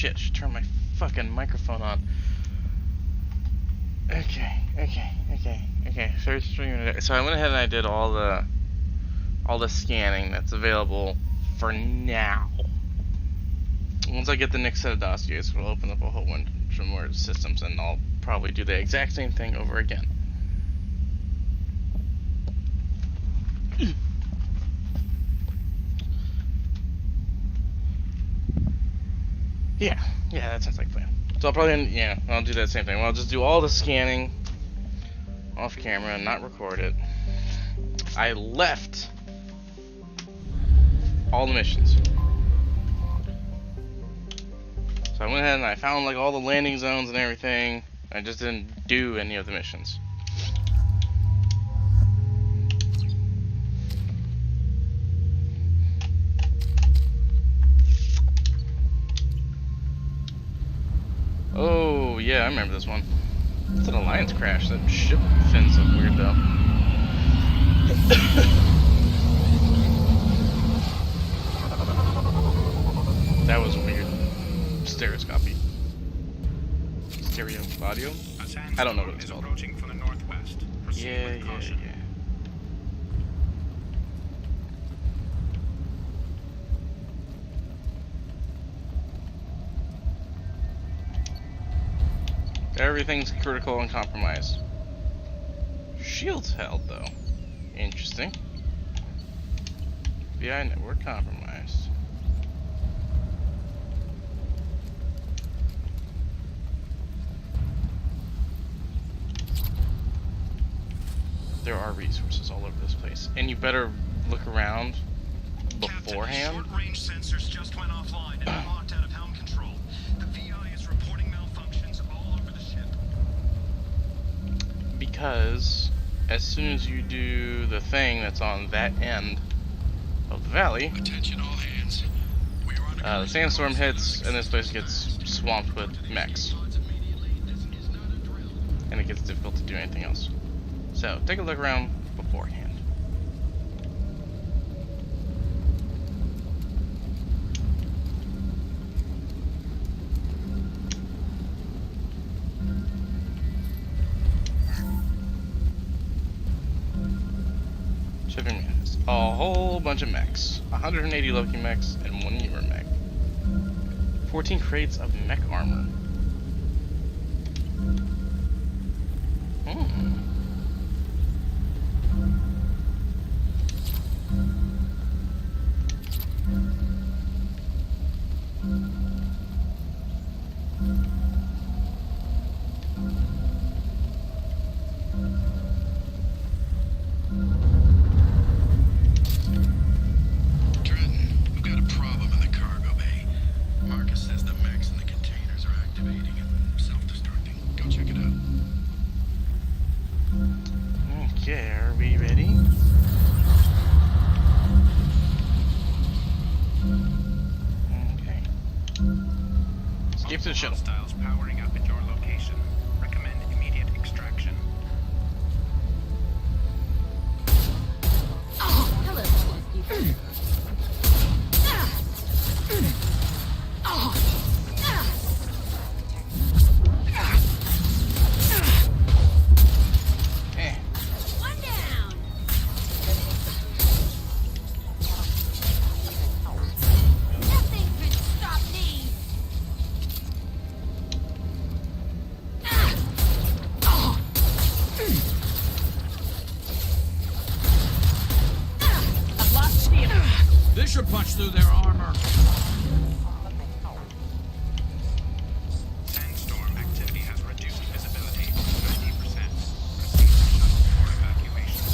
shit, I should turn my fucking microphone on. Okay. So I went ahead and I did all the scanning that's available for now. Once I get the next set of dossiers, we'll open up a whole bunch more systems, and I'll probably do the exact same thing over again. Yeah, that sounds like a plan. So I'll probably, I'll do that same thing. I'll just do all the scanning off camera and not record it. I left all the missions. So I went ahead and I found like all the landing zones and everything. I just didn't do any of the missions. Oh, yeah, I remember this one. It's an Alliance crash. That ship fins look weird, though. That was weird. Stereoscopy. Stereo audio? I don't know what it's called. Yeah. Everything's critical and compromised. Shields held, though. Interesting. VI network compromised. There are resources all over this place, and you better look around beforehand. Captain, short-range sensors just went offline and are locked out of helm control. The VI is reporting malfunctions all over the ship. Because as soon as you do the thing that's on that end of the valley, attention all hands. The sandstorm hits, and this place gets swamped with mechs, and it gets difficult to do anything else. So, take a look around beforehand. Shipping mechs. A whole bunch of mechs. 180 Loki mechs and 1 Ewer mech. 14 crates of mech armor. Okay, are we ready? Okay. Escape to the shuttle. Hostiles powering up at your location. Recommend immediate extraction. Oh, hello, Steve. This should punch through their armor. Sandstorm activity has reduced visibility to 90%. Proceed to shuttle for evacuation.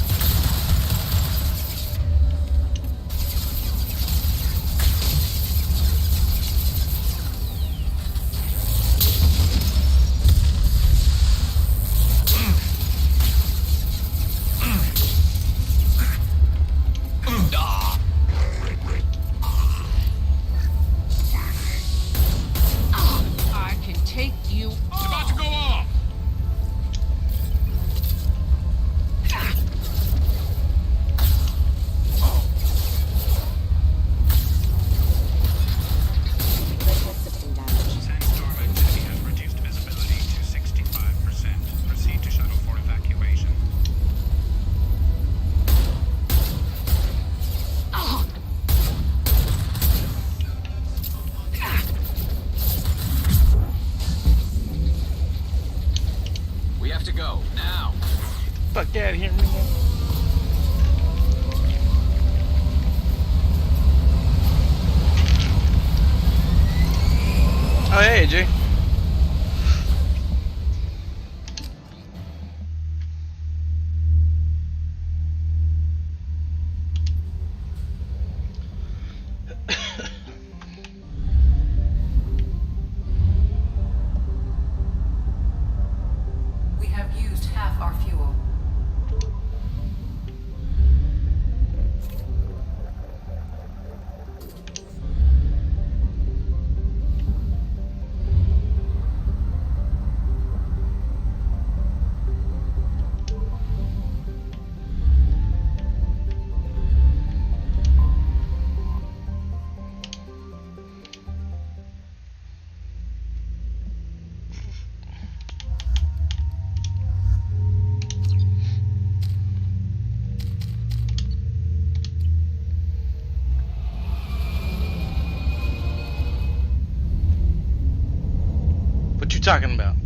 talking about?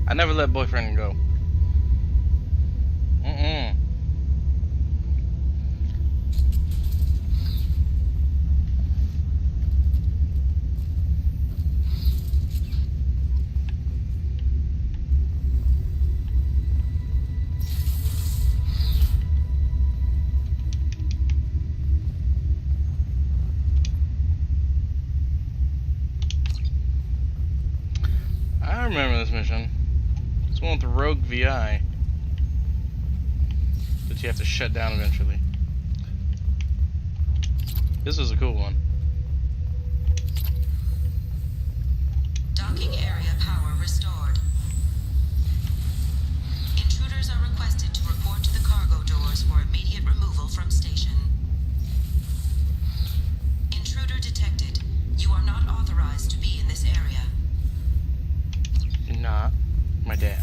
I never let boyfriend go. I remember this mission. It's one with the rogue VI that you have to shut down eventually. This was a cool one. Docking area power restored. Intruders are requested to report to the cargo doors for immediate removal from station. Intruder detected. You are not authorized to be in this area. You're not my dad.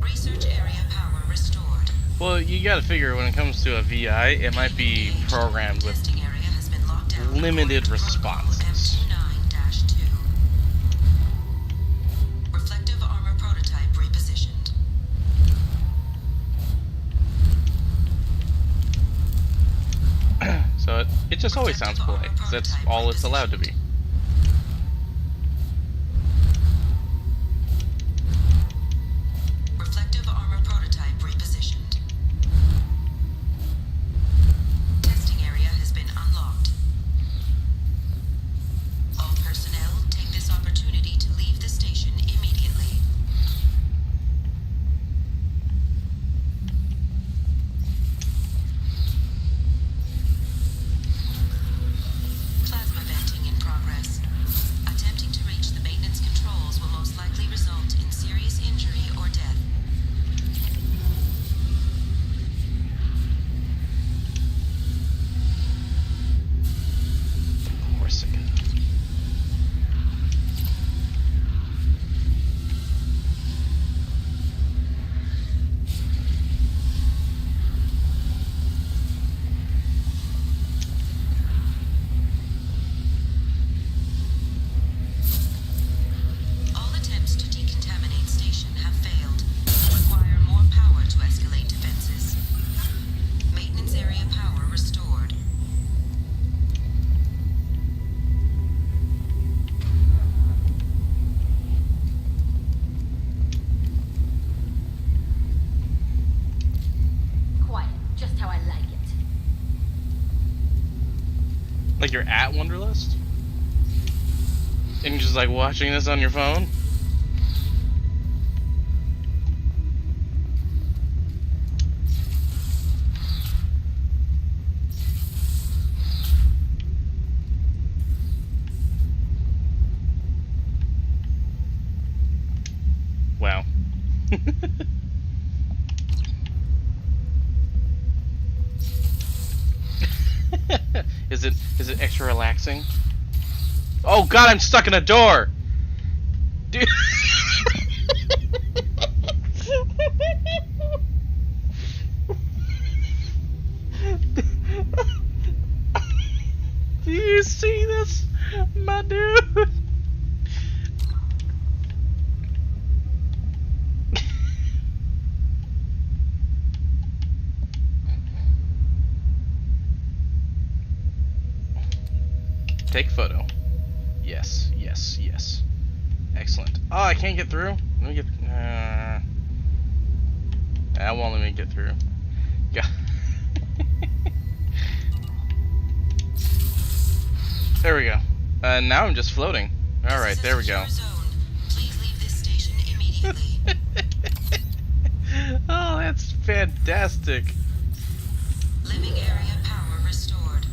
Research area power restored. Well, you gotta figure when it comes to a VI, it might be programmed with Testing area has been locked down limited according to protocol responses. M29-2. Reflective armor prototype repositioned. So it just always sounds polite, 'cause that's all it's allowed to be. Reflective armor prototype repositioned. Testing area has been unlocked. All personnel take this opportunity to leave the station immediately. Plasma venting in progress. Attempting to reach the maintenance controls will most likely result in serious injury or death. Corsica. All attempts to decontaminate station have failed. Require more power to escalate defenses. Maintenance area power restored. Quiet, just how I like it. Like you're at Wonderlust? And you're just like watching this on your phone? Wow. Is it extra relaxing? Oh god, I'm stuck in a door! Dude. Do you see this, my dude? Take photo. Yes, yes, yes. Excellent. Oh, I can't get through? Let me get... that won't let me get through. Yeah. There we go. Now I'm just floating. Alright, there we go. Please leave this station immediately. Oh, that's fantastic. Living area power restored.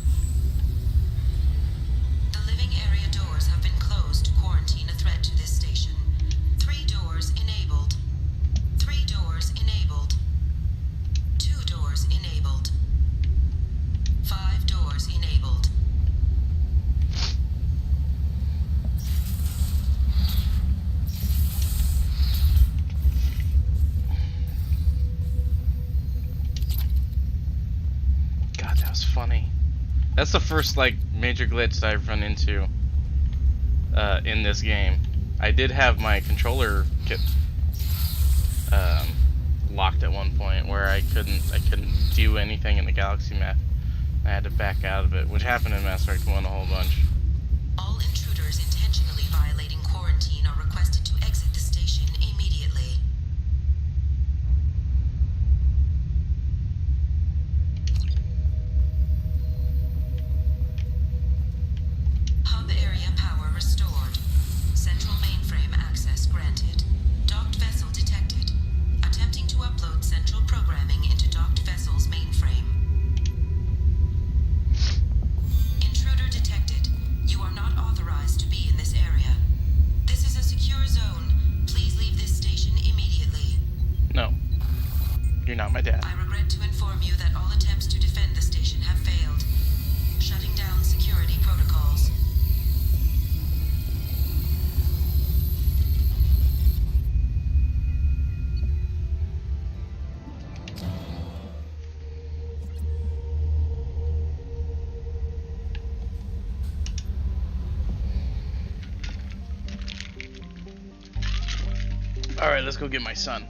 The living area doors have been closed to quarantine a threat to this station. 3 doors enabled. 3 doors enabled. 2 doors enabled. 5 doors enabled. funny. That's the first like major glitch that I've run into in this game. I did have my controller get locked at one point where I couldn't do anything in the galaxy map. I had to back out of it, which happened in Mass Effect 1 a whole bunch. All intruders intentionally violating quarantine are requested to exit the station immediately. Hub area power restored. Central mainframe access granted. Docked vessel detected. Attempting to upload central programming into docked vessel's mainframe. Intruder detected. You are not authorized to be in this area. This is a secure zone. Please leave this station immediately. No. You're not my dad. I regret to inform you that all attempts to defend the station have failed. Shutting down security protocols. Alright, let's go get my son.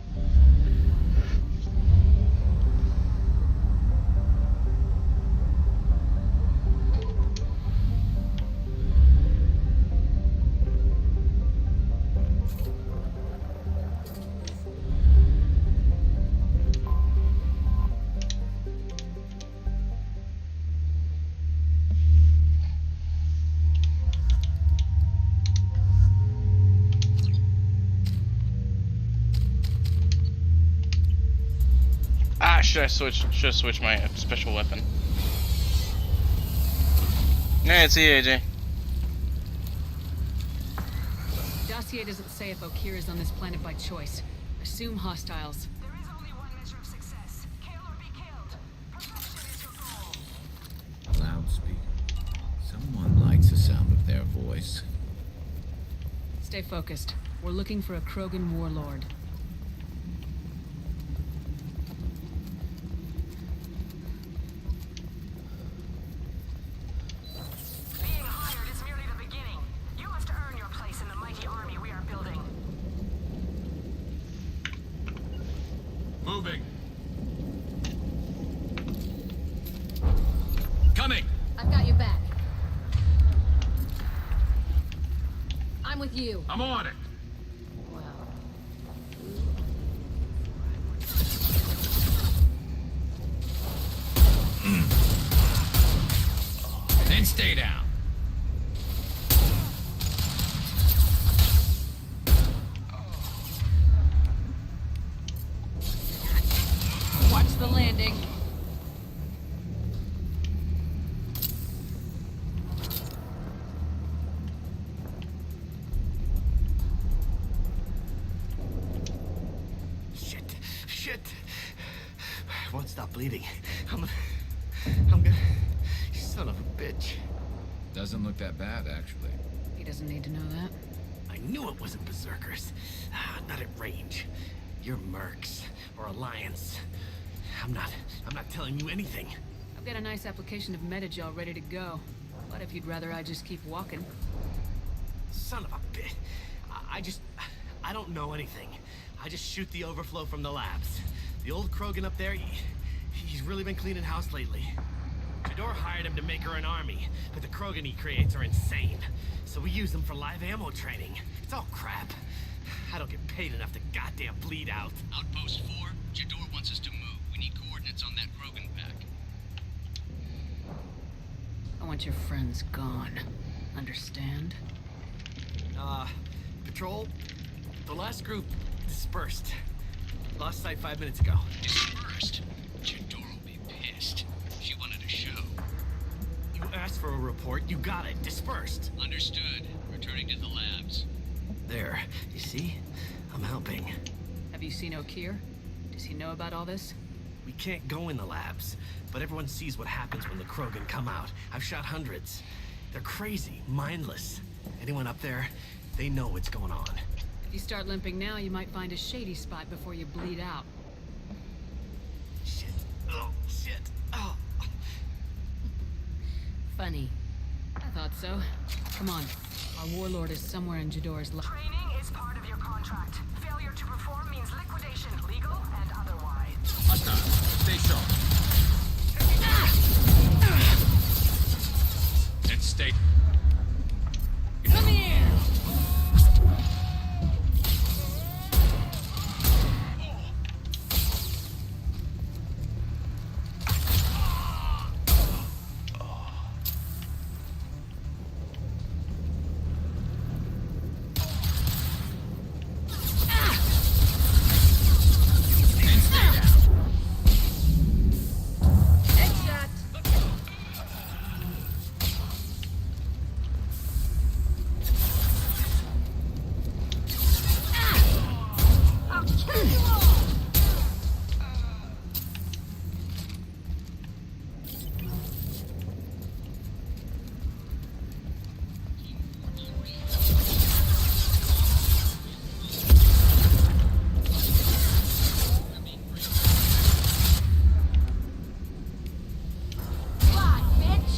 Should I switch my special weapon? Yeah, it's AJ. Dossier doesn't say if Okeer is on this planet by choice. Assume hostiles. There is only one measure of success. Kill or be killed. Perfection is your goal. Loudspeaker. Someone likes the sound of their voice. Stay focused. We're looking for a Krogan warlord. Being hired is merely the beginning. You must earn your place in the mighty army we are building. Moving. Coming. I've got your back. I'm with you. I'm on it. Well, Then stay down. Watch the landing. Shit. I won't stop bleeding. I'm gonna... You son of a bitch. Doesn't look that bad, actually. He doesn't need to know that. I knew it wasn't berserkers. Not at range. You're mercs or Alliance. I'm not telling you anything. I've got a nice application of metagel ready to go. But if you'd rather I just keep walking. Son of a bitch. I don't know anything. I just shoot the overflow from the labs. The old Krogan up there, he's really been cleaning house lately. Fedor hired him to make her an army, but the Krogan he creates are insane. So we use them for live ammo training. It's all crap. I don't get paid enough to goddamn bleed out. Outpost 4, Jador wants us to move. We need coordinates on that Krogan pack. I want your friends gone. Understand? Patrol, the last group dispersed. Lost sight 5 minutes ago. Dispersed? Jador will be pissed. She wanted a show. You asked for a report, you got it. Dispersed. Understood. Returning to the labs. There, you see? I'm helping. Have you seen Okeer? Does he know about all this? We can't go in the labs, but everyone sees what happens when the Krogan come out. I've shot hundreds. They're crazy, mindless. Anyone up there, they know what's going on. If you start limping now, you might find a shady spot before you bleed out. Shit. Oh, shit. Oh. funny. I thought so. Come on. Our warlord is somewhere in Jador's lab. Training is part of your contract. Failure to perform means liquidation, legal and otherwise. Sata, stay sharp. And stay. Come here! And stay down. Headshot. I'll kill you all. Fly, bitch.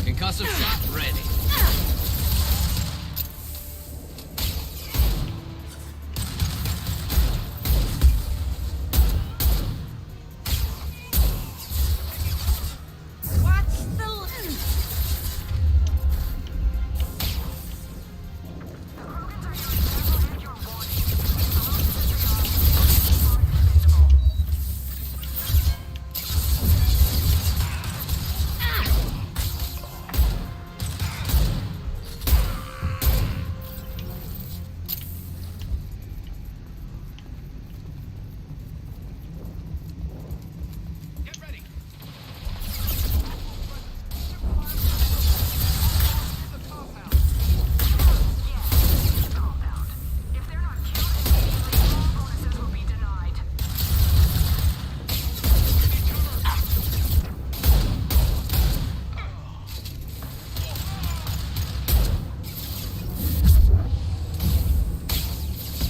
Concussive shot ready. Watch the Get ready. Compound. If they're not killed immediately, all bonuses will be denied.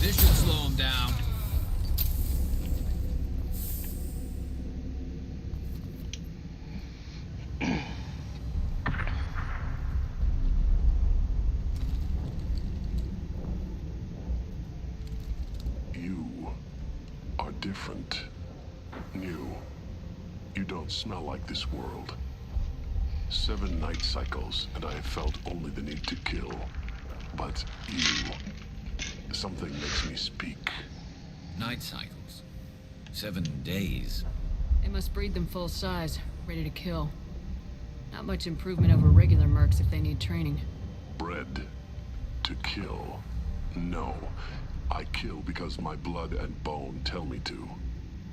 This should slow him down. You are different. New. You don't smell like this world. 7 night cycles, and I have felt only the need to kill. But you... Something makes me speak. Night cycles. 7 days. They must breed them full size, ready to kill. Not much improvement over regular mercs if they need training. Bred to kill. No. I kill because my blood and bone tell me to.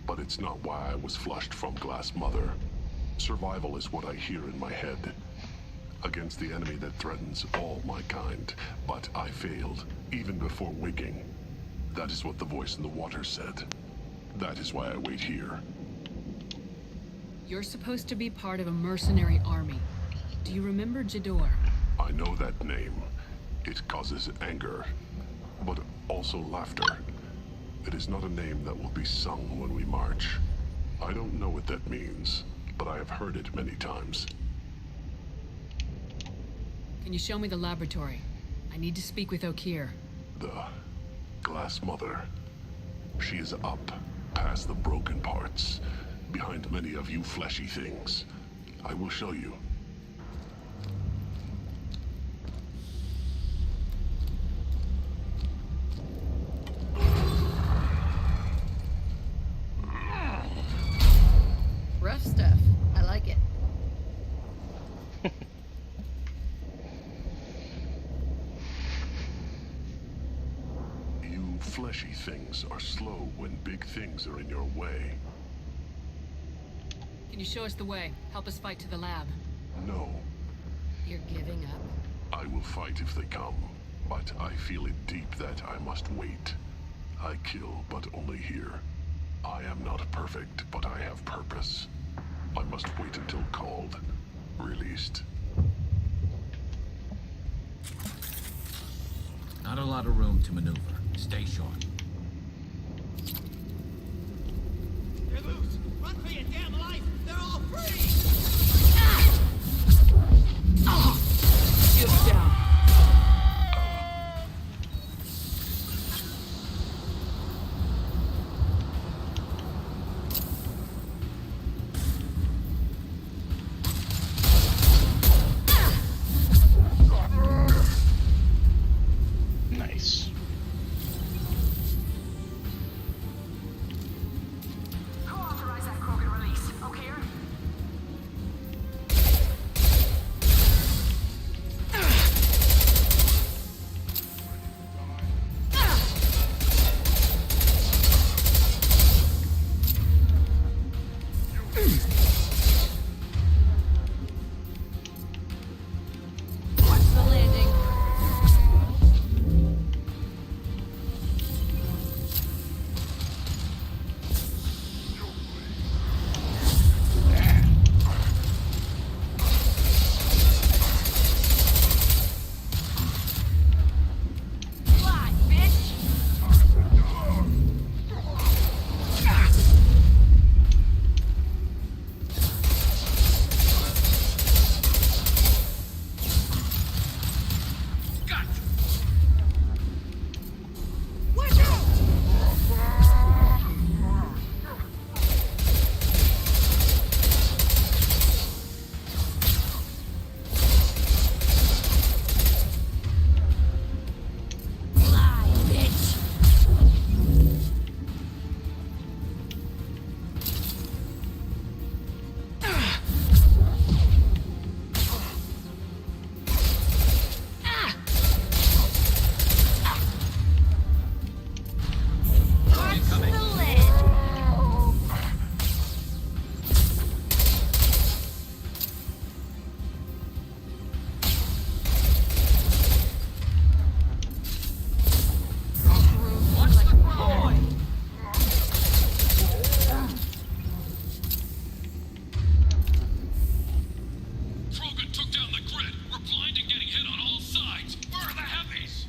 But it's not why I was flushed from Glass Mother. Survival is what I hear in my head. Against the enemy that threatens all my kind. But I failed, even before waking. That is what the voice in the water said. That is why I wait here. You're supposed to be part of a mercenary army. Do you remember Jador? I know that name. It causes anger, but also laughter. It is not a name that will be sung when we march. I don't know what that means, but I have heard it many times. Can you show me the laboratory? I need to speak with Okeer. The Glass Mother. She is up, past the broken parts, behind many of you fleshy things. I will show you. rough stuff. I like it. You fleshy things are slow when big things are in your way. Can you show us the way? Help us fight to the lab. No, You're giving up? I will fight if they come, but I feel it deep that I must wait. I kill, but only here. I am not perfect, but I have purpose. I must wait until called, released. Not Not a lot of room to maneuver. Stay short. They're loose! Run for your damn life! They're all free! Shields down. Nice. Who authorized that Krogan release? Okeer? Watch the landing. Fly, bitch! Fly, bitch! Incoming. Watch the boy! Krogan took down the grid. We're blind and getting hit on all sides. Where are the heavies?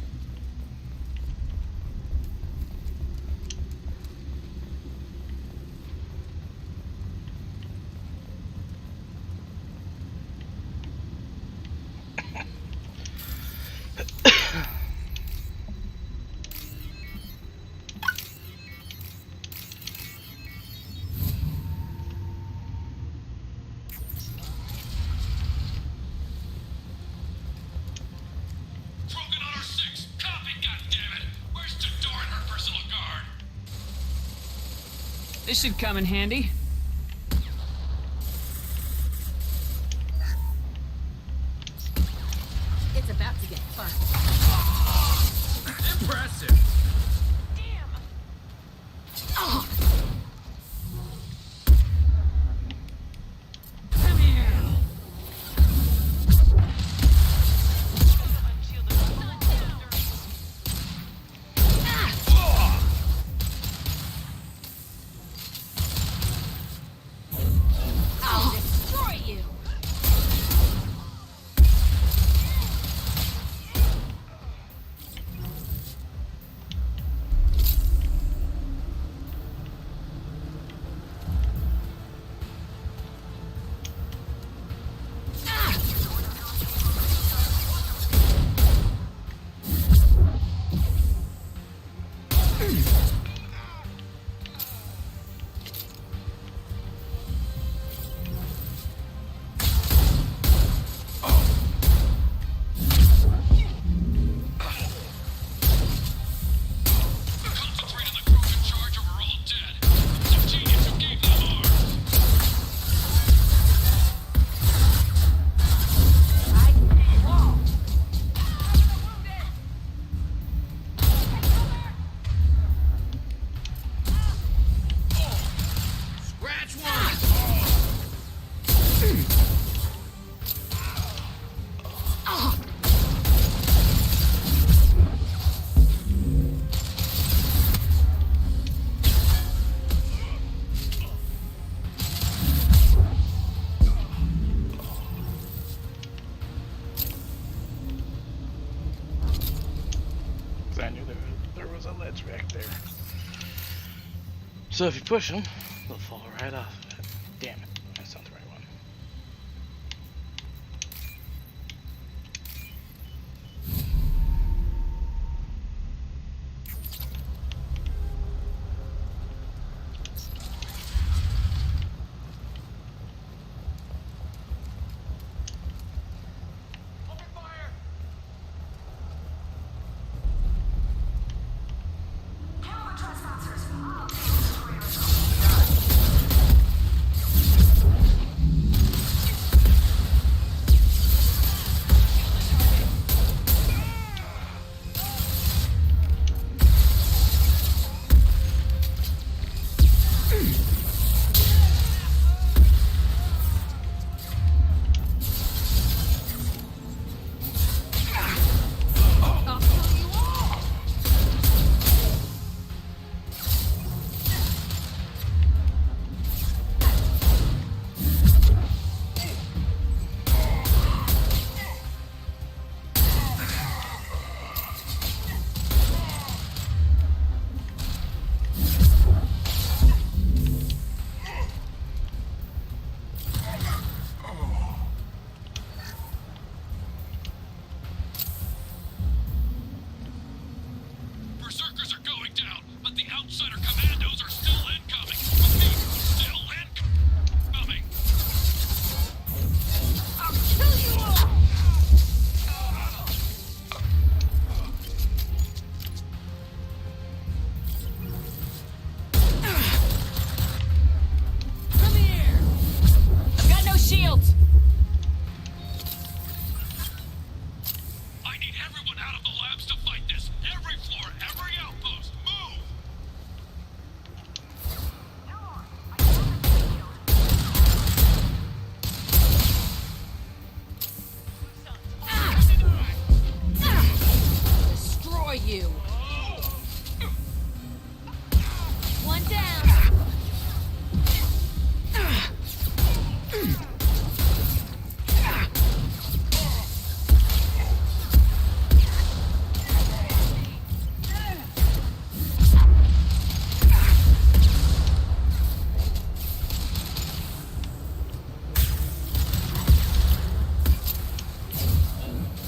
Krogan on our 6. Copy, goddammit. Where's Tador and her personal guard? This should come in handy. It's about to get fun. Impressive. Come here. a ledge back there. So if you push them, they'll fall right off of it. Damn it, that's not the right one. Kill the trespassers. I'll deal with the Berserkers are going down, but the outsider commandos are still incoming. Repeat, still incoming. I'll kill you all! Come here! I've got no shields! I need everyone out of the labs to fight this. Every floor, every outpost, move! No more. I killed the shield. Destroy you! One down!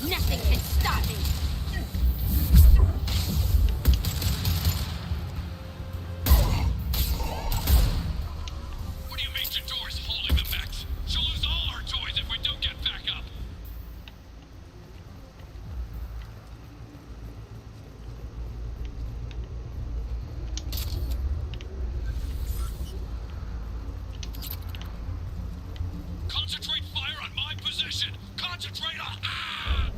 Nothing can stop me! What do you mean Jador's holding the mechs? She'll lose all our toys if we don't get back up. Concentrate fire on my position! Concentrate on... Ah!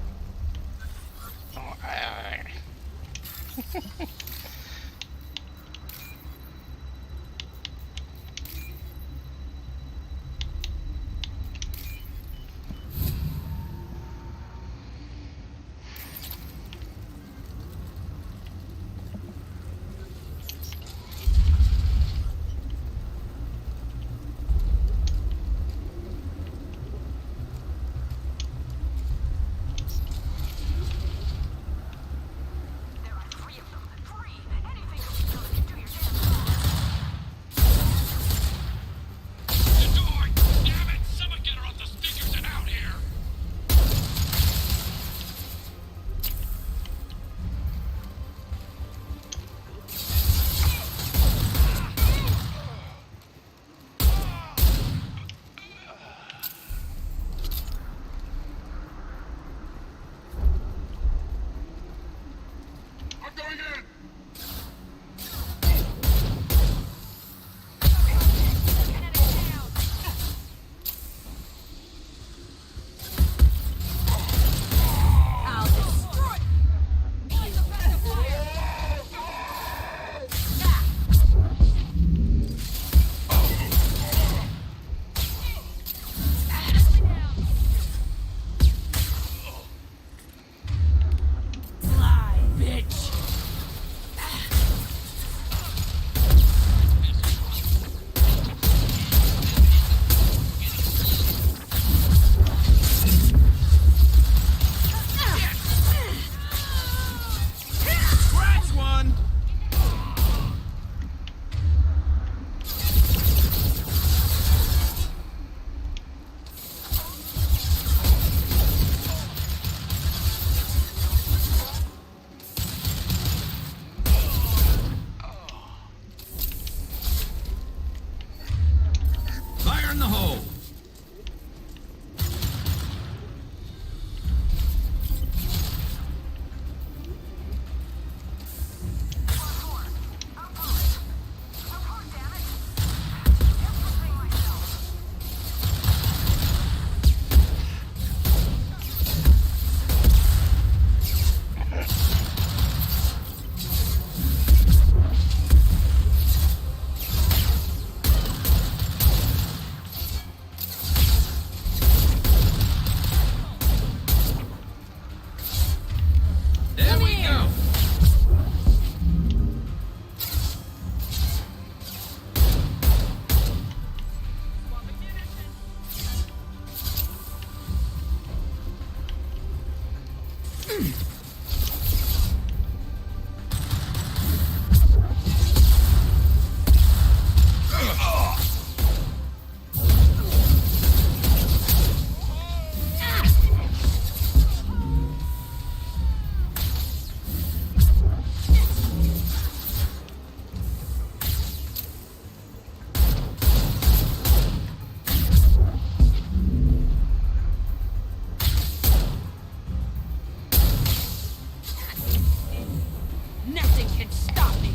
Nothing can stop me.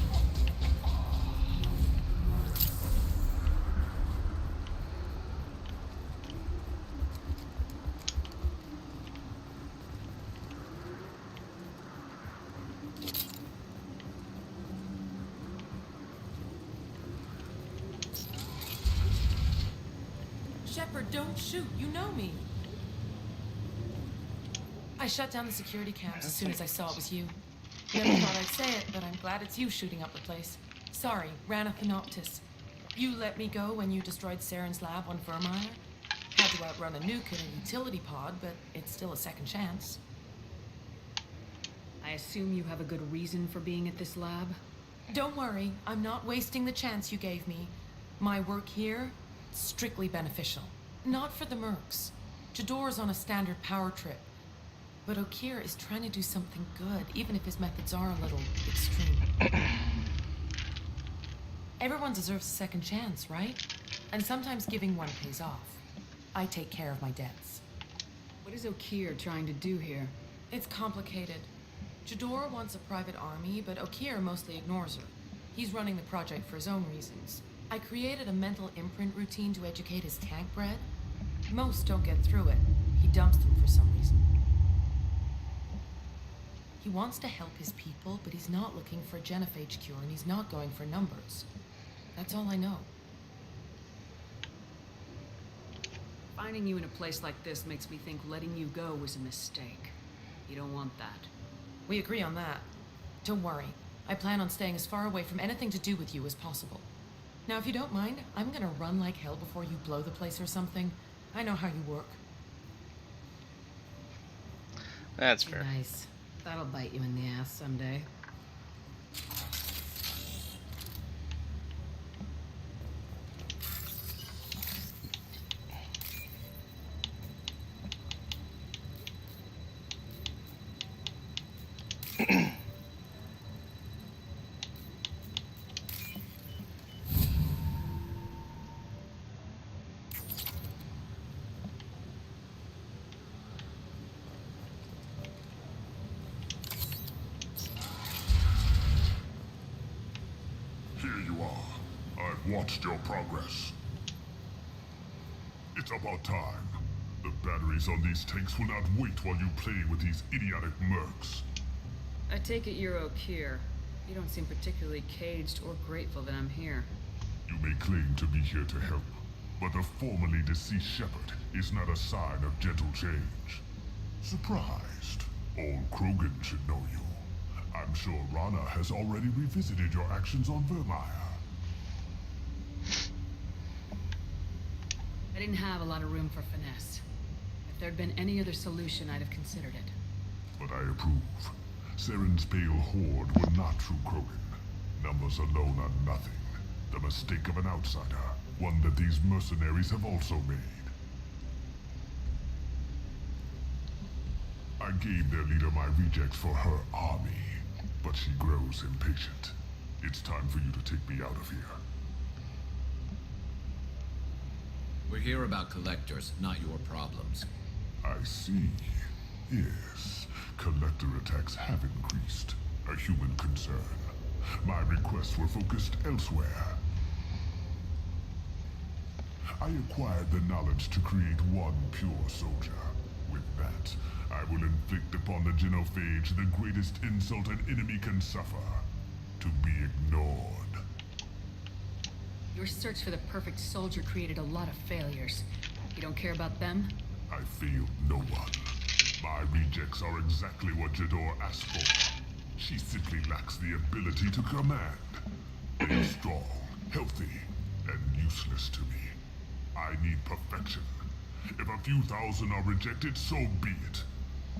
Shepard, don't shoot. You know me. I shut down the security cams as soon as I saw it was you. Never thought I'd say it, but I'm glad it's you shooting up the place. Sorry, Rana Thanoptis. You let me go when you destroyed Saren's lab on Vermeer. Had to outrun a nuke in a utility pod, but it's still a second chance. I assume you have a good reason for being at this lab? Don't worry, I'm not wasting the chance you gave me. My work here, strictly beneficial. Not for the mercs. Jador's on a standard power trip. But Okeer is trying to do something good, even if his methods are a little extreme. Everyone deserves a second chance, right? And sometimes giving one pays off. I take care of my debts. What is Okeer trying to do here? It's complicated. Jador wants a private army, but Okeer mostly ignores her. He's running the project for his own reasons. I created a mental imprint routine to educate his tank bred. Most don't get through it. He dumps them for some reason. He wants to help his people, but he's not looking for a genophage cure, and he's not going for numbers. That's all I know. Finding you in a place like this makes me think letting you go was a mistake. You don't want that. We agree on that. Don't worry. I plan on staying as far away from anything to do with you as possible. Now, if you don't mind, I'm gonna run like hell before you blow the place or something. I know how you work. That's fair. Nice. That'll bite you in the ass someday. Here you are. I've watched your progress. It's about time. The batteries on these tanks will not wait while you play with these idiotic mercs. I take it you're Okeer. You don't seem particularly caged or grateful that I'm here. You may claim to be here to help, but the formerly deceased Shepard is not a sign of gentle change. Surprised? Old Krogan should know you. I'm sure Rana has already revisited your actions on Vermeer. I didn't have a lot of room for finesse. If there'd been any other solution, I'd have considered it. But I approve. Saren's pale horde were not true Krogan. Numbers alone are nothing. The mistake of an outsider, one that these mercenaries have also made. I gave their leader my rejects for her army, but she grows impatient. It's time for you to take me out of here. We're here about collectors, not your problems. I see. Yes, collector attacks have increased. A human concern. My requests were focused elsewhere. I acquired the knowledge to create one pure soldier. With that, I will inflict upon the genophage the greatest insult an enemy can suffer. To be ignored. Your search for the perfect soldier created a lot of failures. You don't care about them? I failed no one. My rejects are exactly what Jador asked for. She simply lacks the ability to command. They are strong, healthy, and useless to me. I need perfection. If a few thousand are rejected, so be it.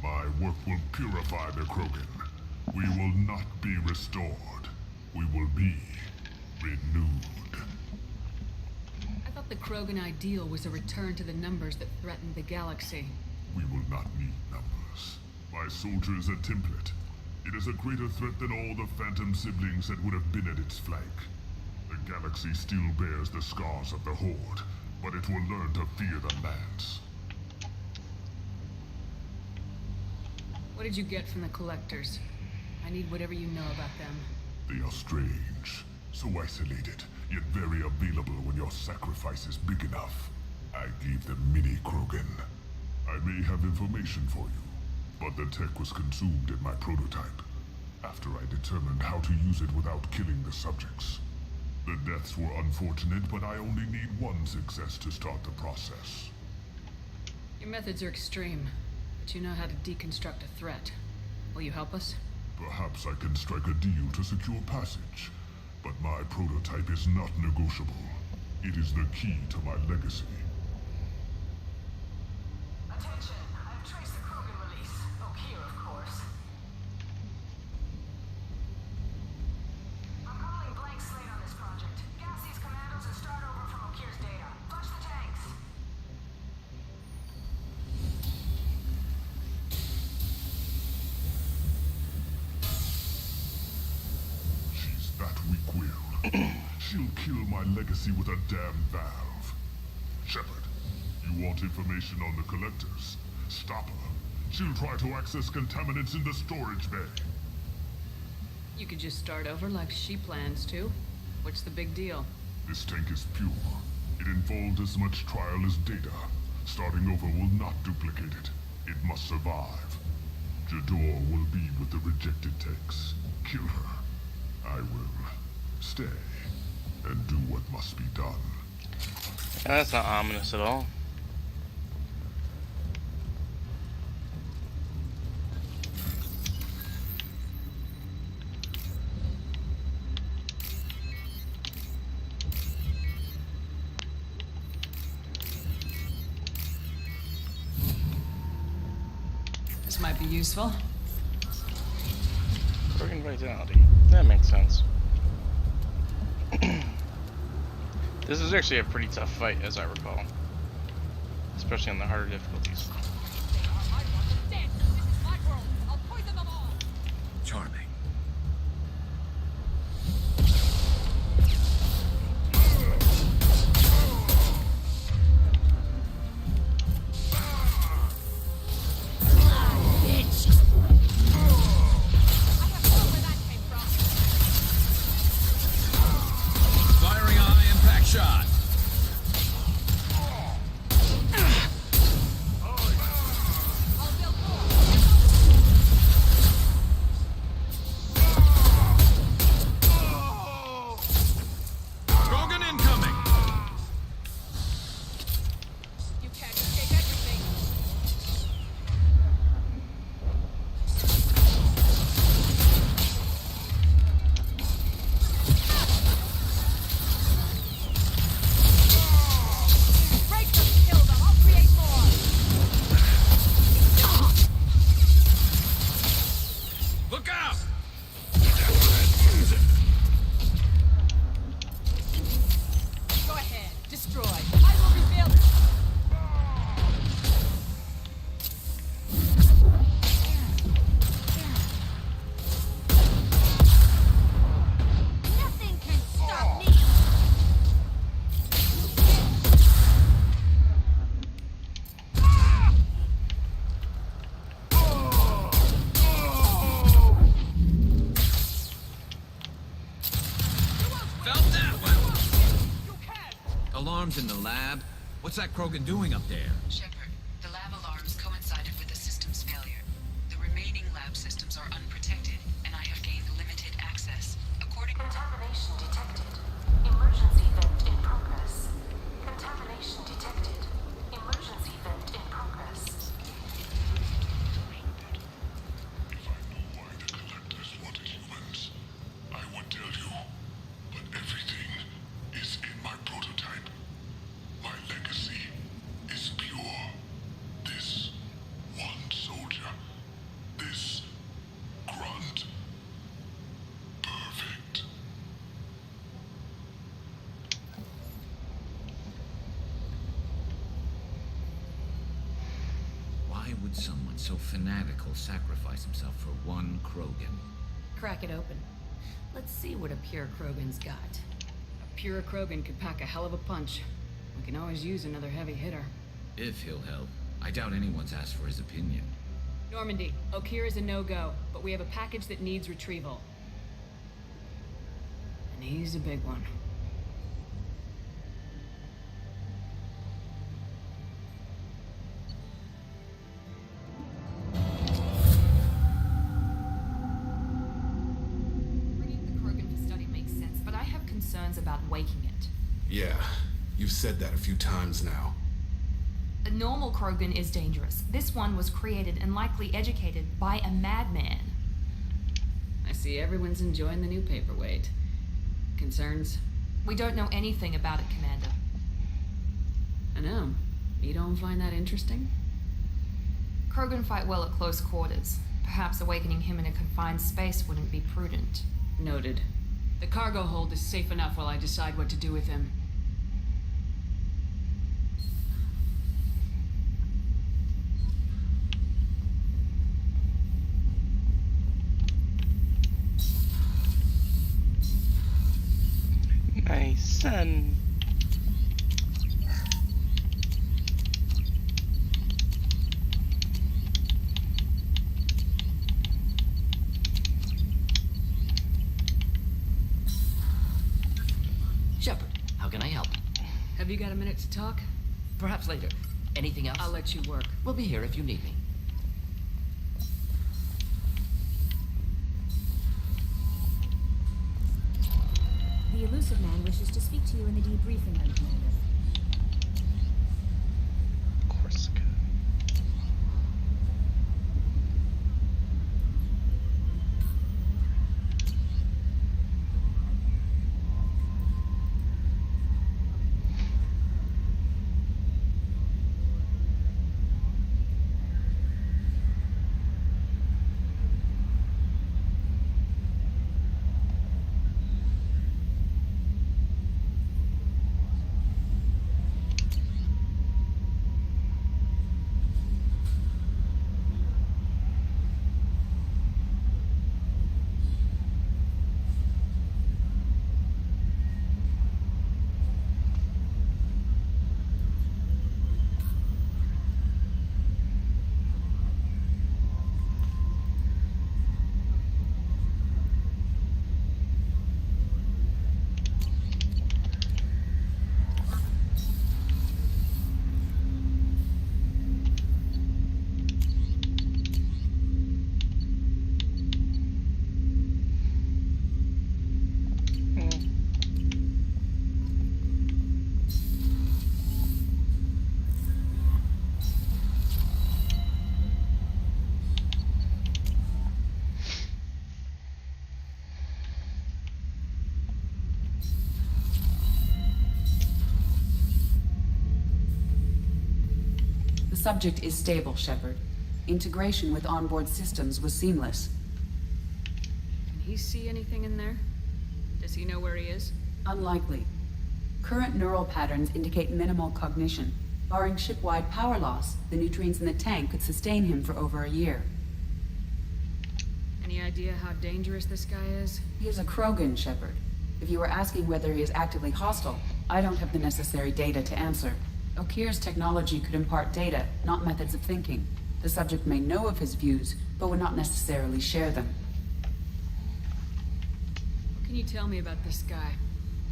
My work will purify the Krogan. We will not be restored. We will be renewed. I thought the Krogan ideal was a return to the numbers that threatened the galaxy. We will not need numbers. My soldier is a template. It is a greater threat than all the Phantom siblings that would have been at its flank. The galaxy still bears the scars of the Horde, but it will learn to fear the Lance. What did you get from the collectors? I need whatever you know about them. They are strange, so isolated, yet very available when your sacrifice is big enough. I gave them mini Krogan. I may have information for you, but the tech was consumed in my prototype, after I determined how to use it without killing the subjects. The deaths were unfortunate, but I only need one success to start the process. Your methods are extreme, but you know how to deconstruct a threat. Will you help us? Perhaps I can strike a deal to secure passage, but my prototype is not negotiable. It is the key to my legacy. Attention, I've traced the Krogan release. Okeer, of course. I'm calling blank slate on this project. Gas these commandos and start over from Okeer's data. Flush the tanks. She's that weak-willed. She'll kill my legacy with a damn valve. Shepard, you want information on the collectors? Stop her. She'll try to access contaminants in the storage bay. You could just start over like she plans to. What's the big deal? This tank is pure. It involved as much trial as data. Starting over will not duplicate it. It must survive. Jador will be with the rejected tanks. Kill her. I will stay and do what must be done. That's not ominous at all. This might be useful. Krogan vitality. That makes sense. This is actually a pretty tough fight, as I recall. Especially on the harder difficulties. Charming. Firing a high impact shot. Krogan incoming. You can't escape everything. Break them, kill them. I'll create more. Look out! Go ahead, destroy. I will rebuild. Nothing can stop me. Felt that one! You can. Alarms in the lab? What's that Krogan doing up there? Shepard, the lab alarms coincided with the system's failure. The remaining lab systems are unprotected, and I have gained limited access. According Contamination detected. Emergency vent in progress. Contamination detected. Emergency vent in progress. If I knew why the collectors wanted humans, I would tell you. But everything is in my prototype. My legacy is pure. so fanatical sacrifice himself for one Krogan? Crack it open. Let's see what a pure Krogan's got. A pure Krogan could pack a hell of a punch. We can always use another heavy hitter. If he'll help. I doubt anyone's asked for his opinion. Normandy, okeer is a no-go, but we have a package that needs retrieval. And he's a big one. Bringing the Krogan for study makes sense, but I have concerns about waking it. Yeah, you've said that a few times now. A normal Krogan is dangerous. This one was created and likely educated by a madman. I see everyone's enjoying the new paperweight. Concerns? We don't know anything about it, Commander. I know. You don't find that interesting? Krogan fight well at close quarters. Perhaps awakening him in a confined space wouldn't be prudent. Noted. The cargo hold is safe enough while I decide what to do with him. My son. Shepard, how can I help? Have you got a minute to talk? Perhaps later. Anything else? I'll let you work. We'll be here if you need me. The elusive man wishes to speak to you in the debriefing room, Commander. Corsica. The subject is stable, Shepard. Integration with onboard systems was seamless. Can he see anything in there? Does he know where he is? Unlikely. Current neural patterns indicate minimal cognition. Barring ship-wide power loss, the nutrients in the tank could sustain him for over a year. Any idea how dangerous this guy is? He is a Krogan, Shepard. If you were asking whether he is actively hostile, I don't have the necessary data to answer. Okeer's technology could impart data, not methods of thinking. The subject may know of his views, but would not necessarily share them. What can you tell me about this guy?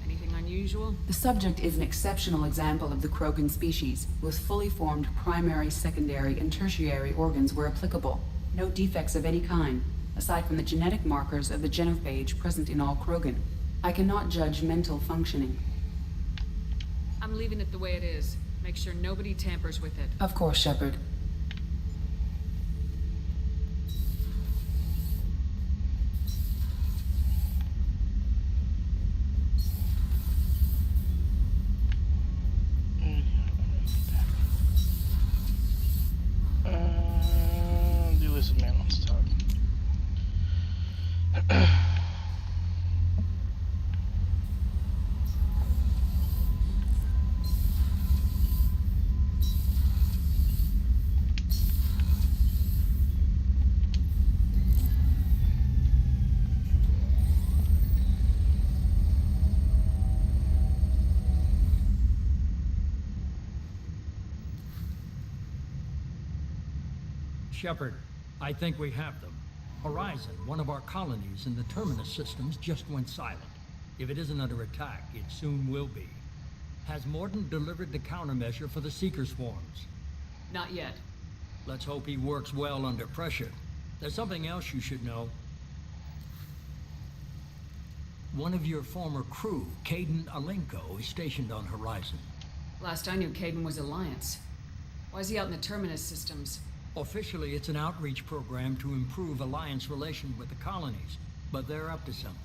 Anything unusual? The subject is an exceptional example of the Krogan species, with fully formed primary, secondary, and tertiary organs where applicable. No defects of any kind, aside from the genetic markers of the genophage present in all Krogan. I cannot judge mental functioning. I'm leaving it the way it is. Make sure nobody tampers with it. Of course, Shepard. The elusive man wants to talk. Shepard, I think we have them. Horizon, one of our colonies in the Terminus systems, just went silent. If it isn't under attack, it soon will be. Has Mordin delivered the countermeasure for the Seeker swarms? Not yet. Let's hope he works well under pressure. There's something else you should know. One of your former crew, Caden Alenko, is stationed on Horizon. Last I knew, Caden was Alliance. Why is he out in the Terminus systems? Officially, it's an outreach program to improve Alliance relations with the colonies, but they're up to something.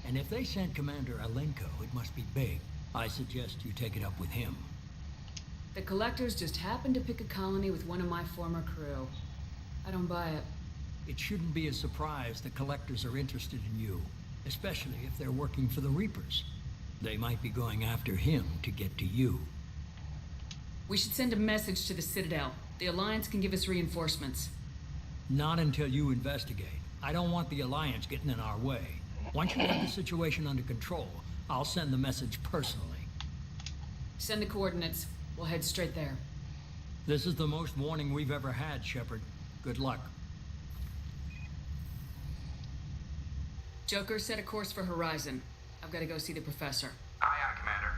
And if they sent Commander Alenko, it must be big. I suggest you take it up with him. The Collectors just happened to pick a colony with one of my former crew. I don't buy it. It shouldn't be a surprise the Collectors are interested in you, especially if they're working for the Reapers. They might be going after him to get to you. We should send a message to the Citadel. The Alliance can give us reinforcements. Not until you investigate. I don't want the Alliance getting in our way. Once you have the situation under control, I'll send the message personally. Send the coordinates. We'll head straight there. This is the most warning we've ever had, Shepard. Good luck. Joker, set a course for Horizon. I've got to go see the Professor. Aye, aye, Commander.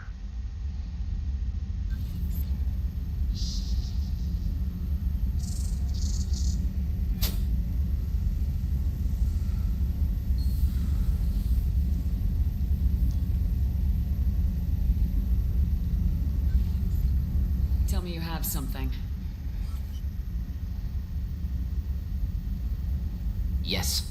Tell me you have something. Yes.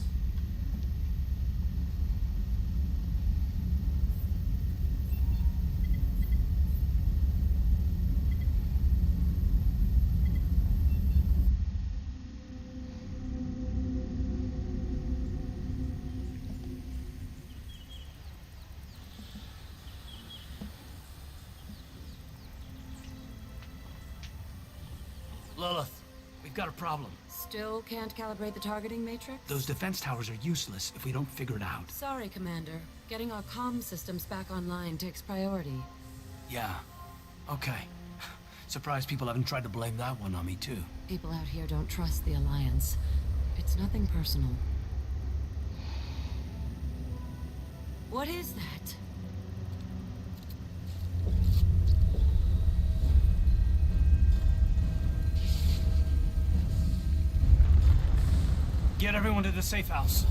Lilith, we've got a problem. Still can't calibrate the targeting matrix? Those defense towers are useless if we don't figure it out. Sorry, Commander. Getting our comm systems back online takes priority. Yeah. Okay. Surprised people haven't tried to blame that one on me, too. People out here don't trust the Alliance. It's nothing personal. What is that? Get everyone to the safe house.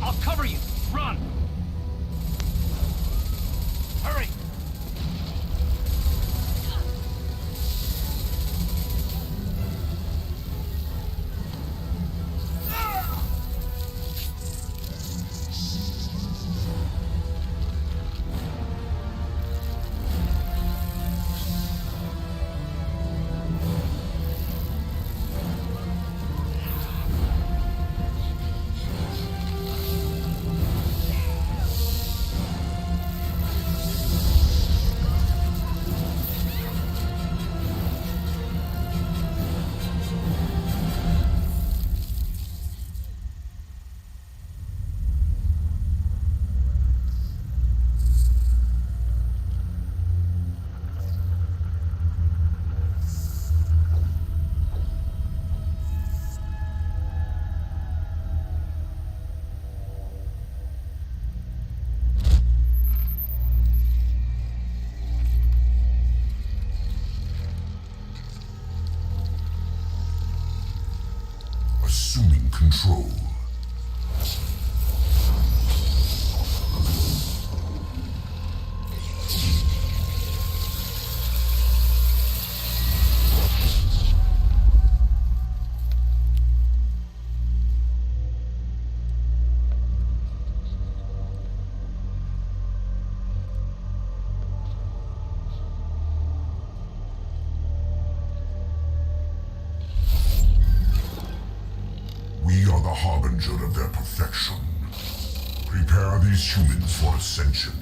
I'll cover you. Run! Hurry! Assuming control. We are the harbinger of their perfection. Prepare these humans for ascension.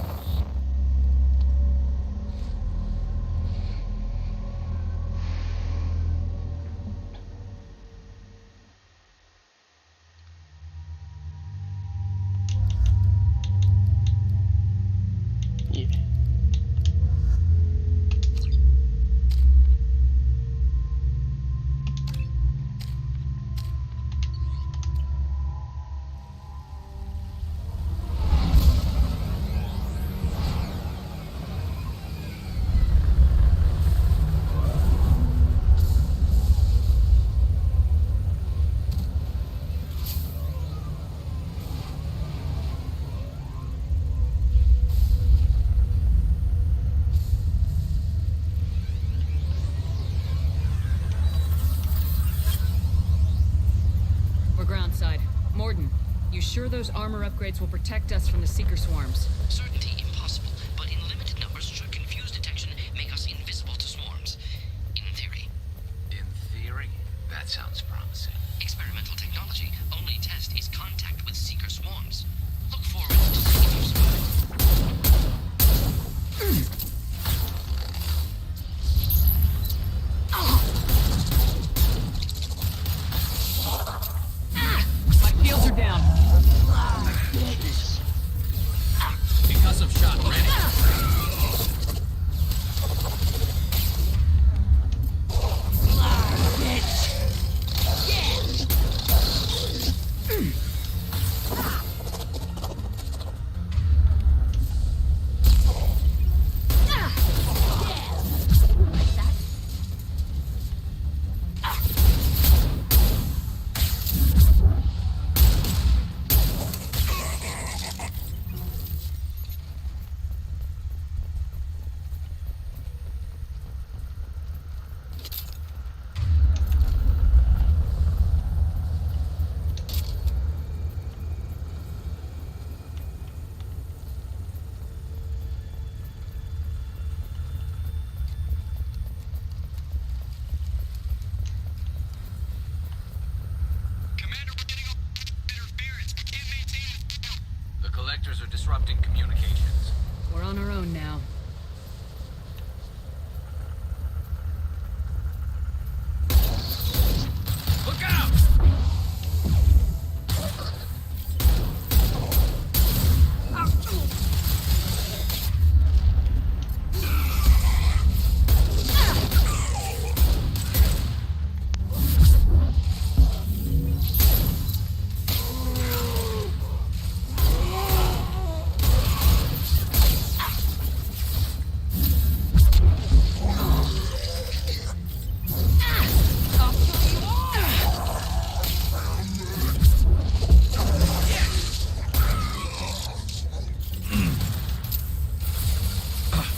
downside. Morden, you sure those armor upgrades will protect us from the Seeker swarms? Certainty impossible, but in limited numbers should confuse detection, make us invisible to swarms. In theory. In theory? That sounds promising. Experimental technology. Only test is contact with Seeker swarms. Look forward to seeing you soon. My shields are down. Concussive shot ready. The collectors are disrupting communications. We're on our own now. Look out!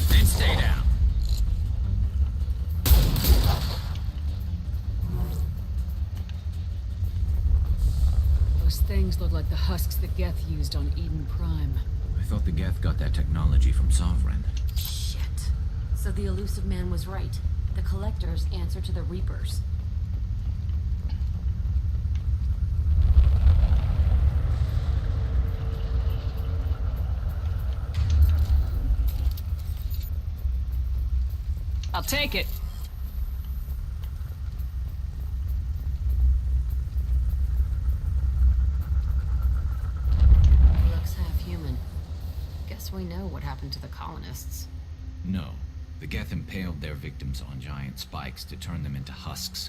Then stay down. Those things look like the husks the Geth used on Eden Prime. I thought the Geth got that technology from Sovereign. Shit. So the elusive man was right. The Collectors answer to the Reapers. I'll take it. He looks half human. Guess we know what happened to the colonists. No. The Geth impaled their victims on giant spikes to turn them into husks.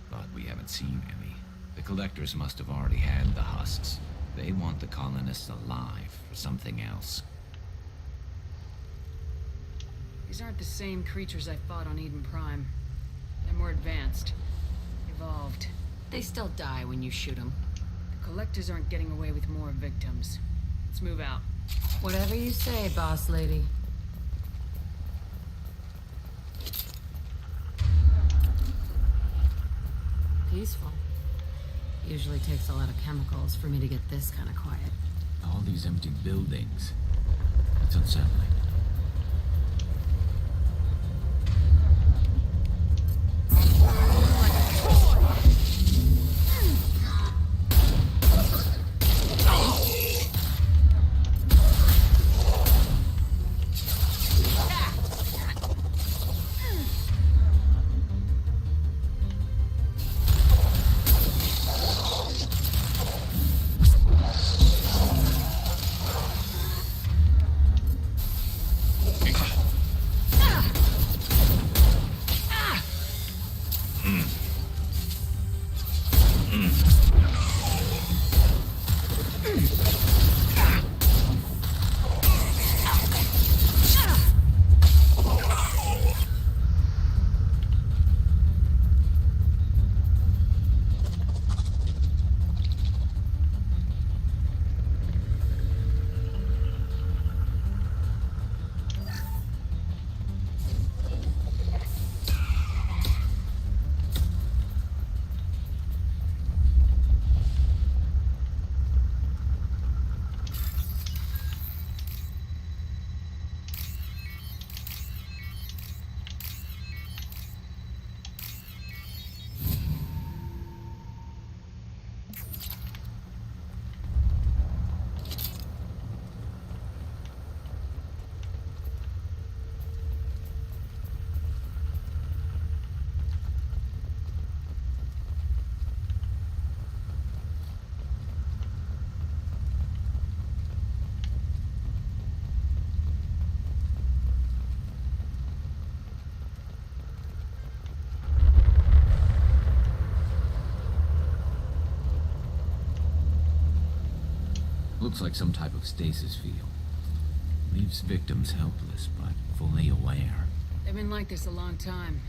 But we haven't seen any. The collectors must have already had the husks. They want the colonists alive for something else. These aren't the same creatures I fought on Eden Prime. They're more advanced. Evolved. They still die when you shoot them. The Collectors aren't getting away with more victims. Let's move out. Whatever you say, boss lady. Peaceful. Usually takes a lot of chemicals for me to get this kind of quiet. All these empty buildings. It's unsettling. Looks like some type of stasis field. Leaves victims helpless, but fully aware. They've been like this a long time.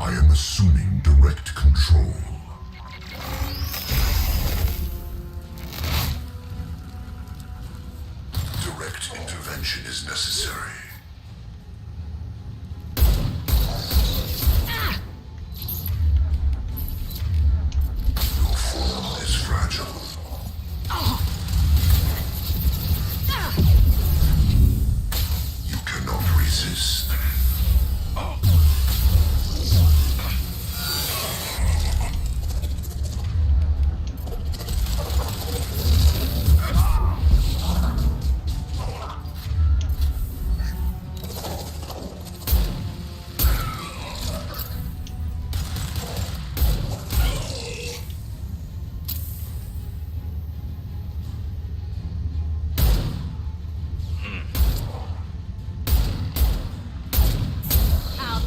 I am assuming direct control. Direct intervention is necessary. Your form is fragile. You cannot resist.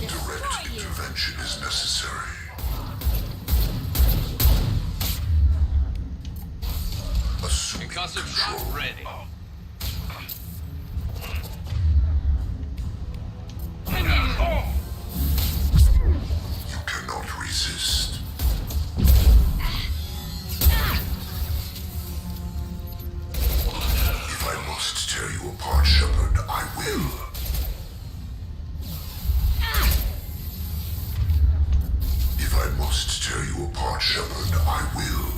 Direct intervention is necessary. Assuming Concussive control. shot ready. You cannot resist. If I must tear you apart, Shepard, I will. If I must tear you apart, Shepard, I will.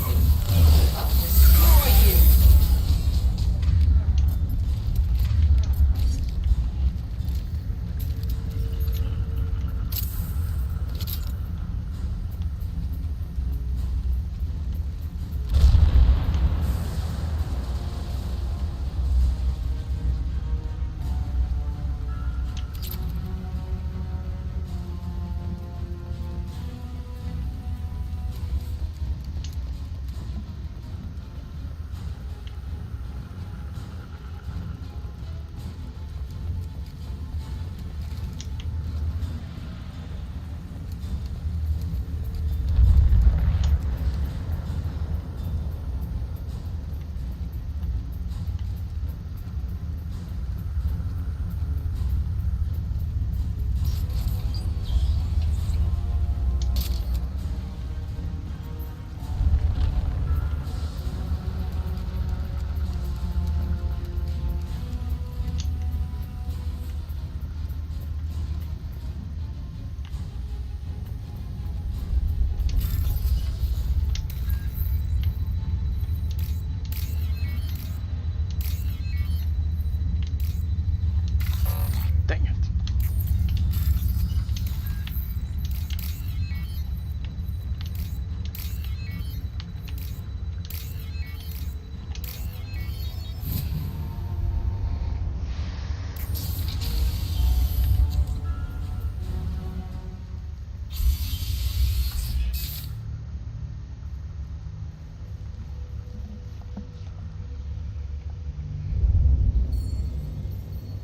Dang it.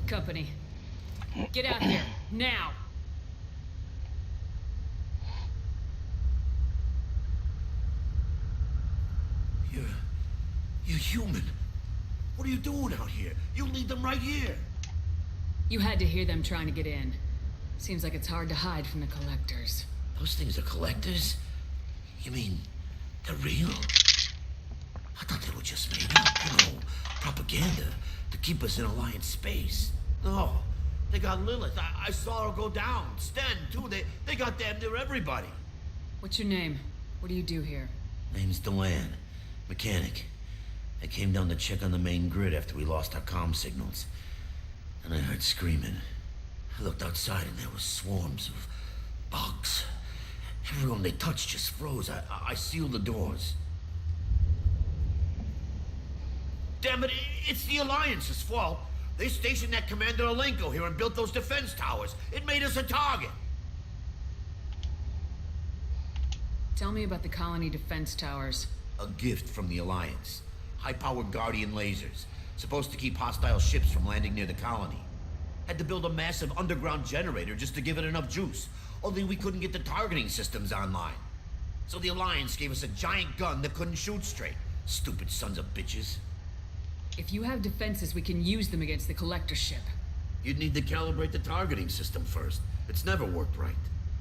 Company. Get out here, now! You're human. What are you doing out here? You lead them right here. You had to hear them trying to get in. Seems like it's hard to hide from the collectors. Those things are collectors? You mean, they're real? I thought they were just made up, you know, propaganda to keep us in Alliance space. No, they got Lilith. I saw her go down. Sten, too. They got damn near everybody. What's your name? What do you do here? Name's Delan, mechanic. I came down to check on the main grid after we lost our comm signals. And I heard screaming. I looked outside and there was swarms of bugs. Everyone they touched just froze. I sealed the doors. Damn it, it's the Alliance's fault. They stationed that Commander Alenko here and built those defense towers. It made us a target. Tell me about the colony defense towers. A gift from the Alliance. High-powered Guardian lasers. Supposed to keep hostile ships from landing near the colony. Had to build a massive underground generator just to give it enough juice. Only we couldn't get the targeting systems online. So the Alliance gave us a giant gun that couldn't shoot straight. Stupid sons of bitches. If you have defenses, we can use them against the collector ship. You'd need to calibrate the targeting system first. It's never worked right.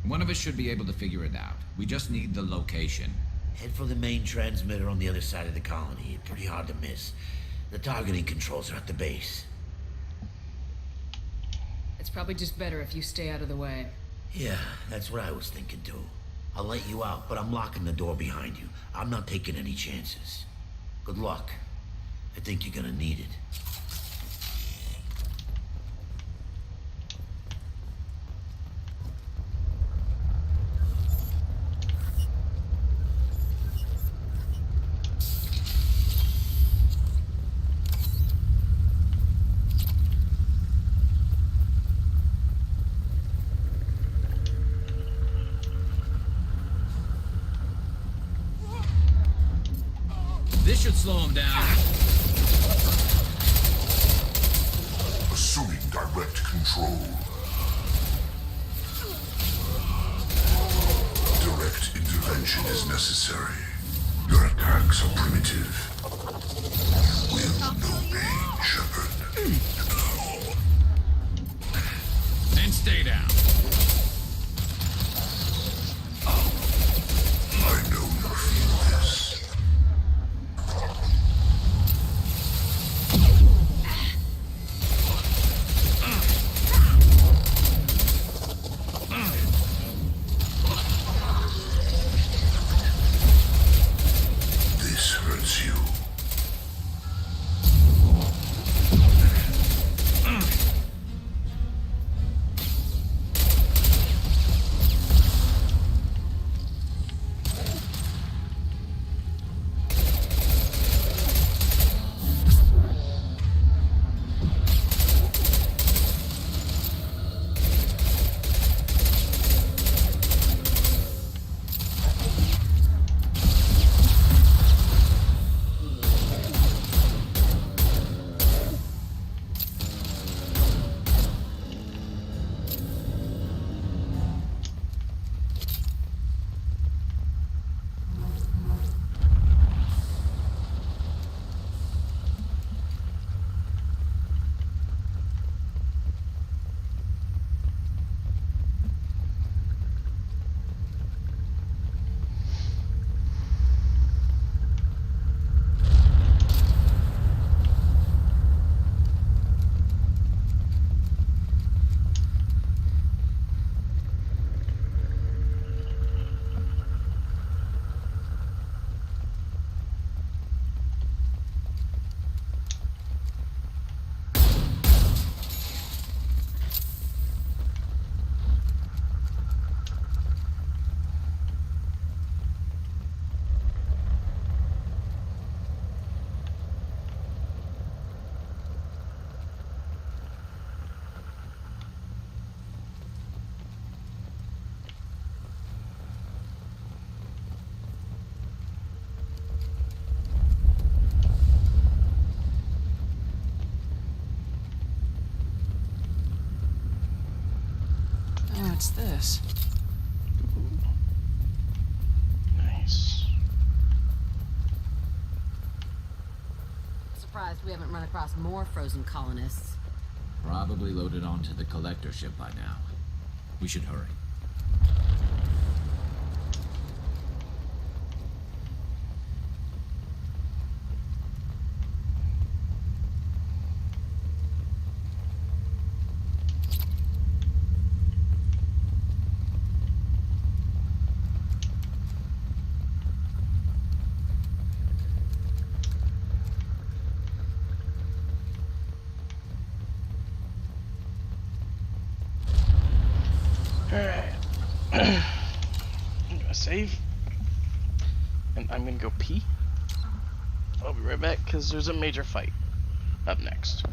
One of us should be able to figure it out. We just need the location. Head for the main transmitter on the other side of the colony. Pretty hard to miss. The targeting controls are at the base. It's probably just better if you stay out of the way. Yeah, that's what I was thinking too. I'll let you out, but I'm locking the door behind you. I'm not taking any chances. Good luck. I think you're gonna need it. This should slow him down. Assuming direct control. Direct intervention is necessary. Your attacks are primitive. With no pain, Shepard. And stay down. I know you feel this. This hurts you. What's this? Ooh. Nice. Surprised we haven't run across more frozen colonists. Probably loaded onto the collector ship by now. We should hurry. Alright. I'm gonna save. And I'm gonna go pee. I'll be right back because there's a major fight up next.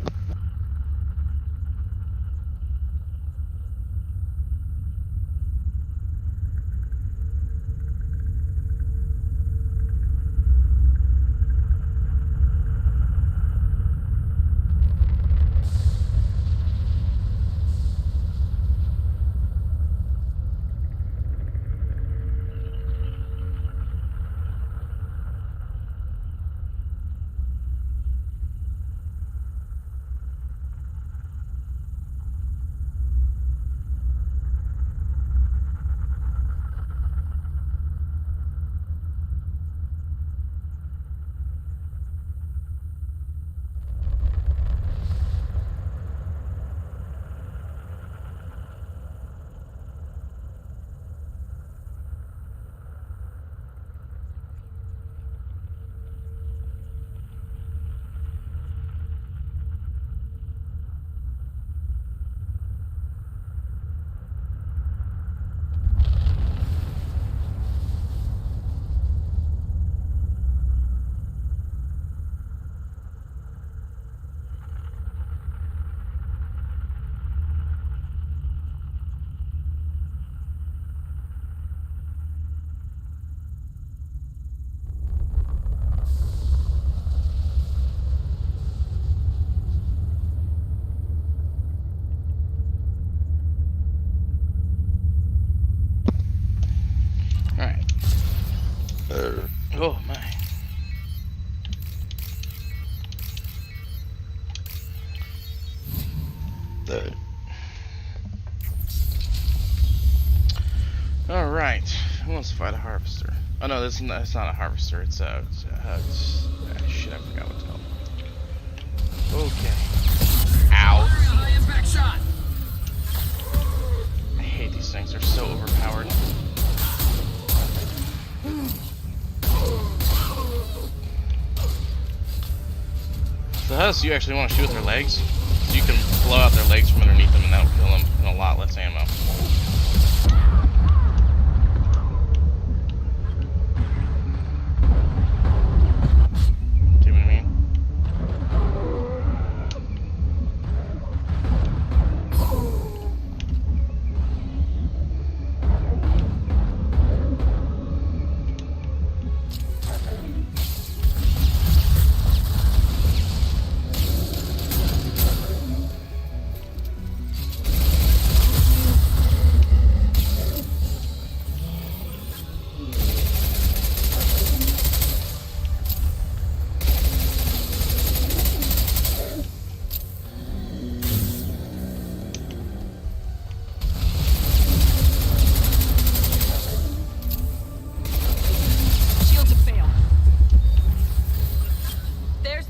Oh my. Alright, who wants to fight a harvester? Oh no, it's not a harvester, it's shit, I forgot what it's called. Okay. Ow. Impact shot. I hate these things, they're so overpowered. So how do you actually want to shoot with their legs? You can blow out their legs from underneath them and that'll kill them in a lot less ammo. See what I mean?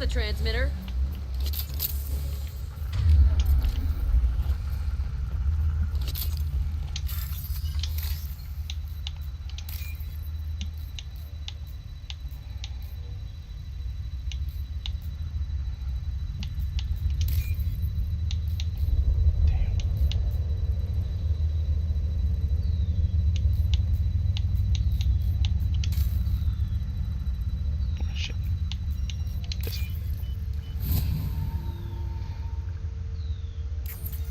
Transmitter.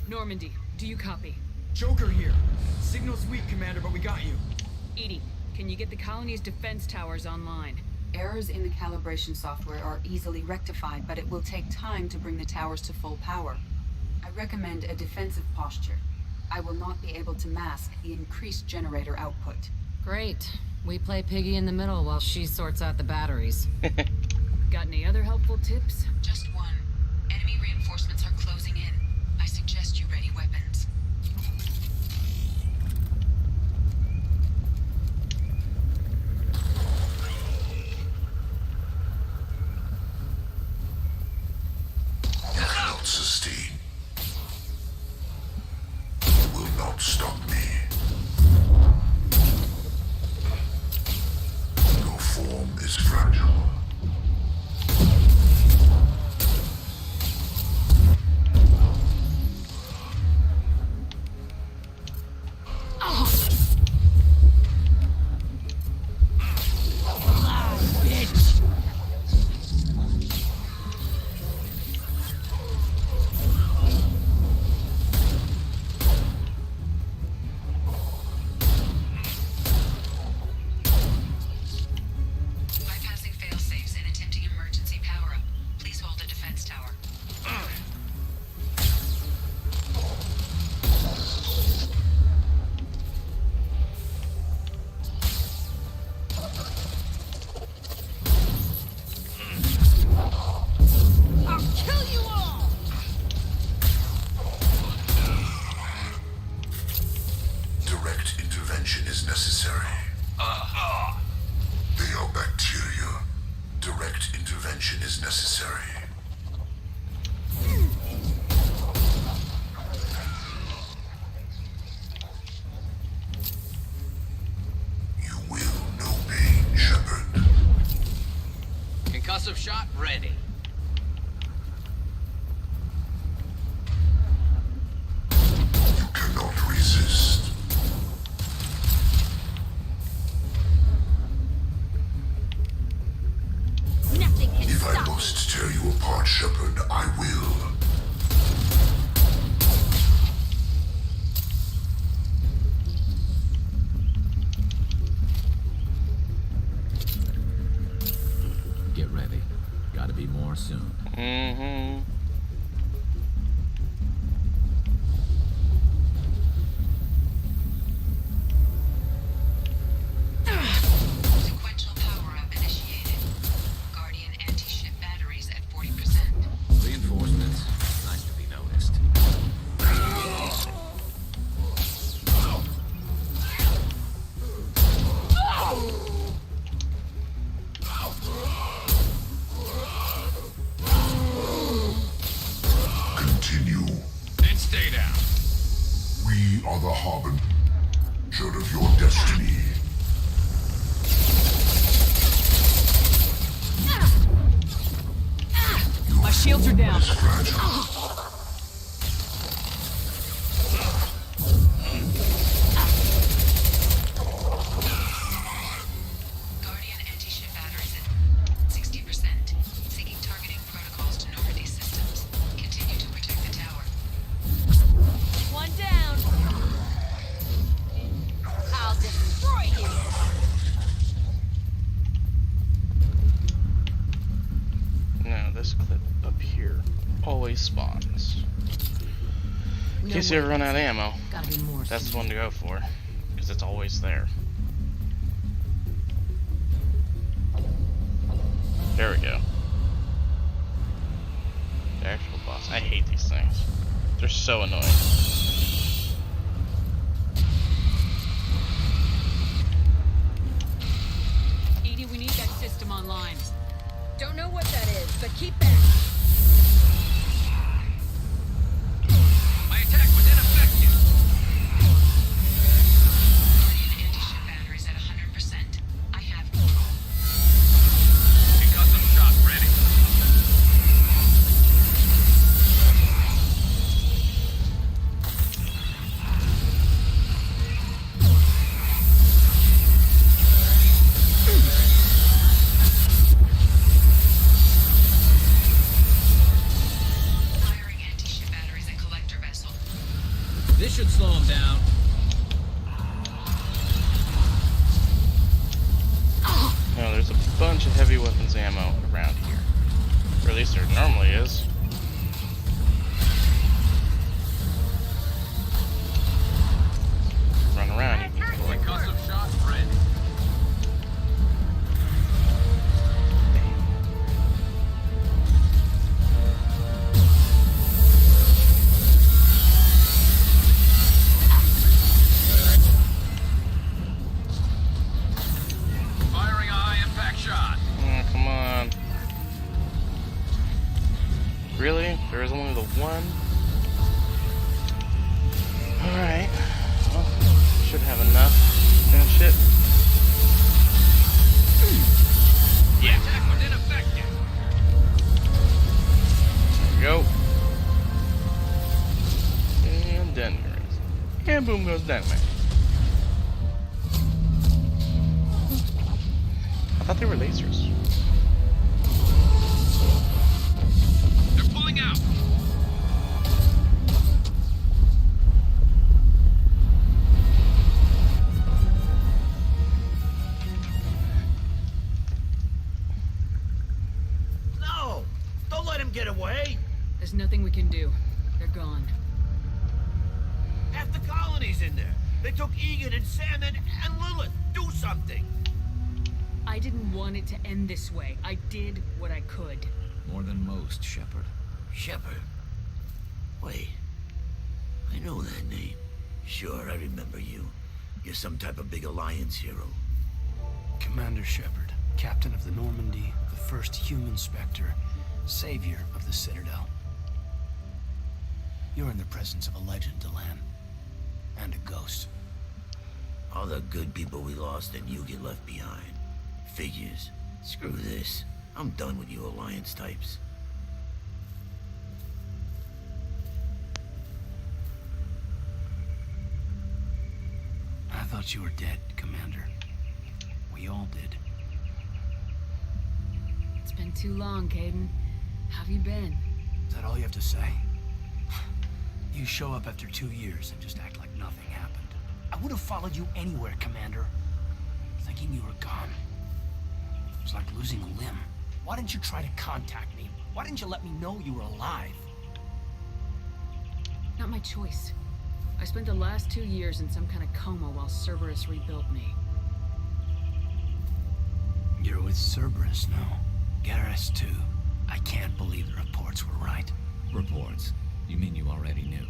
Normandy, do you copy? Joker here. Signal's weak, Commander, but we got you. Edie, can you get the colony's defense towers online? Errors in the calibration software are easily rectified, but it will take time to bring the towers to full power. I recommend a defensive posture. I will not be able to mask the increased generator output. Great. We play Piggy in the middle while she sorts out the batteries. Got any other helpful tips? Just one. Enemy reinforcements are closing in. I necessary. You will know pain, Shepard. Concussive shot ready. You cannot resist. Nothing can If stop I must tear you apart, Shepard, I will. Get ready. Gotta be more soon. Mm-hmm. Sequential power-up initiated. Guardian anti-ship batteries at 40%. Reinforcements. Nice to be noticed. Continue. Then stay down. We are the harbinger of your destiny. My shields are down. Is fragile. Guardian anti-ship batteries at 60%. Seeking targeting protocols to Normandy systems. Continue to protect the tower. One down. I'll destroy you. Now this clip up here always spawns. In case you ever run out of ammo, Gotta be more. that's the one to go for, because it's always there. There we go. The actual boss. I hate these things. They're so annoying. Edie, we need that system online. Don't know what that is, but keep back. My attack was ineffective. Guardian anti-ship batteries at 100%. I have control. Concussive shot ready. Firing anti-ship batteries at collector vessel. This should slow him down. Now there's a bunch of heavy weapons ammo around here. Or at least there normally is. Run around, you can collect. Concussive shot ready. Firing a high impact shot. Oh, come on. Really? There is only the one? Alright. Well, should have enough. Finish it. Yeah. Attack was ineffective. There we go. And then here it is. And boom goes dynamite. I thought they were lasers. They're pulling out. No! Don't let him get away! There's nothing we can do. They're gone. Half the colony's in there. They took Egan and Sam and Lilith. Do something! I didn't want it to end this way. I did what I could. More than most, Shepard. Shepard. Wait. I know that name. Sure, I remember you. You're some type of big Alliance hero. Commander Shepard, captain of the Normandy, the first human Spectre. savior of the Citadel. You're in the presence of a legend, Delan. And a ghost. All the good people we lost and you get left behind. Figures. Screw this. I'm done with you Alliance types. I thought you were dead, Commander. We all did. It's been too long, Caden. How have you been? Is that all you have to say? You show up after 2 years and just act like nothing happened. I would have followed you anywhere, Commander. Thinking you were gone. It was like losing a limb. Why didn't you try to contact me? Why didn't you let me know you were alive? Not my choice. I spent the last 2 years in some kind of coma while Cerberus rebuilt me. You're with Cerberus now. Garrus too. I can't believe the reports were right. Reports? You mean you already knew?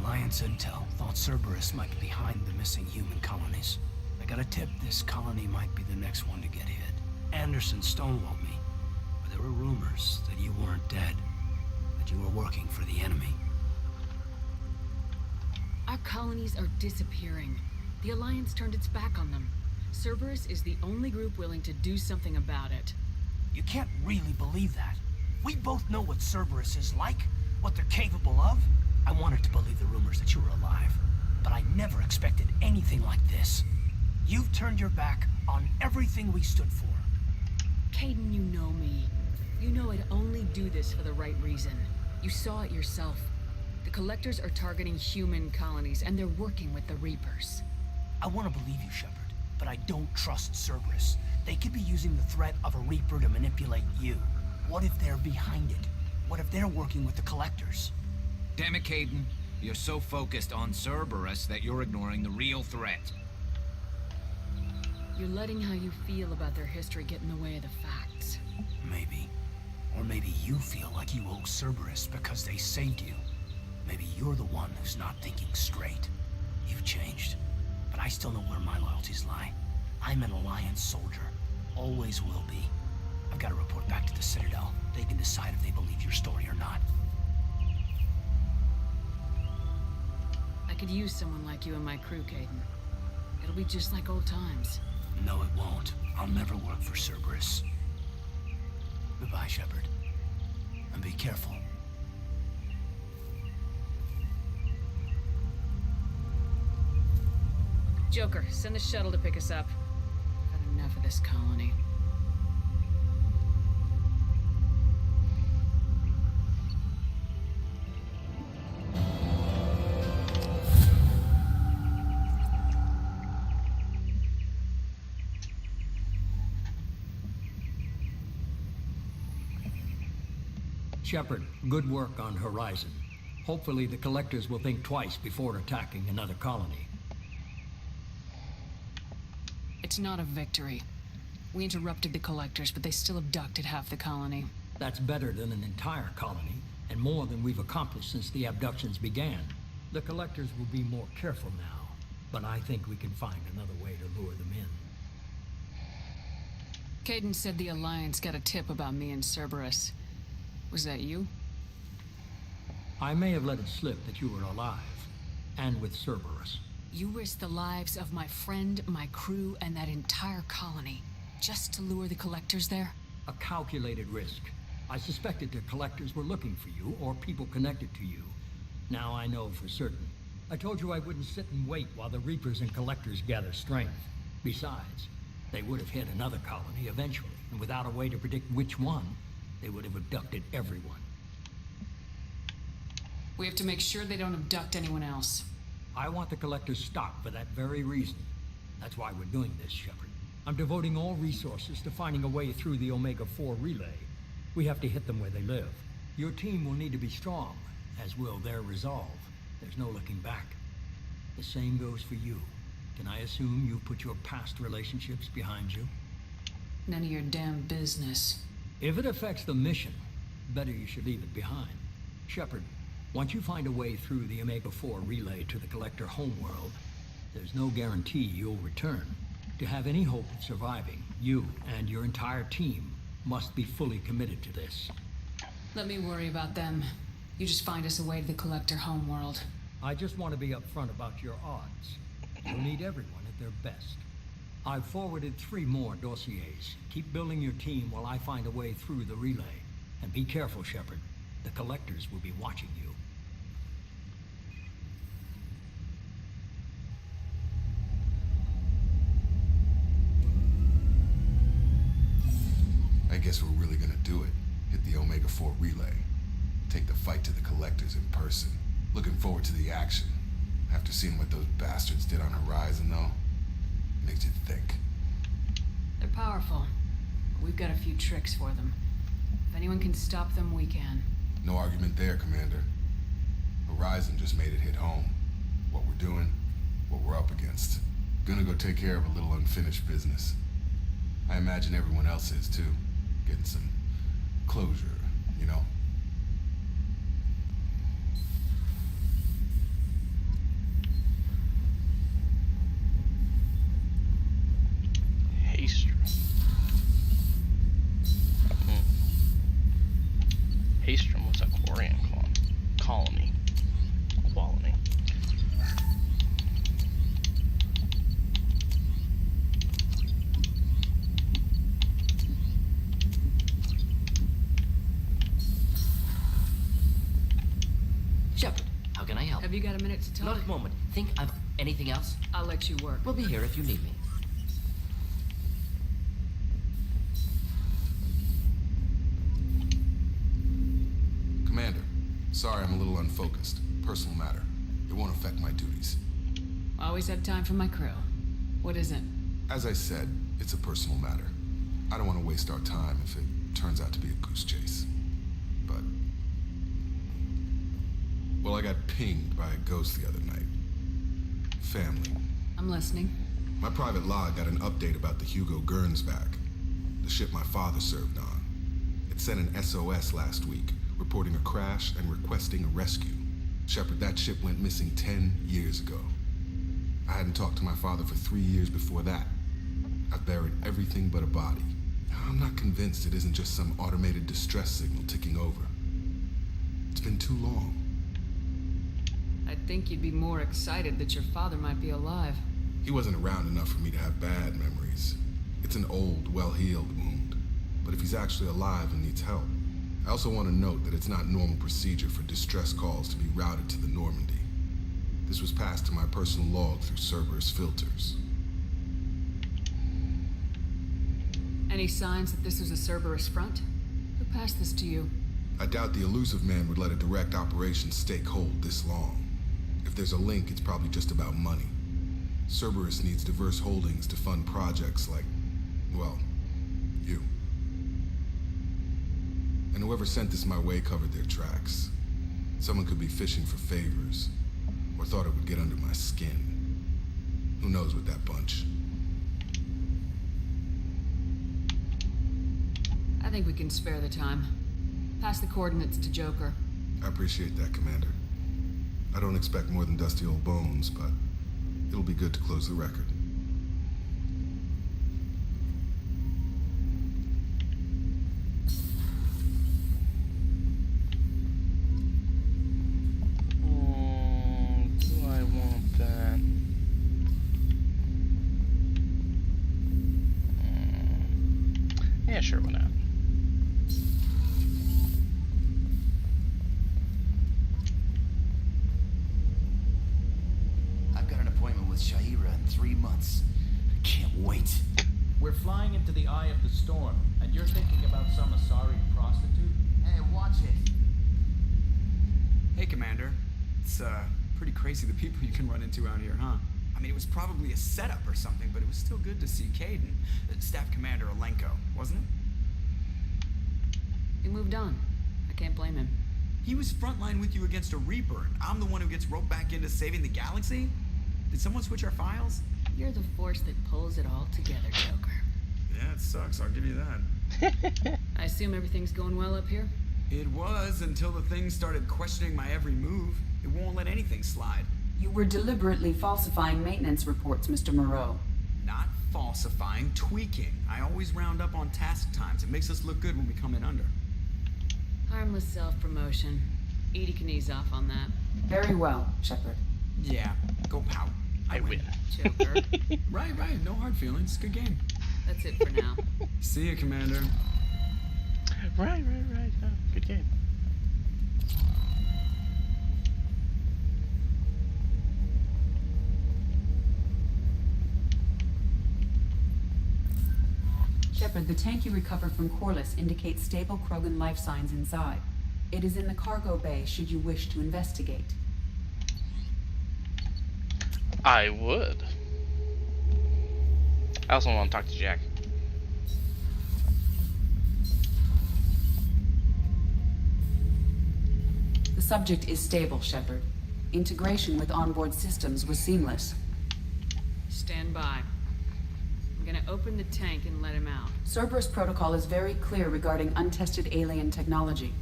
Alliance Intel thought Cerberus might be behind the missing human colonies. I got a tip this colony might be the next one to get hit. Anderson stonewalled me, but there were rumors that you weren't dead, that you were working for the enemy. Our colonies are disappearing. The Alliance turned its back on them. Cerberus is the only group willing to do something about it. You can't really believe that. We both know what Cerberus is like, what they're capable of. I wanted to believe the rumors that you were alive, but I never expected anything like this. You've turned your back on everything we stood for. Caden, you know me. You know I'd only do this for the right reason. You saw it yourself. The Collectors are targeting human colonies, and they're working with the Reapers. I want to believe you, Shepard, but I don't trust Cerberus. They could be using the threat of a Reaper to manipulate you. What if they're behind it? What if they're working with the Collectors? Damn it, Caden. You're so focused on Cerberus that you're ignoring the real threat. You're letting how you feel about their history get in the way of the facts. Maybe. Or maybe you feel like you owe Cerberus because they saved you. Maybe you're the one who's not thinking straight. You've changed, but I still know where my loyalties lie. I'm an Alliance soldier. Always will be. I've got to report back to the Citadel. They can decide if they believe your story or not. I could use someone like you in my crew, Caden. It'll be just like old times. No, it won't. I'll never work for Cerberus. Goodbye, Shepard. And be careful. Joker, send the shuttle to pick us up. I've had enough of this colony. Shepard, good work on Horizon. Hopefully the Collectors will think twice before attacking another colony. It's not a victory. We interrupted the Collectors, but they still abducted half the colony. That's better than an entire colony, and more than we've accomplished since the abductions began. The Collectors will be more careful now, but I think we can find another way to lure them in. Caden said the Alliance got a tip about me and Cerberus. Was that you? I may have let it slip that you were alive, and with Cerberus. You risked the lives of my friend, my crew, and that entire colony, just to lure the Collectors there? A calculated risk. I suspected the Collectors were looking for you, or people connected to you. Now I know for certain. I told you I wouldn't sit and wait while the Reapers and Collectors gather strength. Besides, they would have hit another colony eventually, and without a way to predict which one, they would have abducted everyone. We have to make sure they don't abduct anyone else. I want the Collectors stopped for that very reason. That's why we're doing this, Shepard. I'm devoting all resources to finding a way through the Omega-4 relay. We have to hit them where they live. Your team will need to be strong, as will their resolve. There's no looking back. The same goes for you. Can I assume you've put your past relationships behind you? None of your damn business. If it affects the mission, better you should leave it behind. Shepard, once you find a way through the Omega-4 relay to the Collector homeworld, there's no guarantee you'll return. To have any hope of surviving, you and your entire team must be fully committed to this. Let me worry about them. You just find us a way to the Collector homeworld. I just want to be upfront about your odds. You'll need everyone at their best. I've forwarded 3 more dossiers. Keep building your team while I find a way through the relay. And be careful, Shepard. The Collectors will be watching you. I guess we're really gonna do it. Hit the Omega-4 relay. Take the fight to the Collectors in person. Looking forward to the action. After seeing what those bastards did on Horizon, though, makes you think. They're powerful. We've got a few tricks for them. If anyone can stop them, we can. No argument there, Commander. Horizon just made it hit home. What we're doing, what we're up against. Gonna go take care of a little unfinished business. I imagine everyone else is, too. Getting some closure, you know? Haystrom was a Quarian colony. Quality. Shepard, how can I help? Have you got a minute to talk? Not at the moment. Think of anything else? I'll let you work. We'll be here if you need me. Commander, sorry I'm a little unfocused. Personal matter. It won't affect my duties. Always have time for my crew. What is it? As I said, it's a personal matter. I don't want to waste our time if it turns out to be a goose chase. But... well, I got pinged by a ghost the other night. Family. I'm listening. My private log got an update about the Hugo Gernsback, the ship my father served on. It sent an SOS last week, reporting a crash and requesting a rescue. Shepard, that ship went missing 10 years ago. I hadn't talked to my father for 3 years before that. I've buried everything but a body. I'm not convinced it isn't just some automated distress signal ticking over. It's been too long. I'd think you'd be more excited that your father might be alive. He wasn't around enough for me to have bad memories. It's an old, well-healed wound. But if he's actually alive and needs help, I also want to note that it's not normal procedure for distress calls to be routed to the Normandy. This was passed to my personal log through Cerberus filters. Any signs that this was a Cerberus front? Who passed this to you? I doubt the elusive man would let a direct operation stake hold this long. If there's a link, it's probably just about money. Cerberus needs diverse holdings to fund projects like, well, you. And whoever sent this my way covered their tracks. Someone could be fishing for favors, or thought it would get under my skin. Who knows with that bunch? I think we can spare the time. Pass the coordinates to Joker. I appreciate that, Commander. I don't expect more than dusty old bones, but it'll be good to close the record. Do I want that? Yeah, sure, why not? I've got an appointment with Shaira in 3 months. I can't wait. We're flying into the eye of the storm, and you're thinking about some Asari prostitute? Hey, watch it. Hey, Commander. It's, pretty crazy the people you can run into out here, huh? I mean, it was probably a setup or something, but it was still good to see Caden. Staff Commander Alenko, wasn't it? He moved on. I can't blame him. He was frontline with you against a Reaper, and I'm the one who gets roped back into saving the galaxy? Did someone switch our files? You're the force that pulls it all together, Joker. Yeah, it sucks, I'll give you that. I assume everything's going well up here? It was, until the thing started questioning my every move. It won't let anything slide. You were deliberately falsifying maintenance reports, Mr. Moreau. Not falsifying, tweaking. I always round up on task times. It makes us look good when we come in under. Harmless self-promotion. Edie can ease off on that. Very well, Shepard. Yeah, go pout. I win. Joker. Right, no hard feelings. Good game. That's it for now. See ya, Commander. Right. Oh, good game. Shepard, the tank you recovered from Corliss indicates stable Krogan life signs inside. It is in the cargo bay should you wish to investigate. I would. I also want to talk to Jack. The subject is stable, Shepard. Integration with onboard systems was seamless. Stand by. I'm gonna open the tank and let him out. Cerberus protocol is very clear regarding untested alien technology.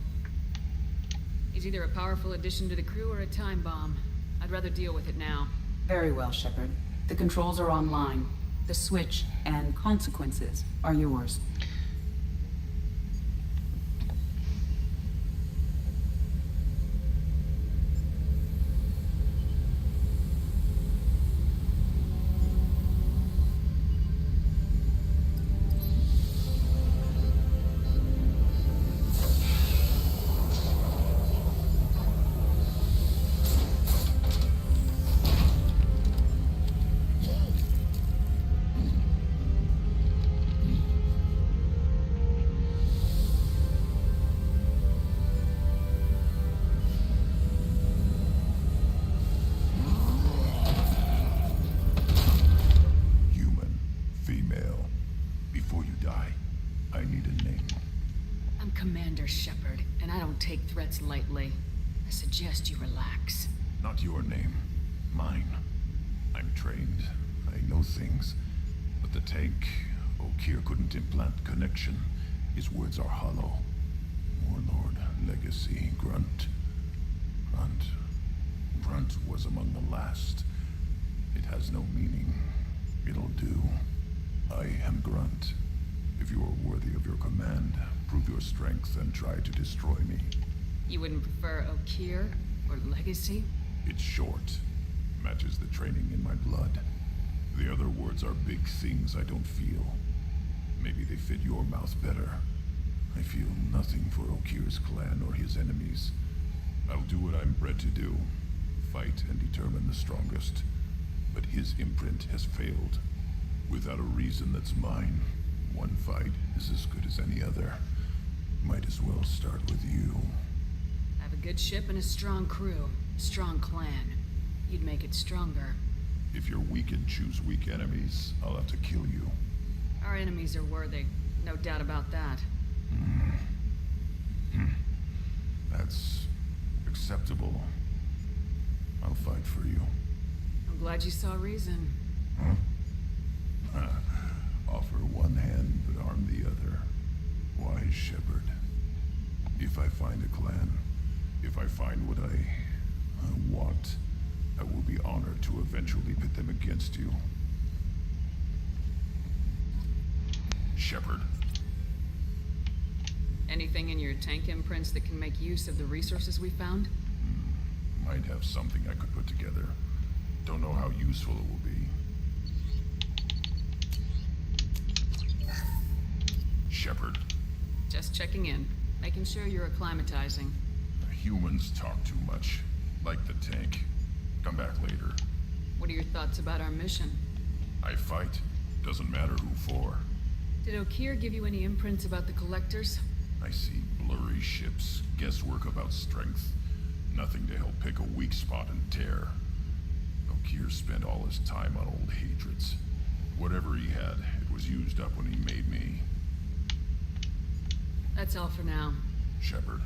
He's either a powerful addition to the crew or a time bomb. I'd rather deal with it now. Very well, Shepard. The controls are online. The switch and consequences are yours. Shepard, and I don't take threats lightly. I suggest you relax. Not your name. Mine. I'm trained. I know things. But the tank, Okeer couldn't implant connection. His words are hollow. Warlord, legacy, grunt. Grunt was among the last. It has no meaning. It'll do. I am Grunt. If you are worthy of your command, prove your strength and try to destroy me. You wouldn't prefer Okeer or legacy? It's short. Matches the training in my blood. The other words are big things I don't feel. Maybe they fit your mouth better. I feel nothing for Okeer's clan or his enemies. I'll do what I'm bred to do. Fight and determine the strongest. But his imprint has failed. Without a reason that's mine, one fight is as good as any other. Might as well start with you. I have a good ship and a strong crew. Strong clan. You'd make it stronger. If you're weak and choose weak enemies, I'll have to kill you. Our enemies are worthy. No doubt about that. That's acceptable. I'll fight for you. I'm glad you saw reason. Offer one hand, but arm the other. Wise shepherd. If I find a clan, if I find what I want, I will be honored to eventually pit them against you. Shepherd. Anything in your tank imprints that can make use of the resources we found? Might have something I could put together. Don't know how useful it will be. Shepard. Just checking in. Making sure you're acclimatizing. Humans talk too much. Like the tank. Come back later. What are your thoughts about our mission? I fight. Doesn't matter who for. Did Okeer give you any imprints about the Collectors? I see blurry ships, guesswork about strength. Nothing to help pick a weak spot and tear. Okeer spent all his time on old hatreds. Whatever he had, it was used up when he made me. That's all for now. Shepard.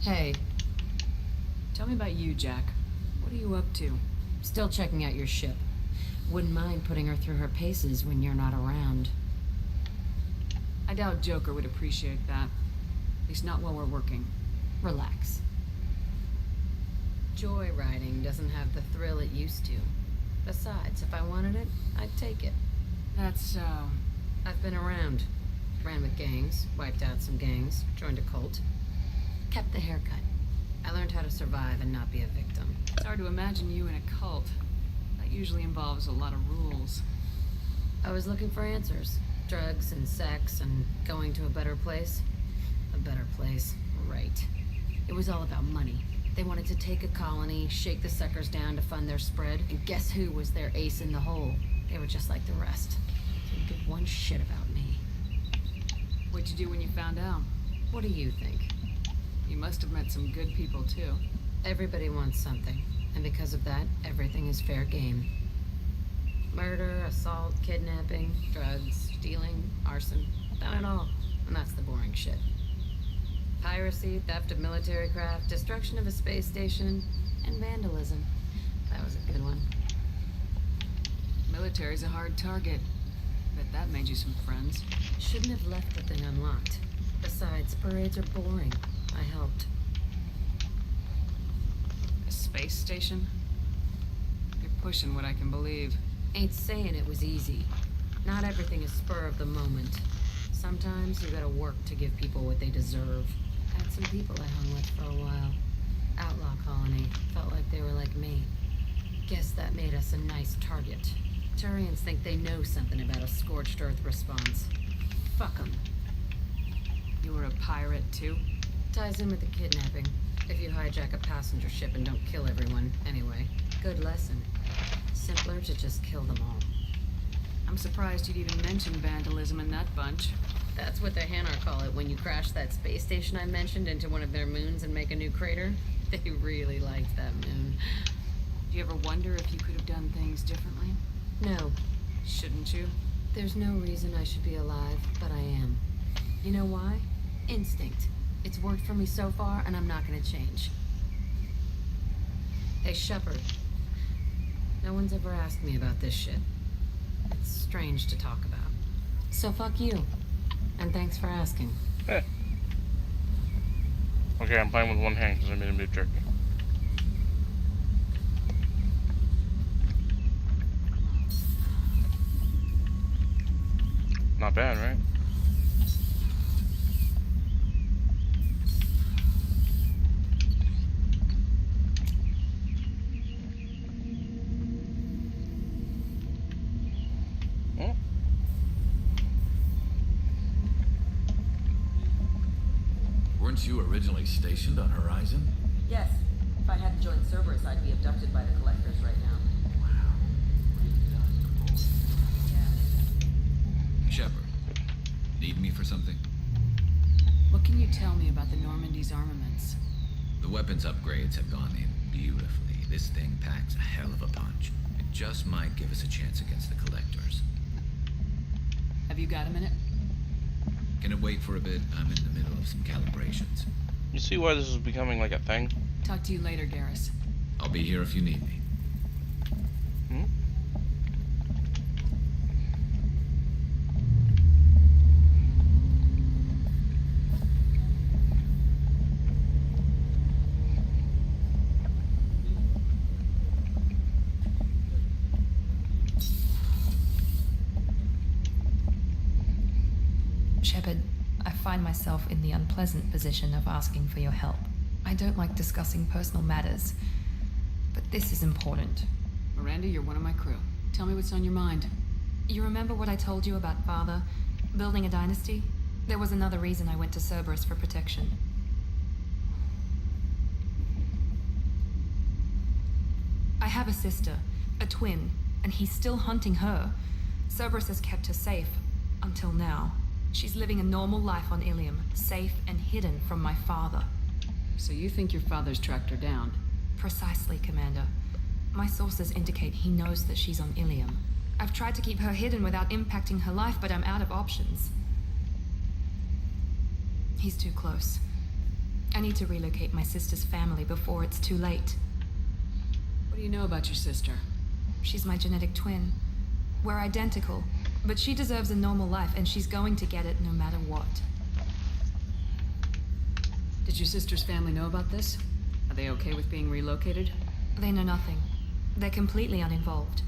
Hey. Tell me about you, Jack. What are you up to? Still checking out your ship. Wouldn't mind putting her through her paces when you're not around. I doubt Joker would appreciate that. At least not while we're working. Relax. Joyriding doesn't have the thrill it used to. Besides, if I wanted it, I'd take it. That's so... I've been around. Ran with gangs, wiped out some gangs, joined a cult. Kept the haircut. I learned how to survive and not be a victim. It's hard to imagine you in a cult. That usually involves a lot of rules. I was looking for answers. Drugs and sex and going to a better place. A better place, right. It was all about money. They wanted to take a colony, shake the suckers down to fund their spread, and guess who was their ace in the hole? They were just like the rest. Didn't give one shit about me. What'd you do when you found out? What do you think? You must have met some good people, too. Everybody wants something, and because of that, everything is fair game. Murder, assault, kidnapping, drugs, stealing, arson, done it all. And that's the boring shit. Piracy, theft of military craft, destruction of a space station, and vandalism. That was a good one. Military's a hard target. Bet that made you some friends. Shouldn't have left the thing unlocked. Besides, parades are boring. I helped. A space station? You're pushing what I can believe. Ain't saying it was easy. Not everything is spur of the moment. Sometimes you gotta work to give people what they deserve. Had some people I hung with for a while. Outlaw colony. Felt like they were like me. Guess that made us a nice target. Turians think they know something about a scorched earth response. Fuck 'em. You were a pirate, too? Ties in with the kidnapping. If you hijack a passenger ship and don't kill everyone, anyway. Good lesson. Simpler to just kill them all. I'm surprised you'd even mention vandalism in that bunch. That's what the Hanar call it when you crash that space station I mentioned into one of their moons and make a new crater. They really liked that moon. Do you ever wonder if you could have done things differently? No. Shouldn't you? There's no reason I should be alive, but I am. You know why? Instinct. It's worked for me so far, and I'm not gonna change. Hey, Shepard. No one's ever asked me about this shit. It's strange to talk about. So fuck you. And thanks for asking. Eh. Okay, I'm playing with one hand because I made a bit jerky. Not bad, right? Weren't you originally stationed on Horizon? Yes. If I hadn't joined Cerberus, I'd be abducted by the Collectors right now. Shepard, need me for something? What can you tell me about the Normandy's armaments? The weapons upgrades have gone in beautifully. This thing packs a hell of a punch. It just might give us a chance against the Collectors. Have you got a minute? Can it wait for a bit? I'm in the middle of some calibrations. You see why this is becoming like a thing? Talk to you later, Garrus. I'll be here if you need me. Shepard, I find myself in the unpleasant position of asking for your help. I don't like discussing personal matters, but this is important. Miranda, you're one of my crew. Tell me what's on your mind. You remember what I told you about Father? Building a dynasty? There was another reason I went to Cerberus for protection. I have a sister, a twin, and he's still hunting her. Cerberus has kept her safe, until now. She's living a normal life on Ilium, safe and hidden from my father. So you think your father's tracked her down? Precisely, Commander. My sources indicate he knows that she's on Ilium. I've tried to keep her hidden without impacting her life, but I'm out of options. He's too close. I need to relocate my sister's family before it's too late. What do you know about your sister? She's my genetic twin. We're identical, But she deserves a normal life, and she's going to get it no matter what. Did your sister's family know about this? Are they okay with being relocated? They know nothing. They're completely uninvolved.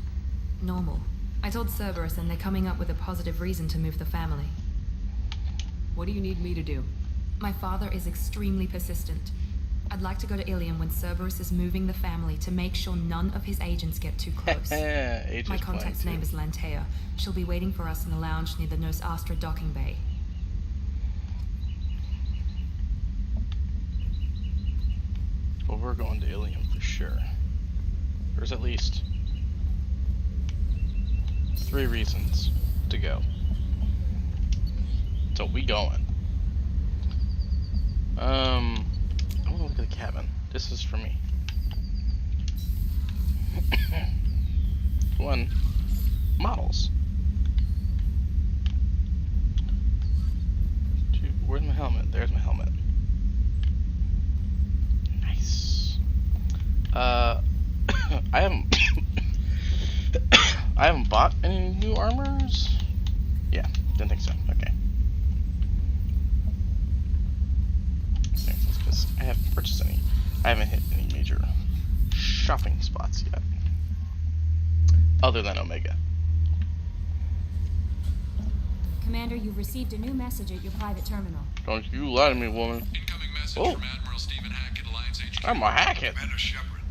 Normal. I told Cerberus, and they're coming up with a positive reason to move the family. What do you need me to do? My father is extremely persistent. I'd like to go to Ilium when Cerberus is moving the family to make sure none of his agents get too close. My contact's name is Lantea. She'll be waiting for us in the lounge near the Nos Astra docking bay. Well, we're going to Ilium for sure. There's at least 3 reasons to go. So we going. I want to look at the cabin. This is for me. 1. Models. 2. Where's my helmet? There's my helmet. Nice. I haven't bought any new armors. Yeah, didn't think so. Okay. Because I haven't purchased any. I haven't hit any major shopping spots yet. Other than Omega. Commander, you've received a new message at your private terminal. Don't you lie to me, woman. Incoming message from Admiral Stephen Hackett, Alliance HQ. I'm a Hackett. Commander Shepard,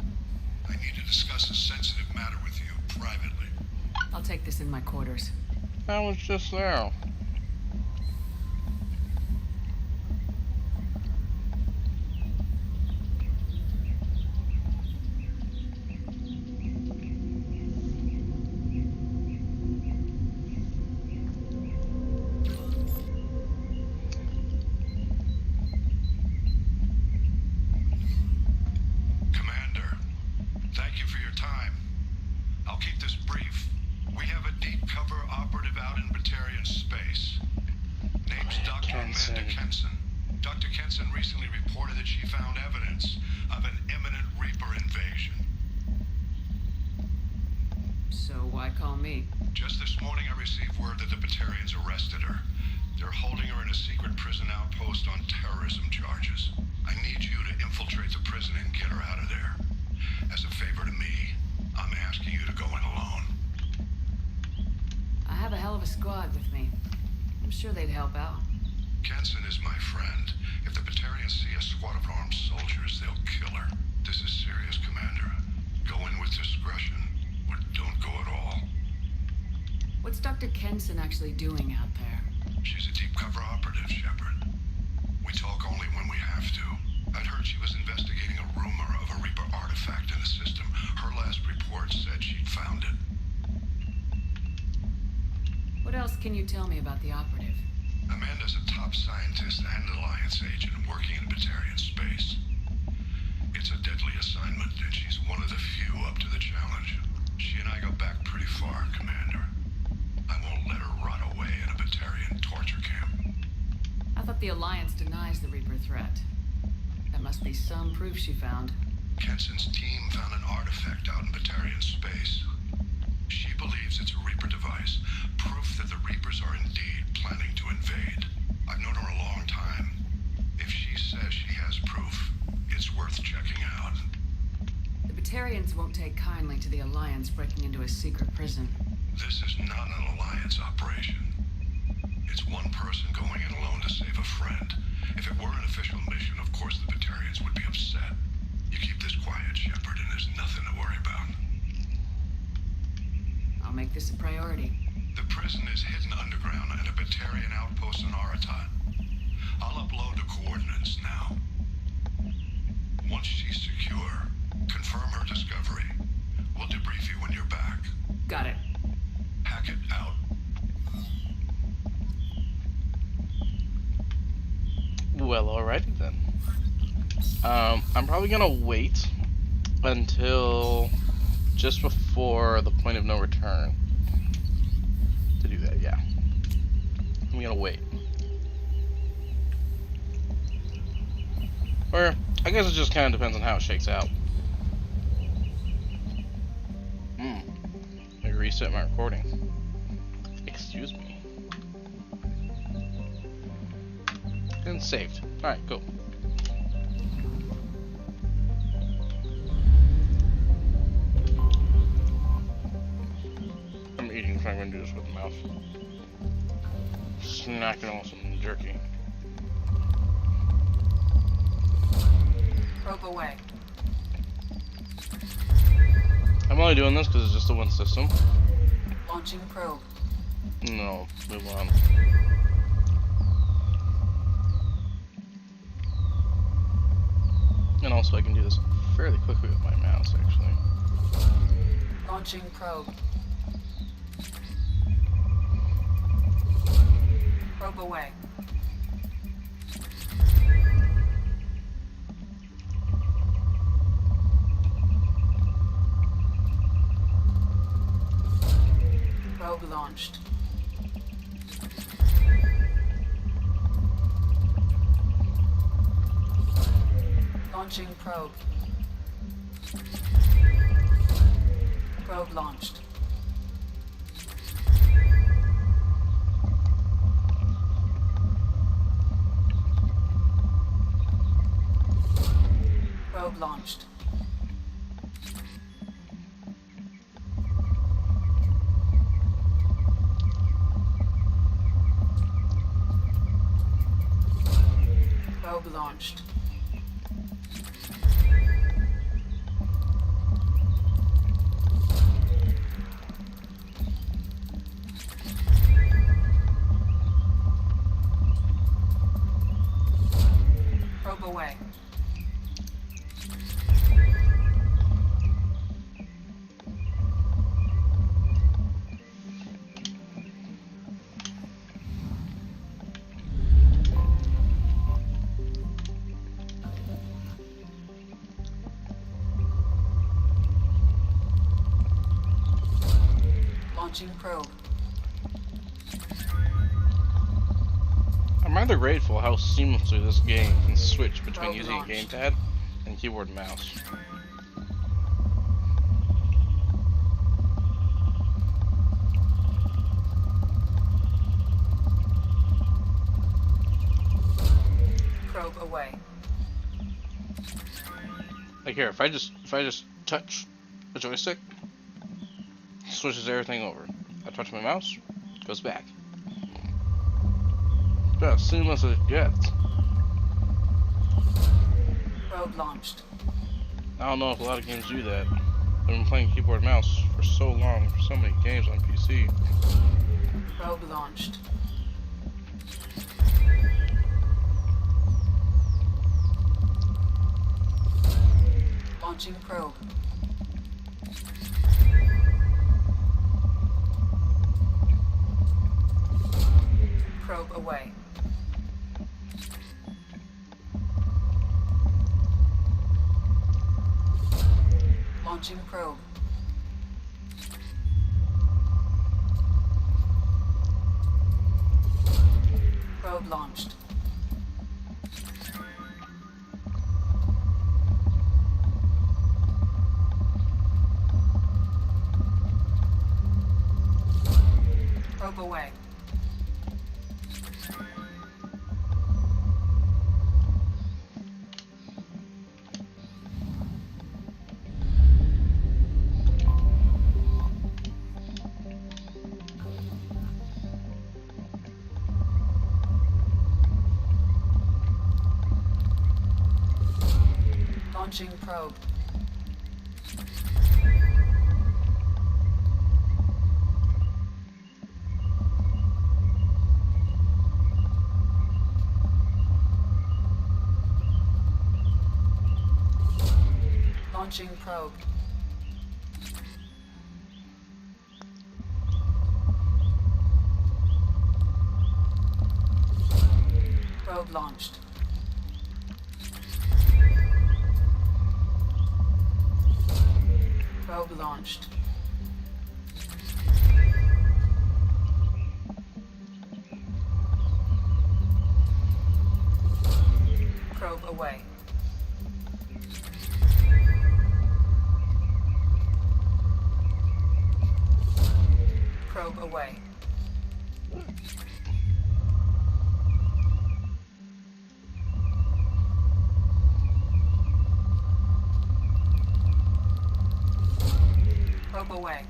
I need to discuss a sensitive matter with you privately. I'll take this in my quarters. I was just there. Just this morning I received word that the Batarians arrested her. They're holding her in a secret prison outpost on terrorism charges. I need you to infiltrate the prison and get her out of there. As a favor to me, I'm asking you to go in alone. I have a hell of a squad with me. I'm sure they'd help out. Kenson is my friend. If the Batarians see a squad of armed soldiers, they'll kill her. This is serious, Commander. Go in with discretion, or don't go at all. What's Dr. Kenson actually doing out there? She's a deep cover operative, Shepard. We talk only when we have to. I'd heard she was investigating a rumor of a Reaper artifact in the system. Her last report said she'd found it. What else can you tell me about the operative? Amanda's a top scientist and Alliance agent working in Batarian space. It's a deadly assignment, and she's one of the few up to the challenge. She and I go back pretty far, Commander. I won't let her rot away in a Batarian torture camp. I thought the Alliance denies the Reaper threat. That must be some proof she found. Kenson's team found an artifact out in Batarian space. She believes it's a Reaper device, proof that the Reapers are indeed planning to invade. I've known her a long time. If she says she has proof, it's worth checking out. The Batarians won't take kindly to the Alliance breaking into a secret prison. This is not an Alliance operation. It's one person going in alone to save a friend. If it were an official mission, of course the Batarians would be upset. You keep this quiet, Shepard, and there's nothing to worry about. I'll make this a priority. The prison is hidden underground at a Batarian outpost in Aratat. I'll upload the coordinates now. Once she's secure, confirm her discovery. We'll debrief you when you're back. Got it. Hackett out. Well, alrighty then. I'm probably gonna wait until just before the point of no return to do that, yeah. I'm gonna wait. Or, I guess it just kind of depends on how it shakes out. Let me reset my recording. Excuse And saved. Alright, cool. I'm eating, so I'm gonna do this with the mouse. Snacking on some jerky. Probe away. I'm only doing this because it's just the one system. Launching probe. No, move on. And also I can do this fairly quickly with my mouse, actually. Launching probe. Probe away. Probe launched. Launching probe. Probe launched. Probe launched. Probe launched. Probe away. Launching probe. I'm rather grateful how seamlessly this game can switch between Probe using a launched. gamepad and keyboard and mouse. Probe away. Like here, if I just touch the joystick, switches everything over. I touch my mouse, it goes back. It's about as seamless as it gets. Probe launched. I don't know if a lot of games do that. I've been playing keyboard and mouse for so long, for so many games on PC. Probe launched. Launching probe. Probe away. Launching probe. Probe launched. Probe away. Launching probe. Launching probe. Probe launched. Probe launched. Probe away. Probe away. away.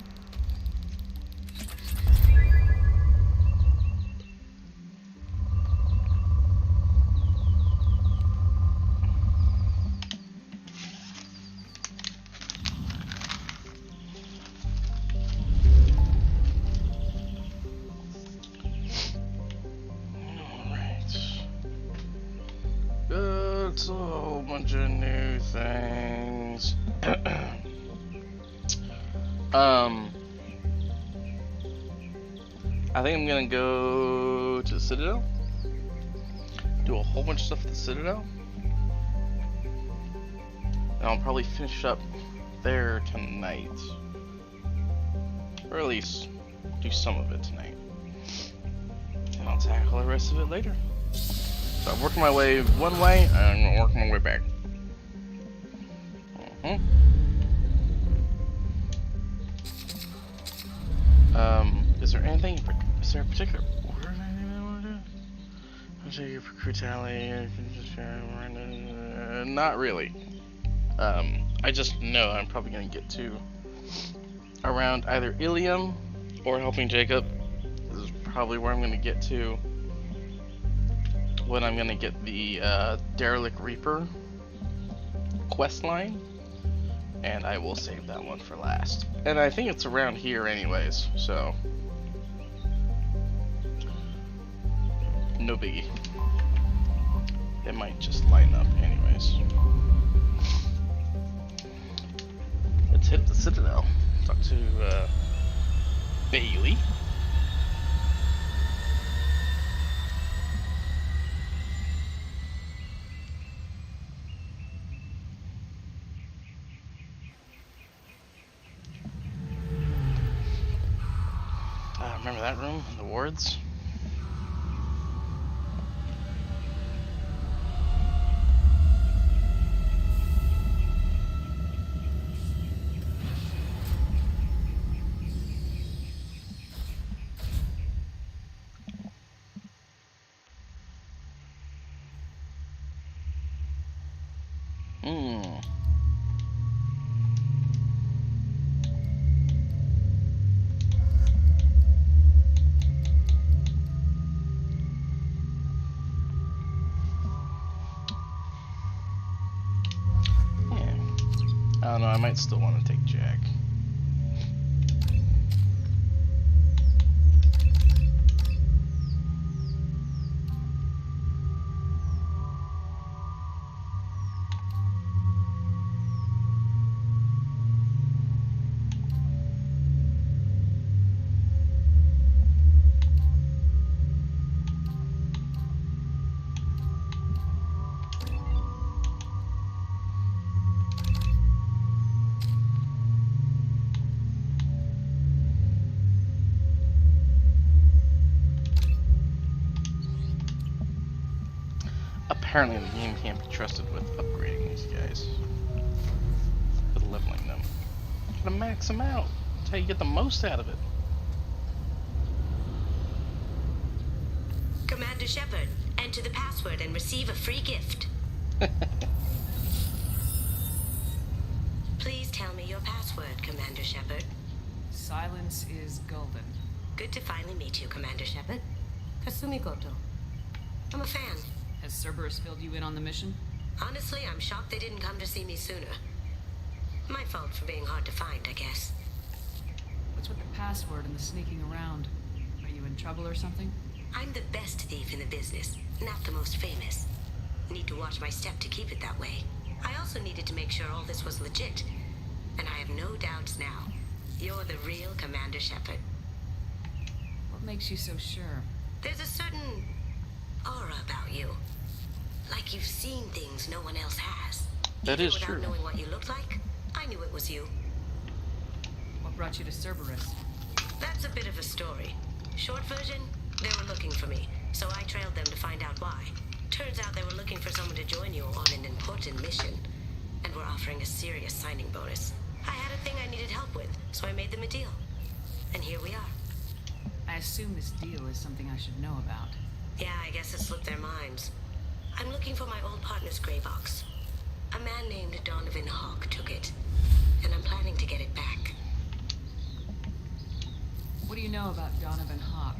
It's a whole bunch of new things. I think I'm gonna go to the Citadel. Do a whole bunch of stuff at the Citadel. And I'll probably finish up there tonight. Or at least do some of it tonight. And I'll tackle the rest of it later. So I'm working my way one way, and I'm gonna work my way back. Is there anything? Is there a particular order I want to do? I'm taking for brutality. Not really. I just know I'm probably gonna get to around either Ilium or helping Jacob. This is probably where I'm gonna get to when I'm gonna get the Derelict Reaper quest line, and I will save that one for last. And I think it's around here anyways, so no biggie. It might just line up anyways. Let's hit the Citadel. Talk to Bailey. Remember that room in the wards? I don't know, I might still want to take Jack. Apparently the game can't be trusted with upgrading these guys. With leveling them. You gotta max them out. That's how you get the most out of it. Commander Shepard, enter the password and receive a free gift. Please tell me your password, Commander Shepard. Silence is golden. Good to finally meet you, Commander Shepard. Kasumi Goto. I'm a fan. Has Cerberus filled you in on the mission? Honestly, I'm shocked they didn't come to see me sooner. My fault for being hard to find, I guess. What's with the password and the sneaking around? Are you in trouble or something? I'm the best thief in the business, not the most famous. Need to watch my step to keep it that way. I also needed to make sure all this was legit. And I have no doubts now. You're the real Commander Shepard. What makes you so sure? There's a certain aura about you. Like you've seen things no one else has. That is true. Without knowing what you looked like, I knew it was you. What brought you to Cerberus? That's a bit of a story. Short version, they were looking for me, so I trailed them to find out why. Turns out they were looking for someone to join you on an important mission, and were offering a serious signing bonus. I had a thing I needed help with, so I made them a deal. And here we are. I assume this deal is something I should know about. Yeah, I guess it slipped their minds. I'm looking for my old partner's greybox. A man named Donovan Hawk took it, and I'm planning to get it back. What do you know about Donovan Hawk?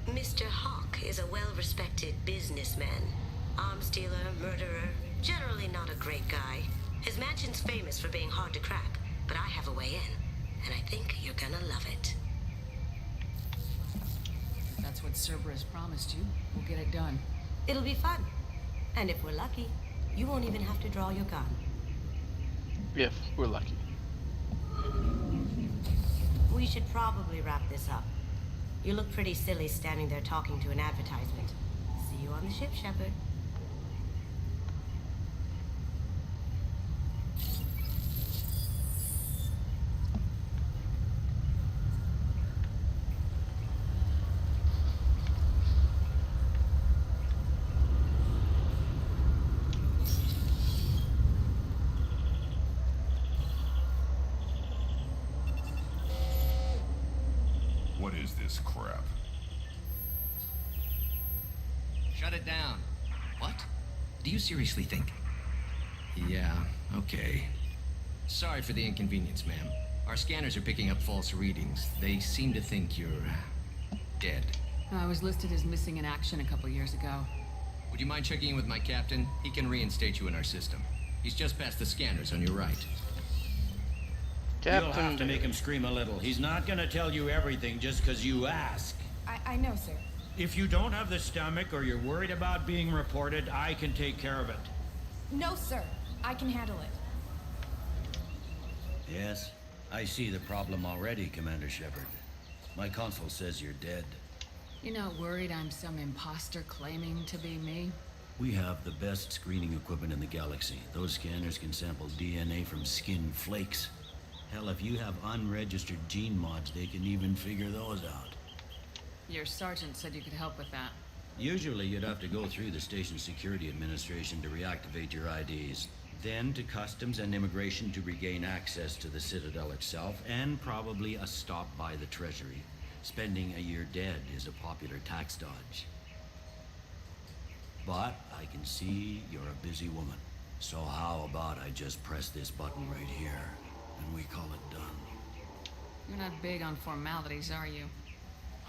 Mr. Hawk is a well-respected businessman. Arms dealer, murderer, generally not a great guy. His mansion's famous for being hard to crack, but I have a way in, and I think you're gonna love it. If that's what Cerberus promised you, we'll get it done. It'll be fun. And if we're lucky, you won't even have to draw your gun. If we're lucky. We should probably wrap this up. You look pretty silly standing there talking to an advertisement. See you on the ship, Shepard. What is this crap? Shut it down. What? Do you seriously think? Yeah, okay. Sorry for the inconvenience, ma'am. Our scanners are picking up false readings. They seem to think you're dead. I was listed as missing in action a couple years ago. Would you mind checking in with my captain? He can reinstate you in our system. He's just past the scanners on your right. You'll have to make him scream a little. He's not gonna tell you everything just because you ask. I know, sir. If you don't have the stomach or you're worried about being reported, I can take care of it. No, sir. I can handle it. Yes, I see the problem already, Commander Shepard. My console says you're dead. You're not worried I'm some imposter claiming to be me? We have the best screening equipment in the galaxy. Those scanners can sample DNA from skin flakes. Hell, if you have unregistered gene mods, they can even figure those out. Your sergeant said you could help with that. Usually you'd have to go through the Station Security Administration to reactivate your IDs, then to Customs and Immigration to regain access to the Citadel itself, and probably a stop by the Treasury. Spending a year dead is a popular tax dodge. But I can see you're a busy woman. So how about I just press this button right here, and we call it done? You're not big on formalities, are you?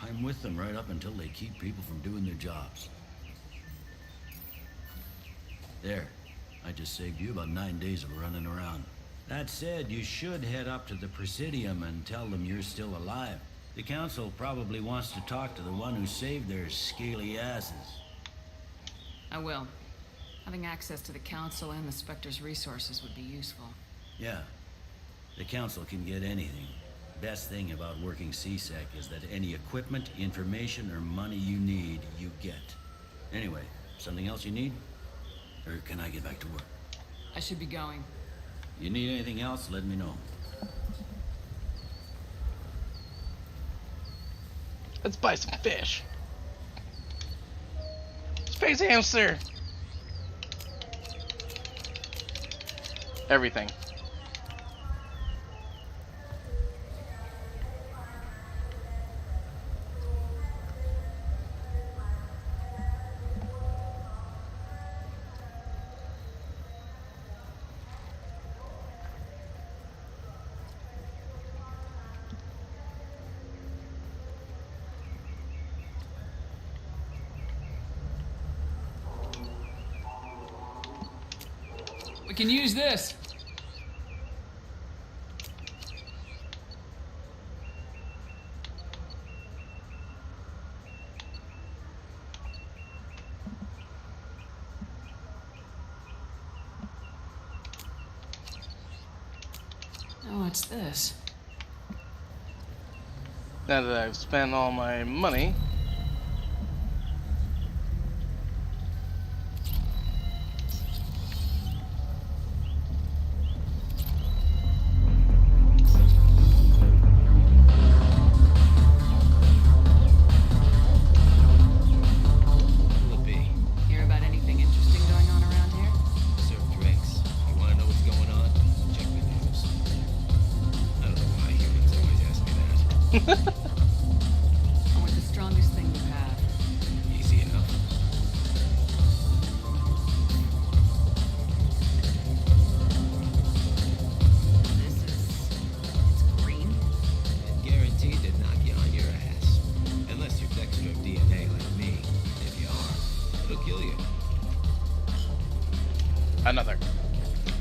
I'm with them right up until they keep people from doing their jobs. There. I just saved you about 9 days of running around. That said, you should head up to the Presidium and tell them you're still alive. The Council probably wants to talk to the one who saved their scaly asses. I will. Having access to the Council and the Spectre's resources would be useful. Yeah. The Council can get anything. Best thing about working CSEC is that any equipment, information, or money you need, you get. Anyway, something else you need? Or can I get back to work? I should be going. You need anything else, let me know. Let's buy some fish. Space hamster. Everything. We can use this. Oh, what's this? Now that I've spent all my money, I want the strongest thing you have. Easy enough. It's green. And guaranteed to knock you on your ass. She'll kill you. Another.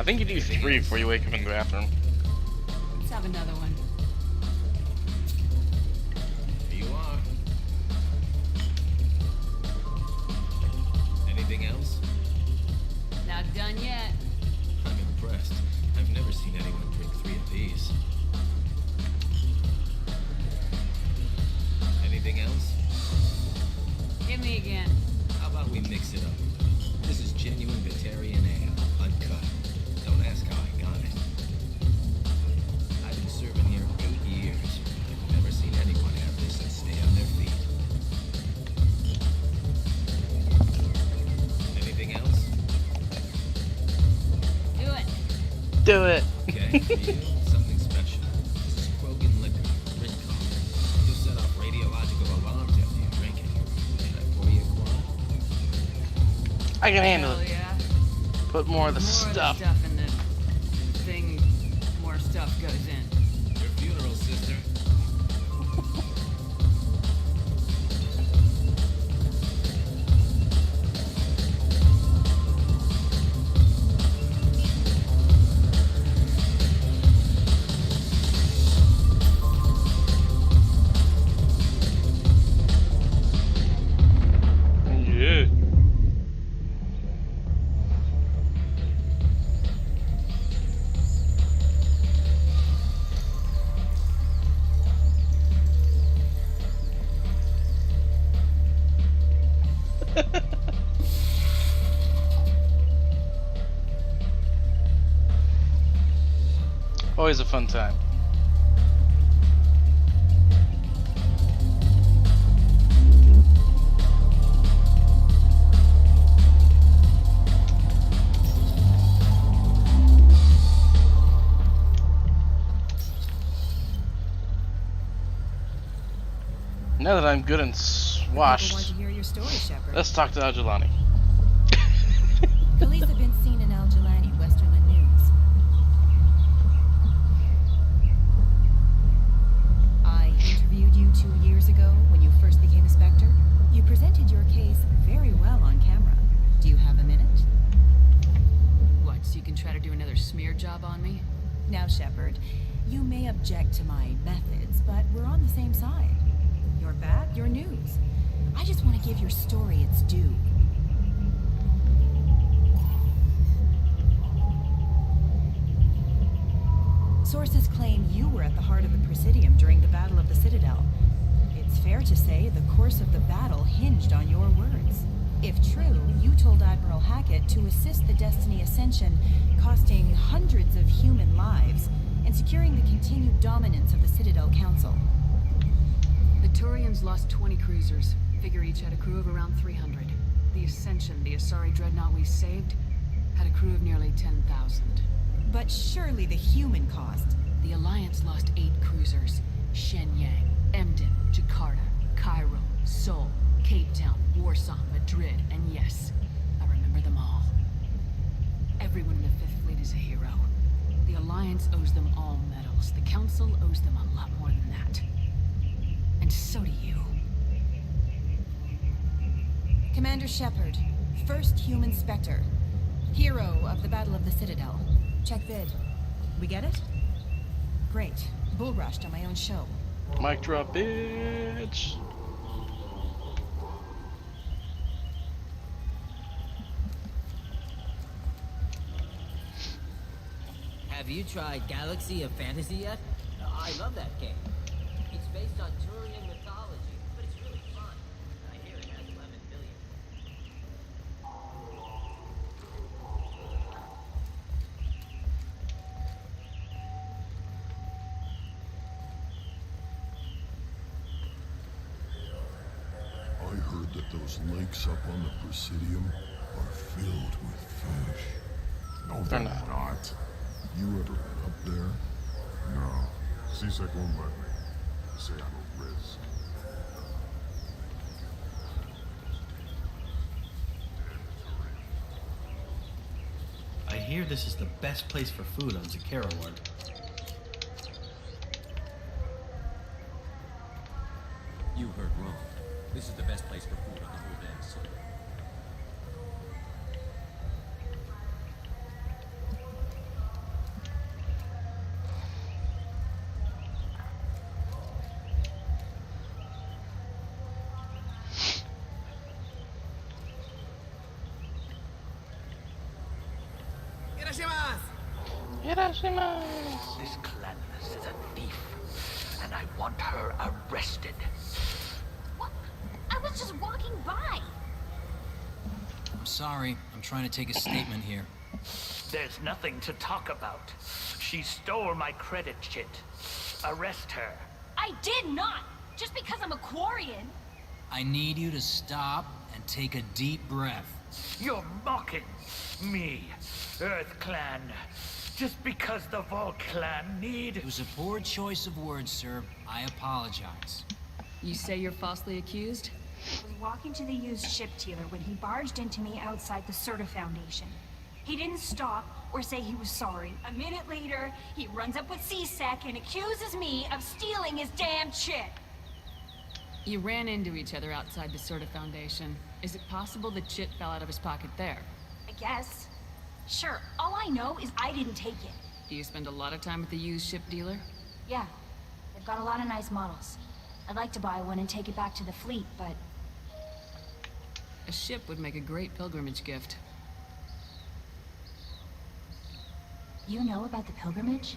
I think you do 3 before you wake up in the bathroom. Let's have another one. Here you are. Anything else? Not done yet. I'm impressed. I've never seen anyone drink 3 of these. Anything else? Hit me again. How about we mix it up? This is genuine Batarian ale, uncut. Don't ask how I got it. I've been serving here 8 years. I've never seen anyone have this and stay on their feet. Anything else? Do it. Do it. Okay, for you, something special. This is Krogan liquor, Grit coffee. You'll set off radiological alarms after you drink it. Should I pour you a quad? I can handle Hell it. yeah. Put more of the More stuff. Of the stuff in the thing, more stuff goes in. Your funeral, sister. Yeah. Always a fun time. Now that I'm good and People want swashed, to hear your story, Shepard. let's talk to al-Jilani. Police have been seen in al-Jilani, Westerland News. I interviewed you 2 years ago when you first became a Spectre. You presented your case very well on camera. Do you have a minute? What, so you can try to do another smear job on me? Now, Shepard, you may object to my methods, but we're on the same side. Your back, your news. I just want to give your story its due. Sources claim you were at the heart of the Presidium during the Battle of the Citadel. It's fair to say the course of the battle hinged on your words. If true, you told Admiral Hackett to assist the Destiny Ascension, costing hundreds of human lives, and securing the continued dominance of the Citadel Council. The Turians lost 20 cruisers. Figure each had a crew of around 300. The Ascension, the Asari dreadnought we saved, had a crew of nearly 10,000. But surely the human cost. The Alliance lost 8 cruisers. Shenyang, Emden, Jakarta, Cairo, Seoul, Cape Town, Warsaw, Madrid, and yes, I remember them all. Everyone in the 5th Fleet is a hero. The Alliance owes them all medals. The Council owes them a lot more than that. And so do you. Commander Shepard, first human Spectre. Hero of the Battle of the Citadel. Check vid. We get it? Great. Bull rushed on my own show. Mic drop, bitch. Have you tried Galaxy of Fantasy yet? I love that game. It's based on Turian mythology, but it's really fun. I hear it has 11 billion. I heard that those lakes up on the Presidium are filled with fish. No, they're not. You ever been up there? No. Seasick won't let me. They say I'm a risk. I hear this is the best place for food on Zakera Ward. You heard wrong. This is the best place for food on the whole damn city. Hiroshima! This clanless is a thief, and I want her arrested. What? I was just walking by. I'm sorry. I'm trying to take a statement here. There's nothing to talk about. She stole my credit chit. Arrest her. I did not! Just because I'm a Quarian. I need you to stop and take a deep breath. You're mocking me, Earth Clan. Just because the Vol Clan need... It was a poor choice of words, sir. I apologize. You say you're falsely accused? I was walking to the used ship dealer when he barged into me outside the Sata Foundation. He didn't stop or say he was sorry. A minute later, he runs up with C-Sec and accuses me of stealing his damn chip. You ran into each other outside the Sata Foundation. Is it possible the chit fell out of his pocket there? I guess. Sure, all I know is I didn't take it. Do you spend a lot of time with the used ship dealer? Yeah, they've got a lot of nice models. I'd like to buy one and take it back to the fleet, but... A ship would make a great pilgrimage gift. You know about the pilgrimage?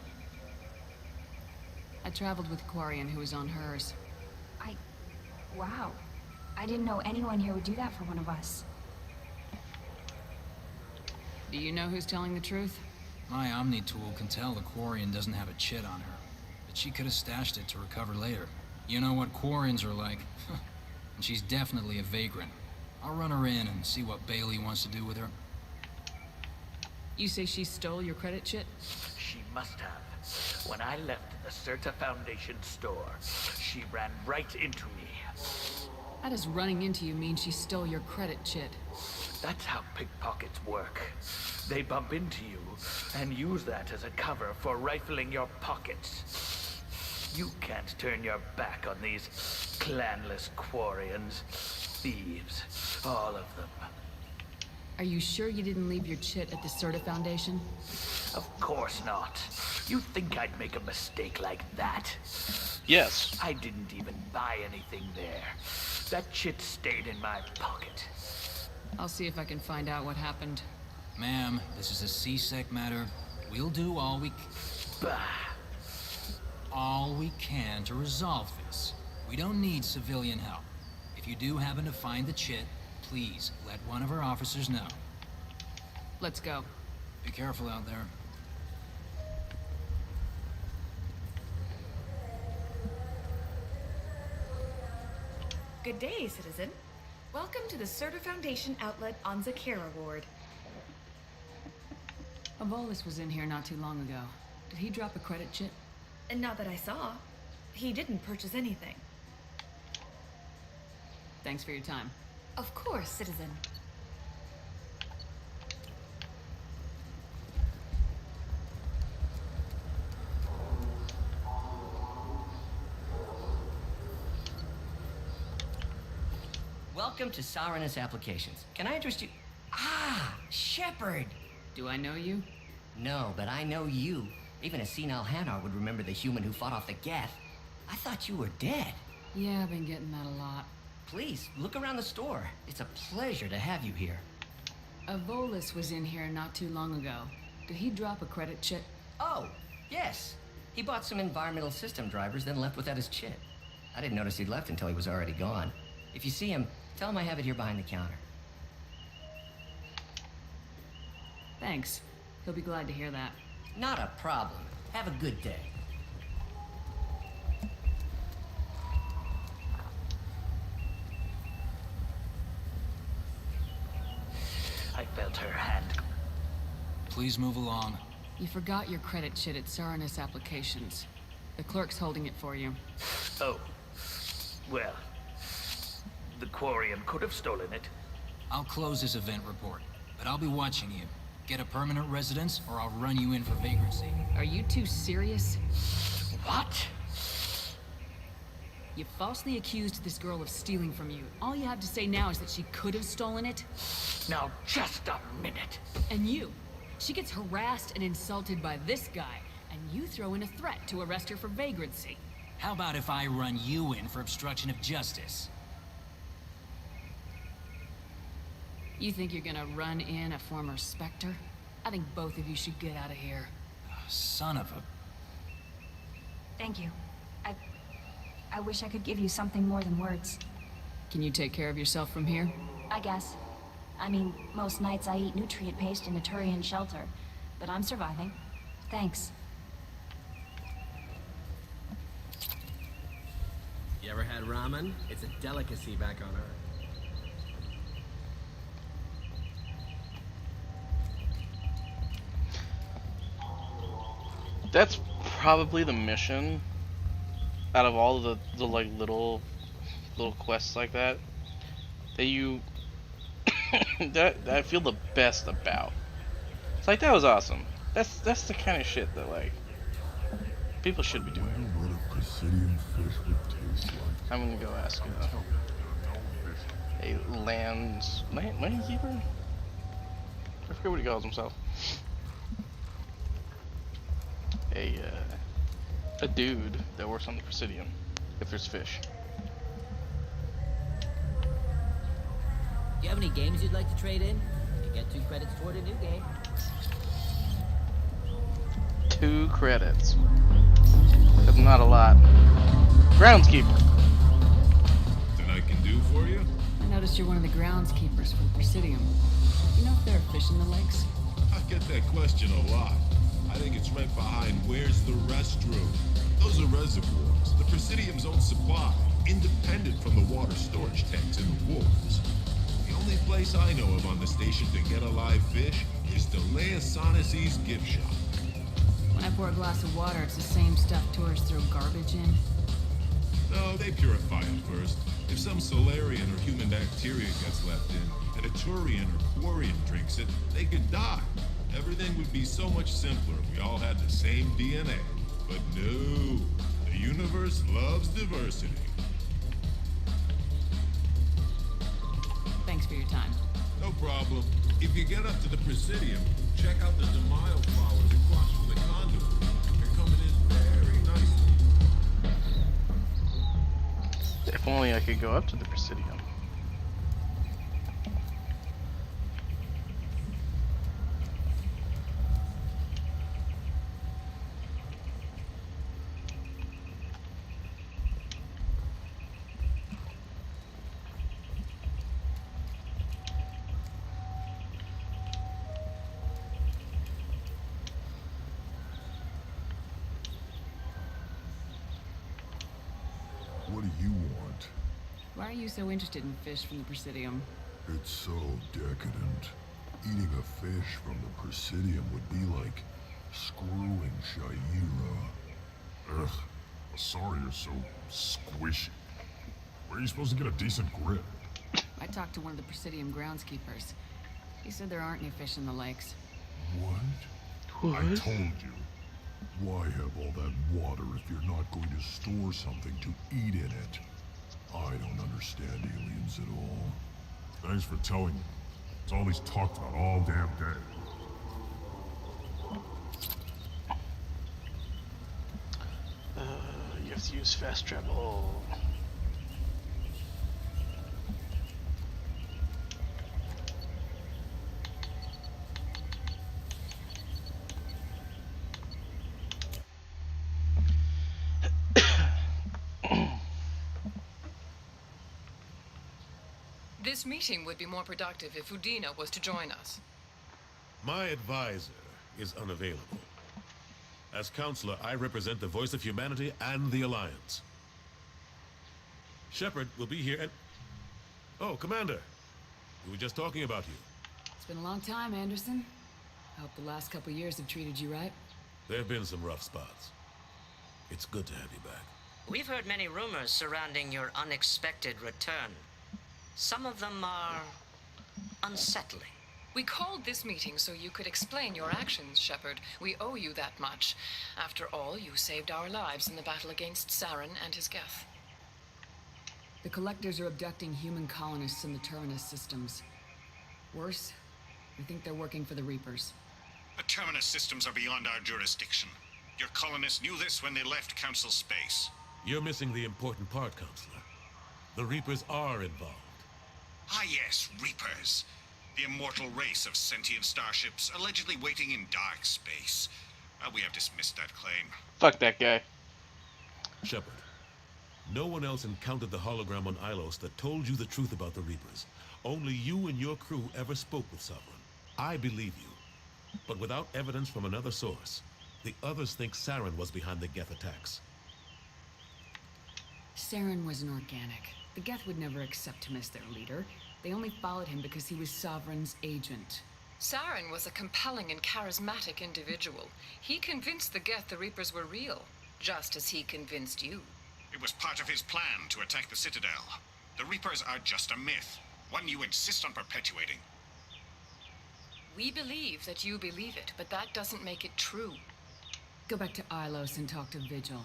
I traveled with a Quarian who was on hers. Wow. I didn't know anyone here would do that for one of us. Do you know who's telling the truth? My Omni tool can tell the Quarian doesn't have a chit on her, but she could have stashed it to recover later. You know what Quarians are like. And she's definitely a vagrant. I'll run her in and see what Bailey wants to do with her. You say she stole your credit chit? She must have. When I left the Sata Foundation store, she ran right into me. How does running into you mean she stole your credit chit? That's how pickpockets work. They bump into you and use that as a cover for rifling your pockets. You can't turn your back on these clanless Quarians. Thieves, all of them. Are you sure you didn't leave your chit at the Sata Foundation? Of course not. You think I'd make a mistake like that? Yes. I didn't even buy anything there. That chit stayed in my pocket. I'll see if I can find out what happened. Ma'am, this is a C-Sec matter. We'll do all we can to resolve this. We don't need civilian help. If you do happen to find the chit, please let one of our officers know. Let's go. Be careful out there. Good day, citizen. Welcome to the Sata Foundation outlet on Zakera Ward. Avolis was in here not too long ago. Did he drop a credit chit? And not that I saw. He didn't purchase anything. Thanks for your time. Of course, citizen. Welcome to Saranus Applications. Can I interest you? Ah, Shepard! Do I know you? No, but I know you. Even a senile Hanar would remember the human who fought off the Geth. I thought you were dead. Yeah, I've been getting that a lot. Please, look around the store. It's a pleasure to have you here. Avolis was in here not too long ago. Did he drop a credit chit? Oh, yes. He bought some environmental system drivers, then left without his chit. I didn't notice he'd left until he was already gone. If you see him, tell him I have it here behind the counter. Thanks. He'll be glad to hear that. Not a problem. Have a good day. I felt her hand. Please move along. You forgot your credit chit at Saranus Applications. The clerk's holding it for you. Oh. Well. The Quarian could have stolen it. I'll close this event report, but I'll be watching you. Get a permanent residence, or I'll run you in for vagrancy. Are you two serious? What? You falsely accused this girl of stealing from you. All you have to say now is that she could have stolen it? Now, just a minute. And you. She gets harassed and insulted by this guy, and you throw in a threat to arrest her for vagrancy. How about if I run you in for obstruction of justice? You think you're gonna run in a former Spectre? I think both of you should get out of here. Son of a... Thank you. I wish I could give you something more than words. Can you take care of yourself from here? I guess. I mean, most nights I eat nutrient paste in a Turian shelter, but I'm surviving. Thanks. You ever had ramen? It's a delicacy back on Earth. That's probably the mission out of all the like little quests like that you that I feel the best about. It's like, that was awesome. That's the kind of shit that like people should be doing. What a Presidium fish would taste like. I'm gonna go ask a landkeeper? I forget what he calls himself. A dude that works on the Presidium, if there's fish. Do you have any games you'd like to trade in? You get 2 credits toward a new game. 2 credits. That's not a lot. Groundskeeper. That I can do for you? I noticed you're one of the groundskeepers for the Presidium. You know if there are fish in the lakes? I get that question a lot. I think it's right behind where's the restroom. Those are reservoirs, the Presidium's own supply, independent from the water storage tanks in the wharves. The only place I know of on the station to get a live fish is the Leosanisi's gift shop. When I pour a glass of water, it's the same stuff tourists throw garbage in. No, they purify it first. If some Solarian or human bacteria gets left in, and a Turian or Quarian drinks it, they could die. Everything would be so much simpler if we all had the same DNA. But no, the universe loves diversity. Thanks for your time. No problem. If you get up to the Presidium, check out the Demaio flowers across from the conduit. They're coming in very nicely. If only I could go up to the Presidium. What do you want? Why are you so interested in fish from the Presidium? It's so decadent. Eating a fish from the Presidium would be like screwing Shaira. Ugh, sorry you're so squishy. Where are you supposed to get a decent grip? I talked to one of the Presidium groundskeepers. He said there aren't any fish in the lakes. What? I told you. Why have all that water if you're not going to store something to eat in it? I don't understand aliens at all. Thanks for telling me. It's all he's talked about all damn day. You have to use fast travel. This meeting would be more productive if Udina was to join us. My advisor is unavailable. As counselor, I represent the voice of humanity and the Alliance. Shepard will be here and... Oh, Commander. We were just talking about you. It's been a long time, Anderson. I hope the last couple years have treated you right. There have been some rough spots. It's good to have you back. We've heard many rumors surrounding your unexpected return. Some of them are unsettling. We called this meeting so you could explain your actions, Shepard. We owe you that much. After all, you saved our lives in the battle against Saren and his Geth. The Collectors are abducting human colonists in the Terminus systems. Worse, we think they're working for the Reapers. The Terminus systems are beyond our jurisdiction. Your colonists knew this when they left Council space. You're missing the important part, Counselor. The Reapers are involved. Ah yes, Reapers. The immortal race of sentient starships allegedly waiting in dark space. We have dismissed that claim. Fuck that guy. Shepard, no one else encountered the hologram on Ilos that told you the truth about the Reapers. Only you and your crew ever spoke with Sovereign. I believe you. But without evidence from another source, the others think Saren was behind the Geth attacks. Saren was an organic. The Geth would never accept him as their leader. They only followed him because he was Sovereign's agent. Saren was a compelling and charismatic individual. He convinced the Geth the Reapers were real, just as he convinced you. It was part of his plan to attack the Citadel. The Reapers are just a myth, one you insist on perpetuating. We believe that you believe it, but that doesn't make it true. Go back to Ilos and talk to Vigil.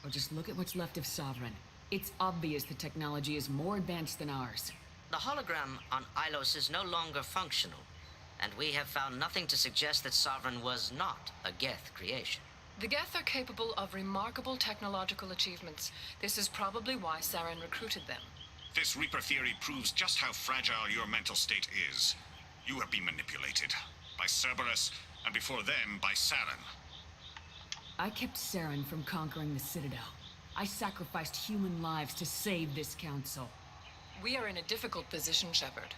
Or just look at what's left of Sovereign. It's obvious the technology is more advanced than ours. The hologram on Ilos is no longer functional, and we have found nothing to suggest that Sovereign was not a Geth creation. The Geth are capable of remarkable technological achievements. This is probably why Saren recruited them. This Reaper theory proves just how fragile your mental state is. You have been manipulated by Cerberus, and before them by Saren. I kept Saren from conquering the Citadel. I sacrificed human lives to save this council. We are in a difficult position, Shepard.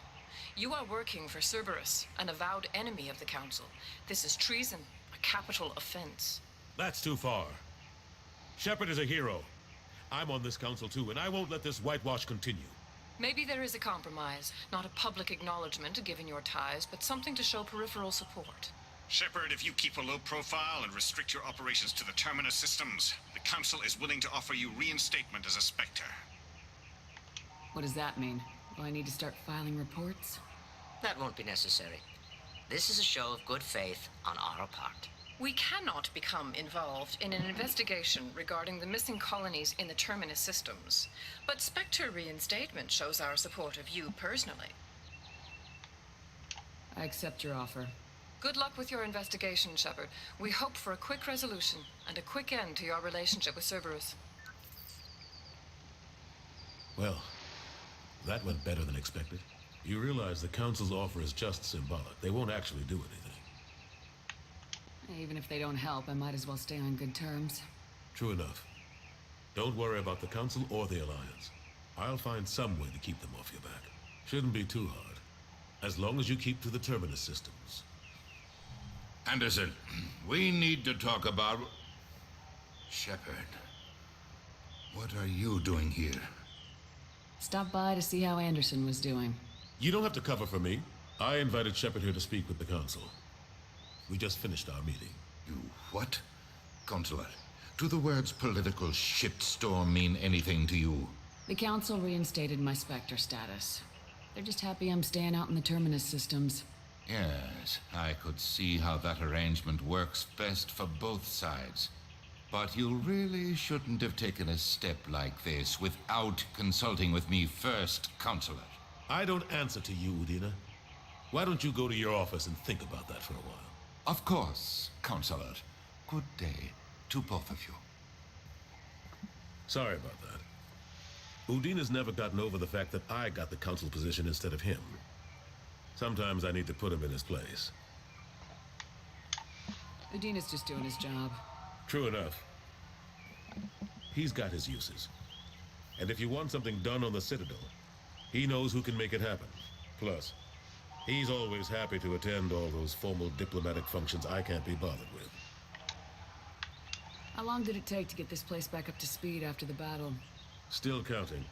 You are working for Cerberus, an avowed enemy of the Council. This is treason, a capital offense. That's too far. Shepard is a hero. I'm on this council too, and I won't let this whitewash continue. Maybe there is a compromise, not a public acknowledgement given your ties, but something to show peripheral support. Shepard, if you keep a low profile and restrict your operations to the Terminus systems, the Council is willing to offer you reinstatement as a Spectre. What does that mean? Do I need to start filing reports? That won't be necessary. This is a show of good faith on our part. We cannot become involved in an investigation regarding the missing colonies in the Terminus systems, but Spectre reinstatement shows our support of you personally. I accept your offer. Good luck with your investigation, Shepard. We hope for a quick resolution and a quick end to your relationship with Cerberus. Well, that went better than expected. You realize the Council's offer is just symbolic. They won't actually do anything. Even if they don't help, I might as well stay on good terms. True enough. Don't worry about the Council or the Alliance. I'll find some way to keep them off your back. Shouldn't be too hard. As long as you keep to the Terminus systems. Anderson, we need to talk about... Shepard. What are you doing here? Stop by to see how Anderson was doing. You don't have to cover for me. I invited Shepard here to speak with the Council. We just finished our meeting. You what? Consular, do the words political shitstorm mean anything to you? The Council reinstated my Spectre status. They're just happy I'm staying out in the Terminus systems. Yes, I could see how that arrangement works best for both sides. But you really shouldn't have taken a step like this without consulting with me first, Consular. I don't answer to you, Udina. Why don't you go to your office and think about that for a while? Of course, Consular. Good day to both of you. Sorry about that. Udina's never gotten over the fact that I got the Council position instead of him. Sometimes I need to put him in his place. Udina's just doing his job. True enough. He's got his uses. And if you want something done on the Citadel, he knows who can make it happen. Plus, he's always happy to attend all those formal diplomatic functions I can't be bothered with. How long did it take to get this place back up to speed after the battle? Still counting.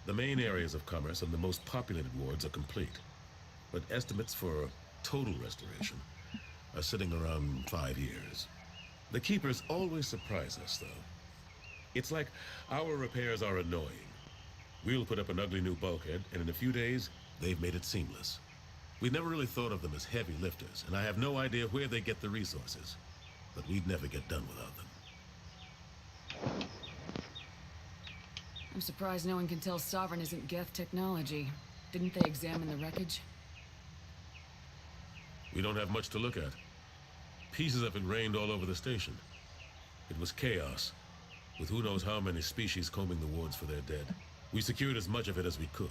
The main areas of commerce and the most populated wards are complete. But estimates for total restoration are sitting around 5 years. The Keepers always surprise us, though. It's like our repairs are annoying. We'll put up an ugly new bulkhead, and in a few days, they've made it seamless. We never really thought of them as heavy lifters, and I have no idea where they get the resources. But we'd never get done without them. I'm surprised no one can tell Sovereign isn't Geth technology. Didn't they examine the wreckage? We don't have much to look at. Pieces of it rained all over the station. It was chaos, with who knows how many species combing the wards for their dead. We secured as much of it as we could.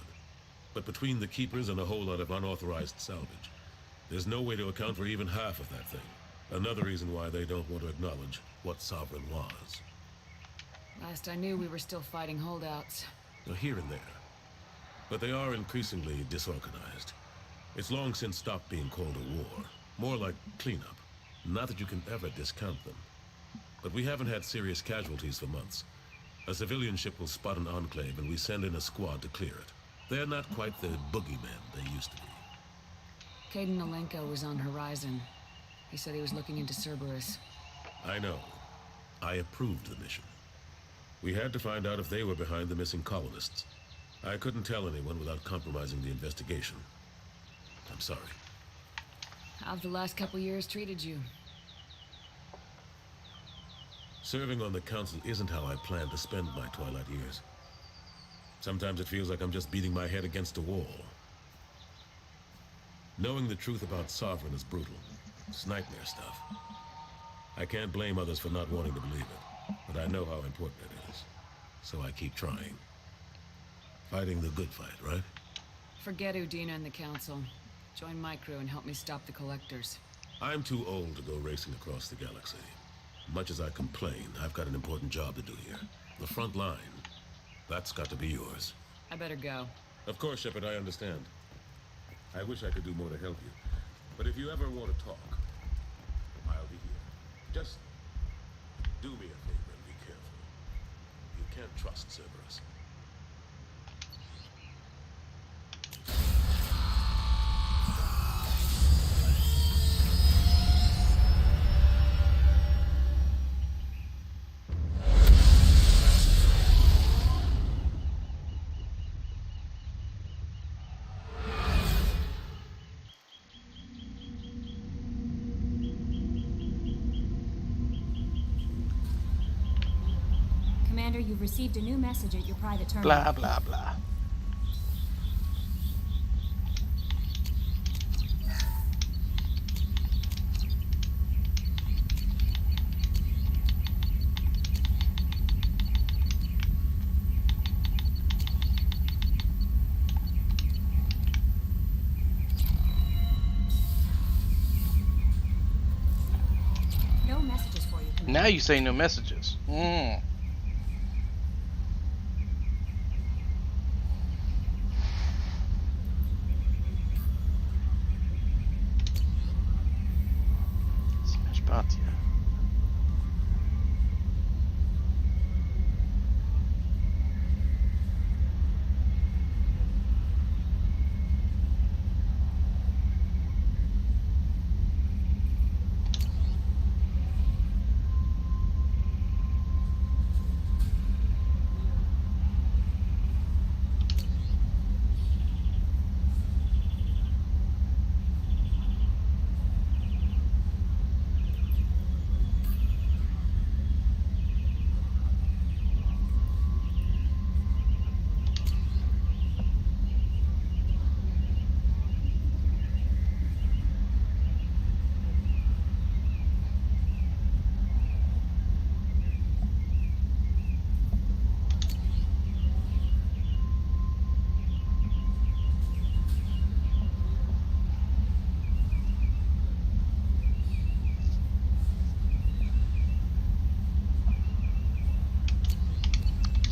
But between the keepers and a whole lot of unauthorized salvage, there's no way to account for even half of that thing. Another reason why they don't want to acknowledge what Sovereign was. Last I knew, we were still fighting holdouts. Here and there. But they are increasingly disorganized. It's long since stopped being called a war. More like cleanup. Not that you can ever discount them. But we haven't had serious casualties for months. A civilian ship will spot an enclave and we send in a squad to clear it. They're not quite the boogeymen they used to be. Caden Nolenko was on Horizon. He said he was looking into Cerberus. I know. I approved the mission. We had to find out if they were behind the missing colonists. I couldn't tell anyone without compromising the investigation. I'm sorry. How've the last couple years treated you? Serving on the council isn't how I planned to spend my twilight years. Sometimes it feels like I'm just beating my head against a wall. Knowing the truth about Sovereign is brutal. It's nightmare stuff. I can't blame others for not wanting to believe it, but I know how important it is. So I keep trying. Fighting the good fight, right? Forget Udina and the council. Join my crew and help me stop the collectors. I'm too old to go racing across the galaxy. Much as I complain, I've got an important job to do here. The front line. That's got to be yours. I better go. Of course, Shepard, I understand. I wish I could do more to help you. But if you ever want to talk, I'll be here. Just do me a favor and be careful. You can't trust Cerberus. Commander, you've received a new message at your private terminal. Blah, blah, blah. No messages for you, Commander. Now you say no messages.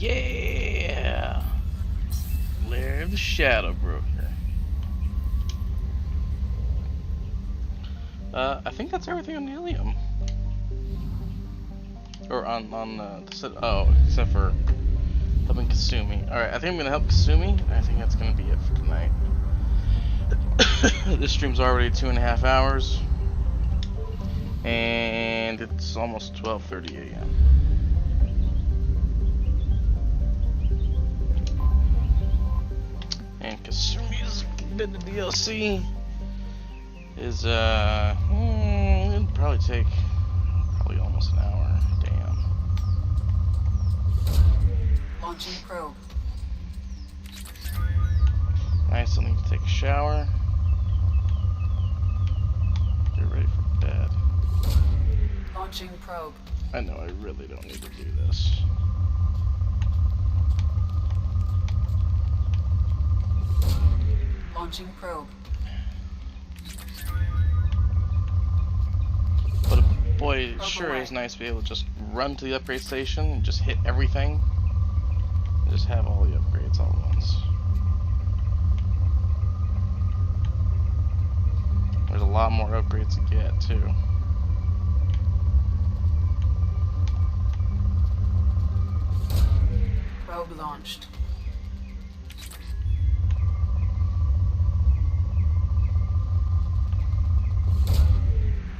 Yeah! Lair of the Shadow Broker. I think that's everything on Helium. Or on the set. Oh, except for helping Kasumi. Alright, I think I'm gonna help Kasumi. I think that's gonna be it for tonight. This stream's already 2.5 hours. And it's almost 12:30 a.m. And Kasumi's bit of DLC is it'll probably take almost an hour. Damn. Launching probe. I still need to take a shower. Get ready for bed. Launching probe. I know I really don't need to do this. Launching probe. But boy, it sure is nice to be able to just run to the upgrade station and just hit everything. And just have all the upgrades all at once. There's a lot more upgrades to get too. Probe launched.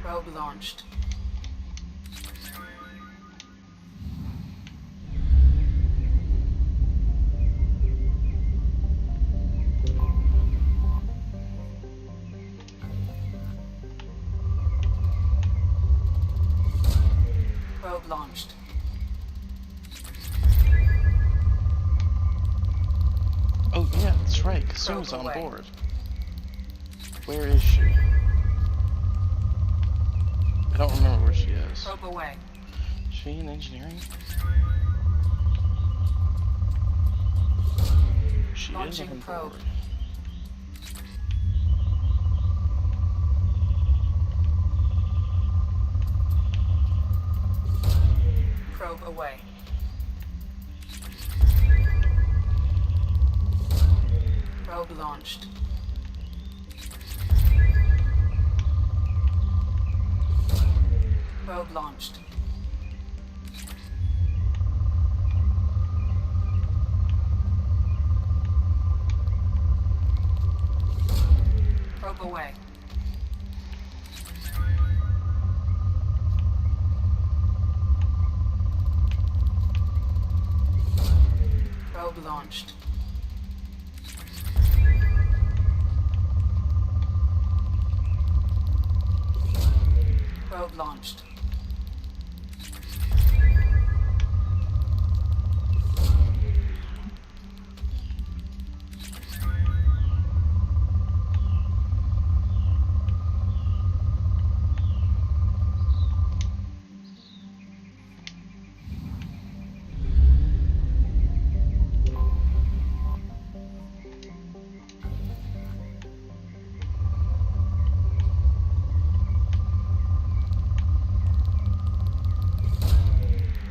Probe launched. Probe launched. Oh yeah, that's right. Kasumi's on board. Where is she? I don't remember where she is. Probe away. Is she in engineering? She Launching is on probe. board. Probe away. Probe launched. Probe launched. Probe away. Probe launched. Probe launched.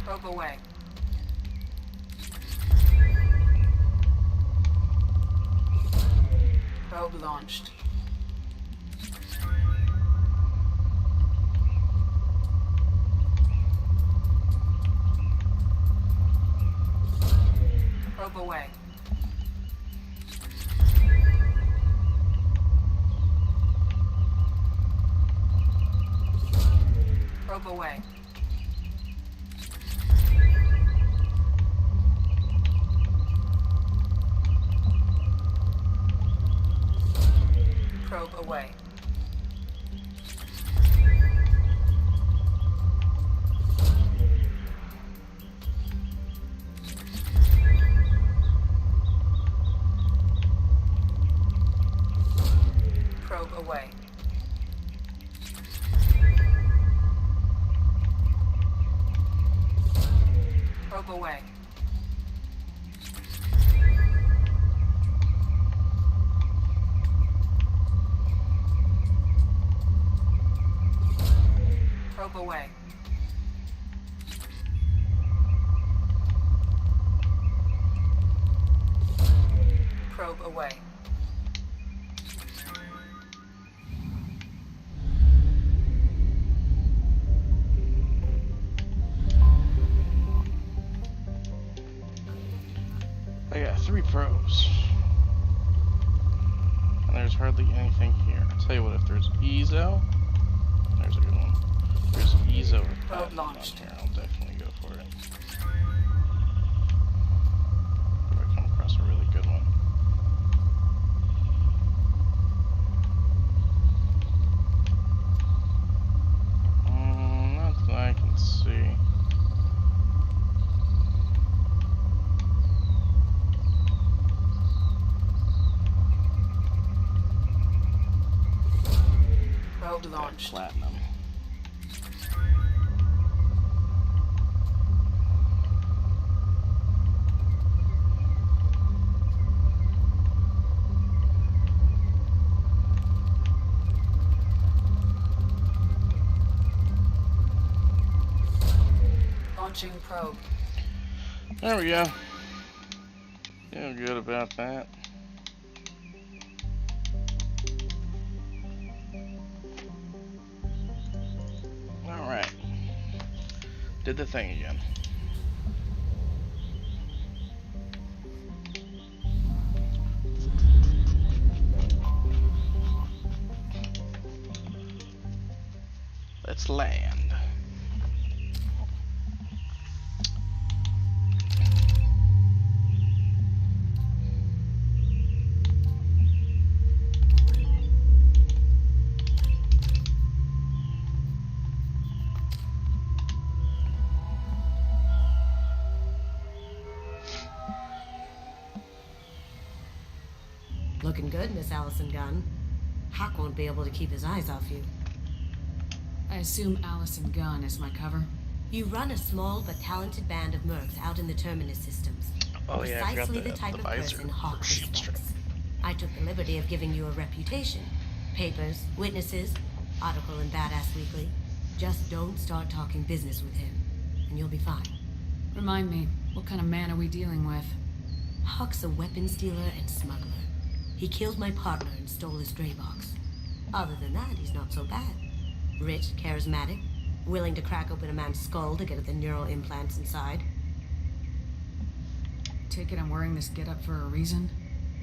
Probe away. Probe launched. Probe away. Probe away. Probe away. Probe away. Probe away. Probe away. Probe away. I got 3 probes. And there's hardly anything here. I'll tell you what, if there's Ezo, there's a good one. If there's Ezo or Probe Platinum launched. on here, I'll definitely go for it. If I come across a really good one. Not that I can see. Probe launched. Platinum. Launching probe. There we go. Feel good about that. Alright. Did the thing again. Let's land. Looking good, Miss Allison Gunn. Hawk won't be able to keep his eyes off you. I assume Allison Gunn is my cover. You run a small but talented band of mercs out in the Terminus systems. Oh yeah, I forgot Precisely the type of person Hawk respects. I took the liberty of giving you a reputation. Papers, witnesses, article in Badass Weekly. Just don't start talking business with him, and you'll be fine. Remind me, what kind of man are we dealing with? Hawk's a weapons dealer and smuggler. He killed my partner and stole his greybox. Other than that, he's not so bad. Rich, charismatic, willing to crack open a man's skull to get at the neural implants inside. Take it I'm wearing this getup for a reason?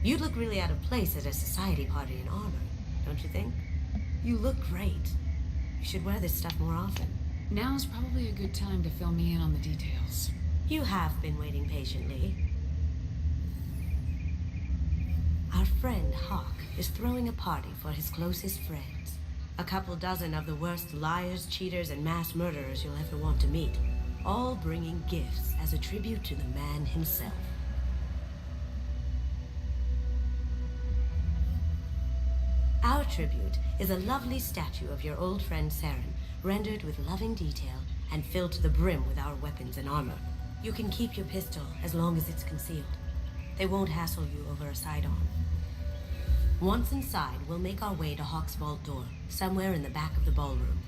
You'd look really out of place at a society party in armor, don't you think? You look great. You should wear this stuff more often. Now's probably a good time to fill me in on the details. You have been waiting patiently. Our friend Hawk is throwing a party for his closest friends. A couple dozen of the worst liars, cheaters, and mass murderers you'll ever want to meet. All bringing gifts as a tribute to the man himself. Our tribute is a lovely statue of your old friend Saren, rendered with loving detail and filled to the brim with our weapons and armor. You can keep your pistol as long as it's concealed. They won't hassle you over a sidearm. Once inside, we'll make our way to Hawk's vault door, somewhere in the back of the ballroom.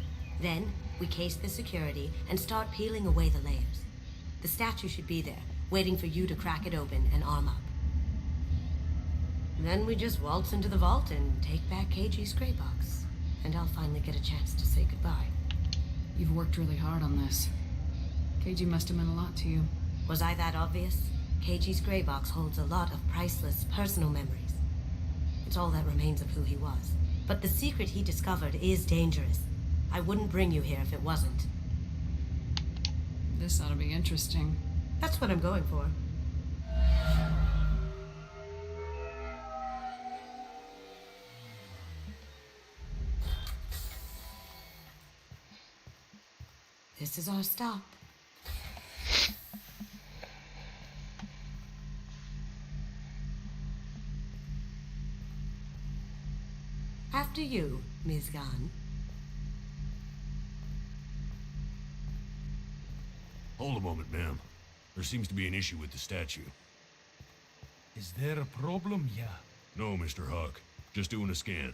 Then, we case the security and start peeling away the layers. The statue should be there, waiting for you to crack it open and arm up. Then we just waltz into the vault and take back Keji's greybox. And I'll finally get a chance to say goodbye. You've worked really hard on this. Keji must have meant a lot to you. Was I that obvious? Keji's greybox holds a lot of priceless personal memories. It's all that remains of who he was. But the secret he discovered is dangerous. I wouldn't bring you here if it wasn't. This ought to be interesting. That's what I'm going for. This is our stop. After you, Ms. Gunn. Hold a moment, ma'am. There seems to be an issue with the statue. Is there a problem here? No, Mr. Hawk. Just doing a scan.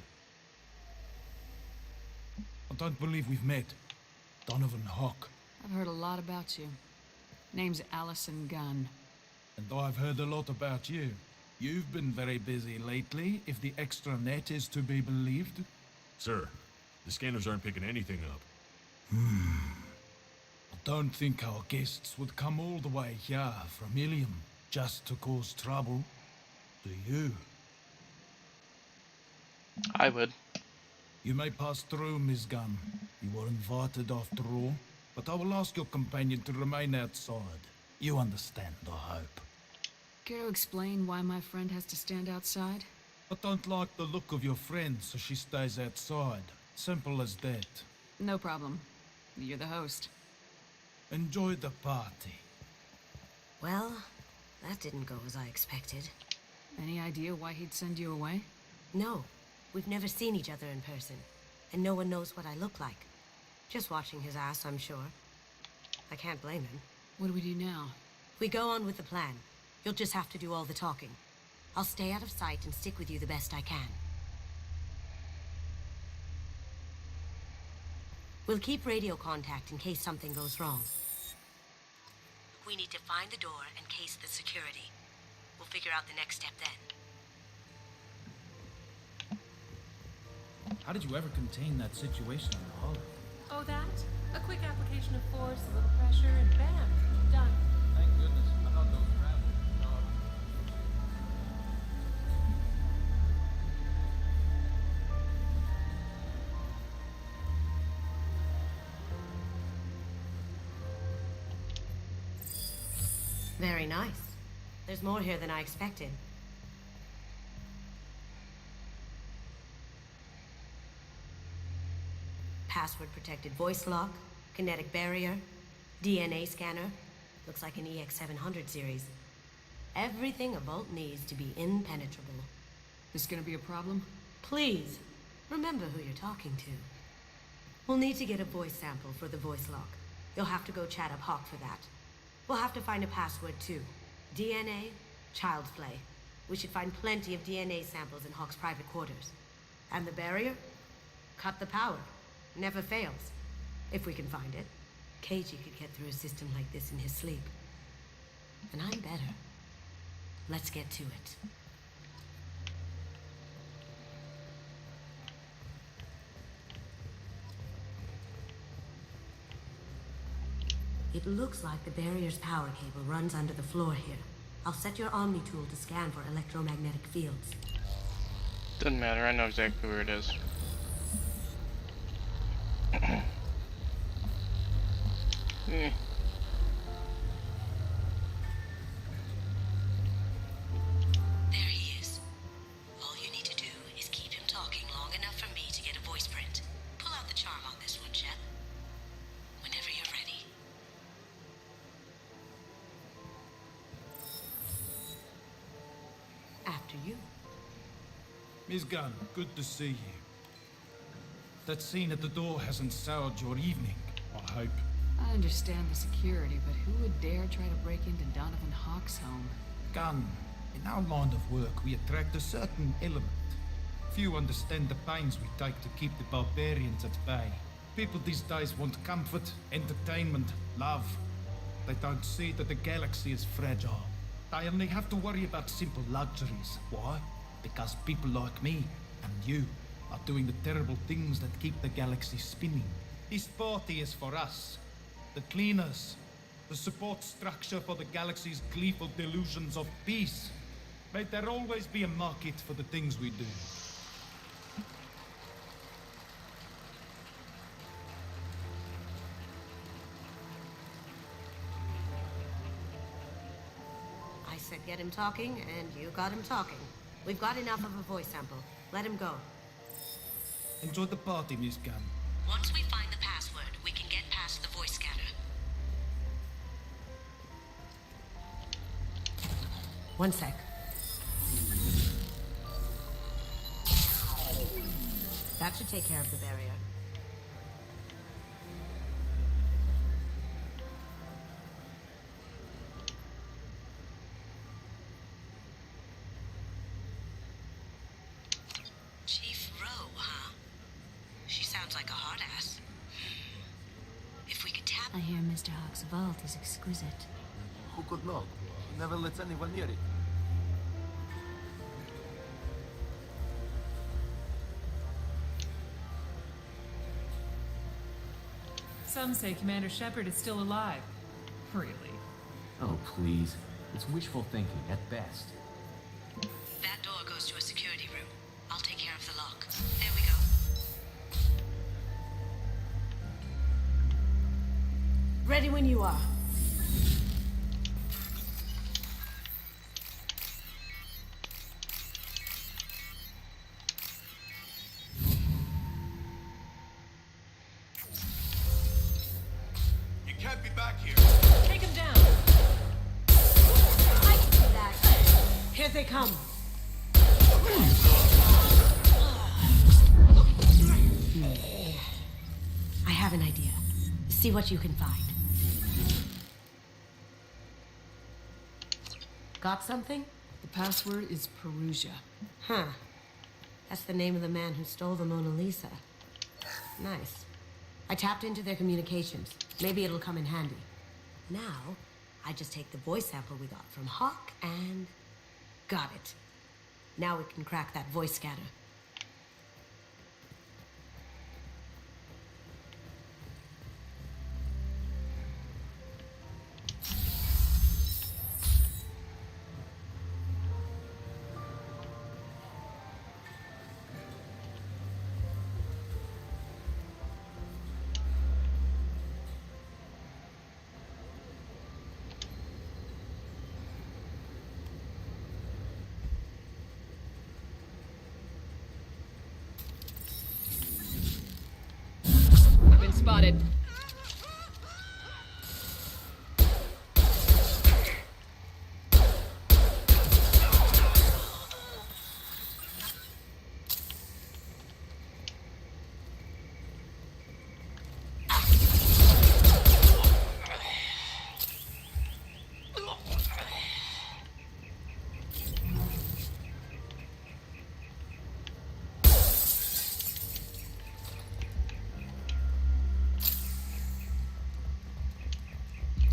I don't believe we've met. Donovan Hawk. I've heard a lot about you. Name's Allison Gunn. And I've heard a lot about you. You've been very busy lately, if the extranet is to be believed. Sir, the scanners aren't picking anything up. I don't think our guests would come all the way here from Ilium just to cause trouble. Do you? I would. You may pass through, Ms. Gunn. You were invited after all, but I will ask your companion to remain outside. You understand, I hope. Care to explain why my friend has to stand outside? I don't like the look of your friend, so she stays outside. Simple as that. No problem. You're the host. Enjoy the party. Well, that didn't go as I expected. Any idea why he'd send you away? No. We've never seen each other in person, and no one knows what I look like. Just watching his ass, I'm sure. I can't blame him. What do we do now? We go on with the plan. You'll just have to do all the talking. I'll stay out of sight and stick with you the best I can. We'll keep radio contact in case something goes wrong. We need to find the door and case the security. We'll figure out the next step then. How did you ever contain that situation in the hall? Oh, that? A quick application of force, a little pressure, and bam, done. Thank goodness. I thought those crabs. Very nice. There's more here than I expected. Password-protected voice lock, kinetic barrier, DNA scanner. Looks like an EX700 series. Everything a vault needs to be impenetrable. This gonna be a problem? Please, remember who you're talking to. We'll need to get a voice sample for the voice lock. You'll have to go chat up Hawk for that. We'll have to find a password too. DNA, child's play. We should find plenty of DNA samples in Hawk's private quarters. And the barrier? Cut the power. Never fails. If we can find it. Keji could get through a system like this in his sleep. And I'm better. Let's get to it. It looks like the barrier's power cable runs under the floor here. I'll set your Omni tool to scan for electromagnetic fields. Doesn't matter, I know exactly where it is. There he is. All you need to do is keep him talking long enough for me to get a voice print. Pull out the charm on this one, Shep. Whenever you're ready. After you. Miss Gunn, good to see you. That scene at the door hasn't soured your evening, I hope. I understand the security, but who would dare try to break into Donovan Hawk's home? Gunn, in our line of work, we attract a certain element. Few understand the pains we take to keep the barbarians at bay. People these days want comfort, entertainment, love. They don't see that the galaxy is fragile. They only have to worry about simple luxuries. Why? Because people like me and you are doing the terrible things that keep the galaxy spinning. This party is for us, the cleaners, the support structure for the galaxy's gleeful delusions of peace. May there always be a market for the things we do. I said get him talking, and you got him talking. We've got enough of a voice sample. Let him go. Enjoy the party, Miss Gunn. Once we find the password, we can get past the voice scanner. One sec. That should take care of the barrier. Chief Rowe, huh? She sounds like a hard ass. If we could tap... I hear Mr. Hawk's vault is exquisite. Who could know? He never lets anyone near it. Some say Commander Shepard is still alive. Really? Oh, please. It's wishful thinking at best. That door goes to a security room. I'll take care of the lock. There we go. Ready when you are. You can't be back here. Take him down. I can do that. Here they come. I have an idea. See what you can find. Got something? The password is Perugia. Huh. That's the name of the man who stole the Mona Lisa. Nice. I tapped into their communications. Maybe it'll come in handy. Now, I just take the voice sample we got from Hawk and... got it. Now we can crack that voice scanner. Spotted.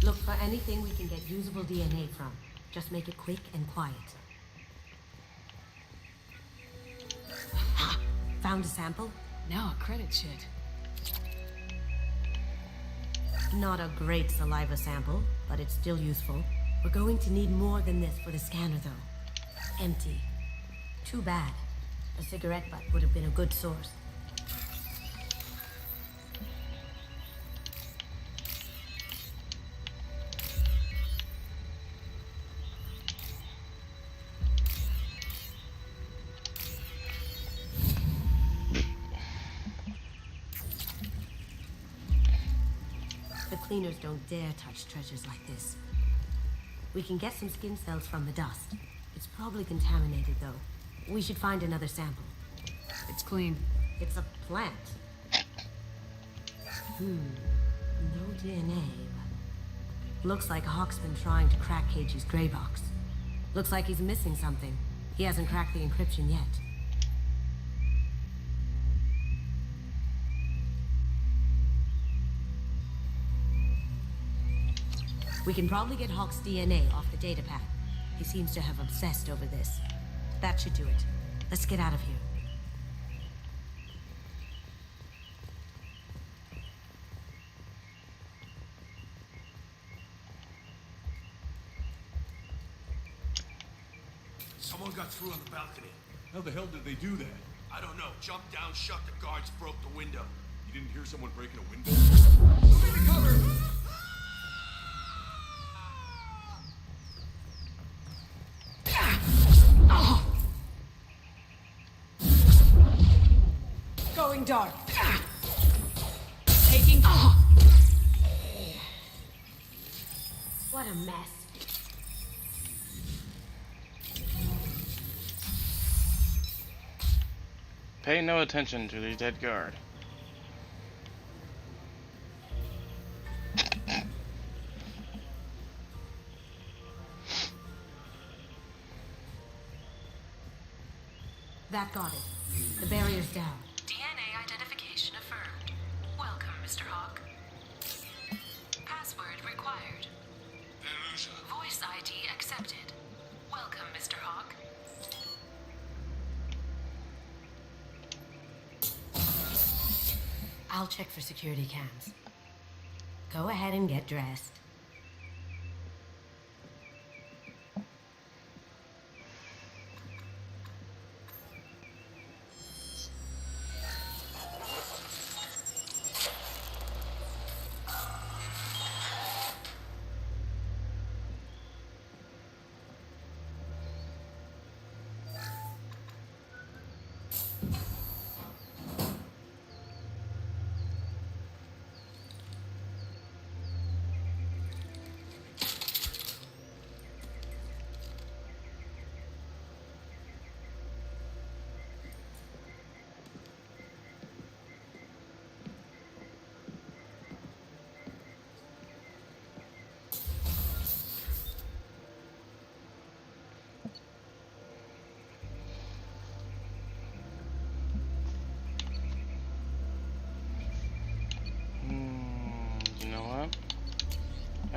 Look for anything we can get usable DNA from. Just make it quick and quiet. Found a sample? Now a credit sheet. Not a great saliva sample, but it's still useful. We're going to need more than this for the scanner, though. Empty. Too bad. A cigarette butt would have been a good source. The cleaners don't dare touch treasures like this. We can get some skin cells from the dust. It's probably contaminated, though. We should find another sample. It's clean. It's a plant. No DNA. Looks like Hawk's been trying to crack Keji's greybox. Looks like he's missing something. He hasn't cracked the encryption yet. We can probably get Hawk's DNA off the datapad. He seems to have obsessed over this. That should do it. Let's get out of here. Someone got through on the balcony. How the hell did they do that? I don't know. Jumped down, shut the guards, broke the window. You didn't hear someone breaking a window? Moving to cover! Going dark. Taking. What a mess. Pay no attention to the dead guard. That got it. The barrier's down. DNA identification affirmed. Welcome, Mr. Hawk. Password required. Voice ID accepted. Welcome, Mr. Hawk. I'll check for security cams. Go ahead and get dressed.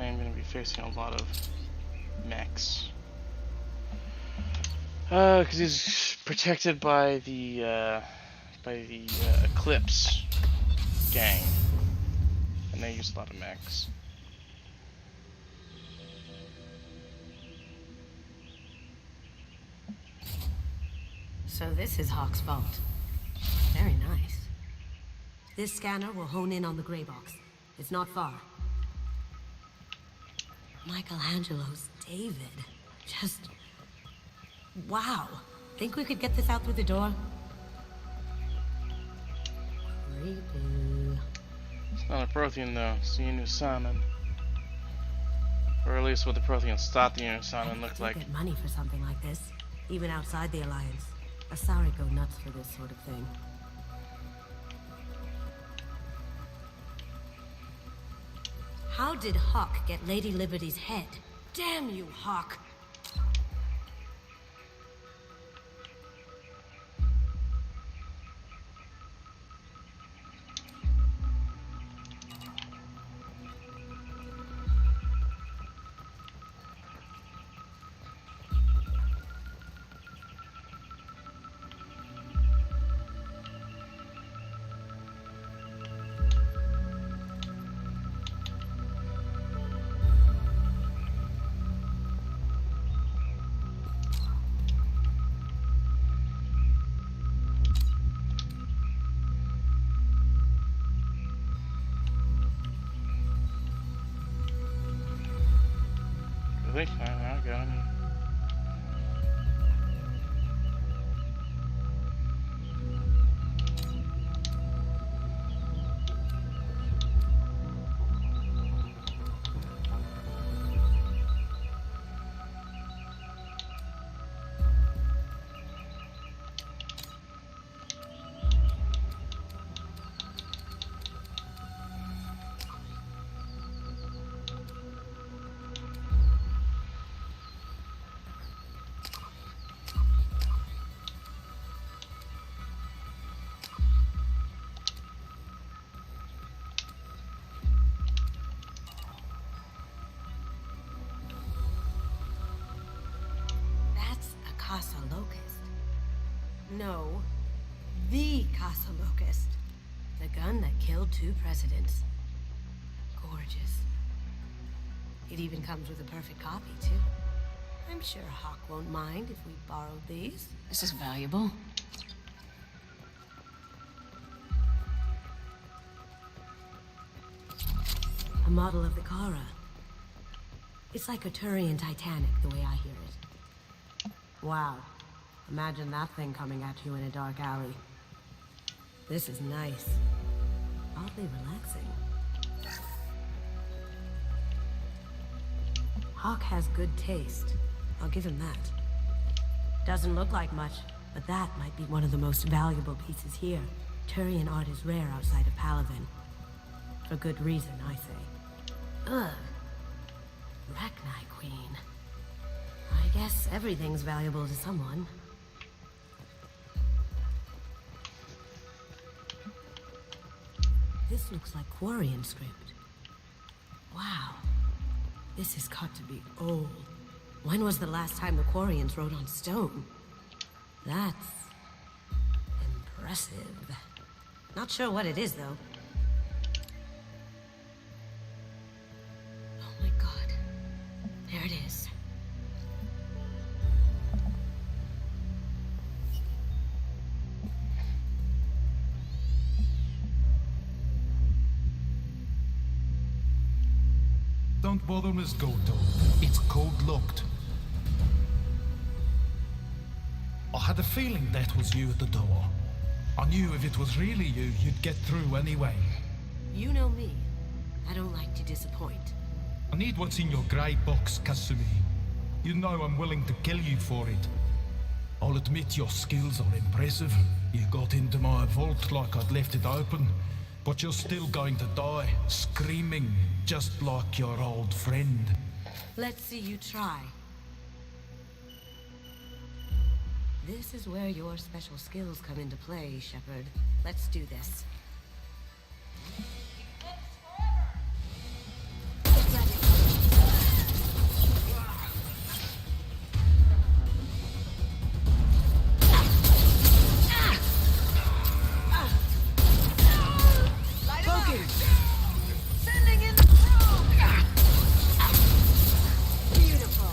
I'm going to be facing a lot of mechs. Because he's protected by the Eclipse gang, and they use a lot of mechs. So this is Hawk's vault. Very nice. This scanner will hone in on the greybox. It's not far. Michelangelo's David. Just... wow. Think we could get this out through the door? Creepy. It's not a Prothean though, it's the Usanan. Or at least what the Protheans thought the Usanan looked like. Get money for something like this, even outside the Alliance. Asari go nuts for this sort of thing. How did Hawk get Lady Liberty's head? Damn you, Hawk! Really? I got it. Casa Locust. No, the Casa Locust. The gun that killed 2 presidents. Gorgeous. It even comes with a perfect copy, too. I'm sure Hawk won't mind if we borrowed these. This is valuable. A model of the Kara. It's like a Turian Titanic, the way I hear it. Wow. Imagine that thing coming at you in a dark alley. This is nice. Oddly relaxing. Hawk has good taste. I'll give him that. Doesn't look like much, but that might be one of the most valuable pieces here. Turian art is rare outside of Palaven. For good reason, I say. Ugh. Rachni Queen. I guess everything's valuable to someone. This looks like Quarian script. Wow. This has got to be old. When was the last time the Quarians wrote on stone? That's... impressive. Not sure what it is, though. Oh my god. There it is. Don't bother, Miss Goto. It's code-locked. I had a feeling that was you at the door. I knew if it was really you, you'd get through anyway. You know me. I don't like to disappoint. I need what's in your grey box, Kasumi. You know I'm willing to kill you for it. I'll admit your skills are impressive. You got into my vault like I'd left it open. But you're still going to die, screaming, just like your old friend. Let's see you try. This is where your special skills come into play, Shepard. Let's do this. Get ready. Blocking! Sending in the probe! Beautiful.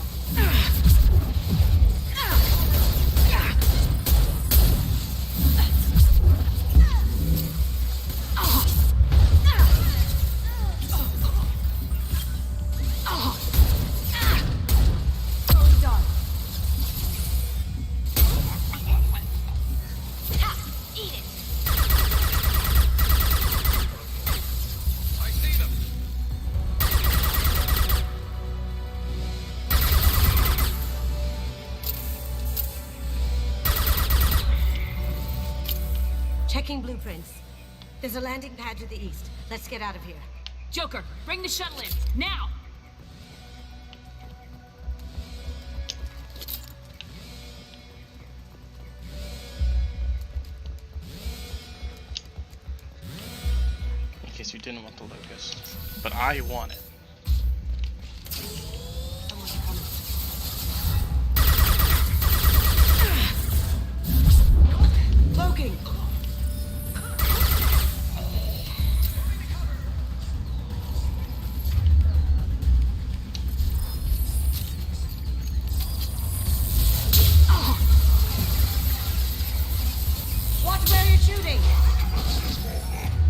Going dark. Ha! Eat it! I see them. Checking blueprints. There's a landing pad to the east. Let's get out of here. Joker, bring the shuttle in, now! In case you didn't want the locust. But I want it. Cloaking! Watch where you're shooting!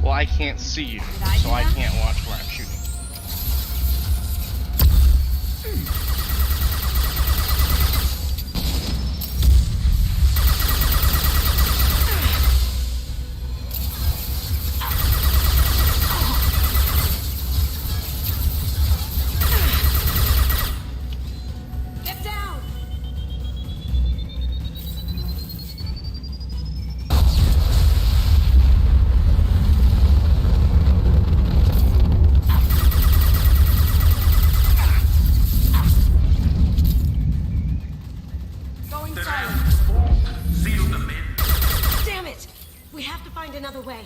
Well, I can't see you, so I can't watch where I'm shooting. Get down! Going silent. Seal them in. Damn it! We have to find another way.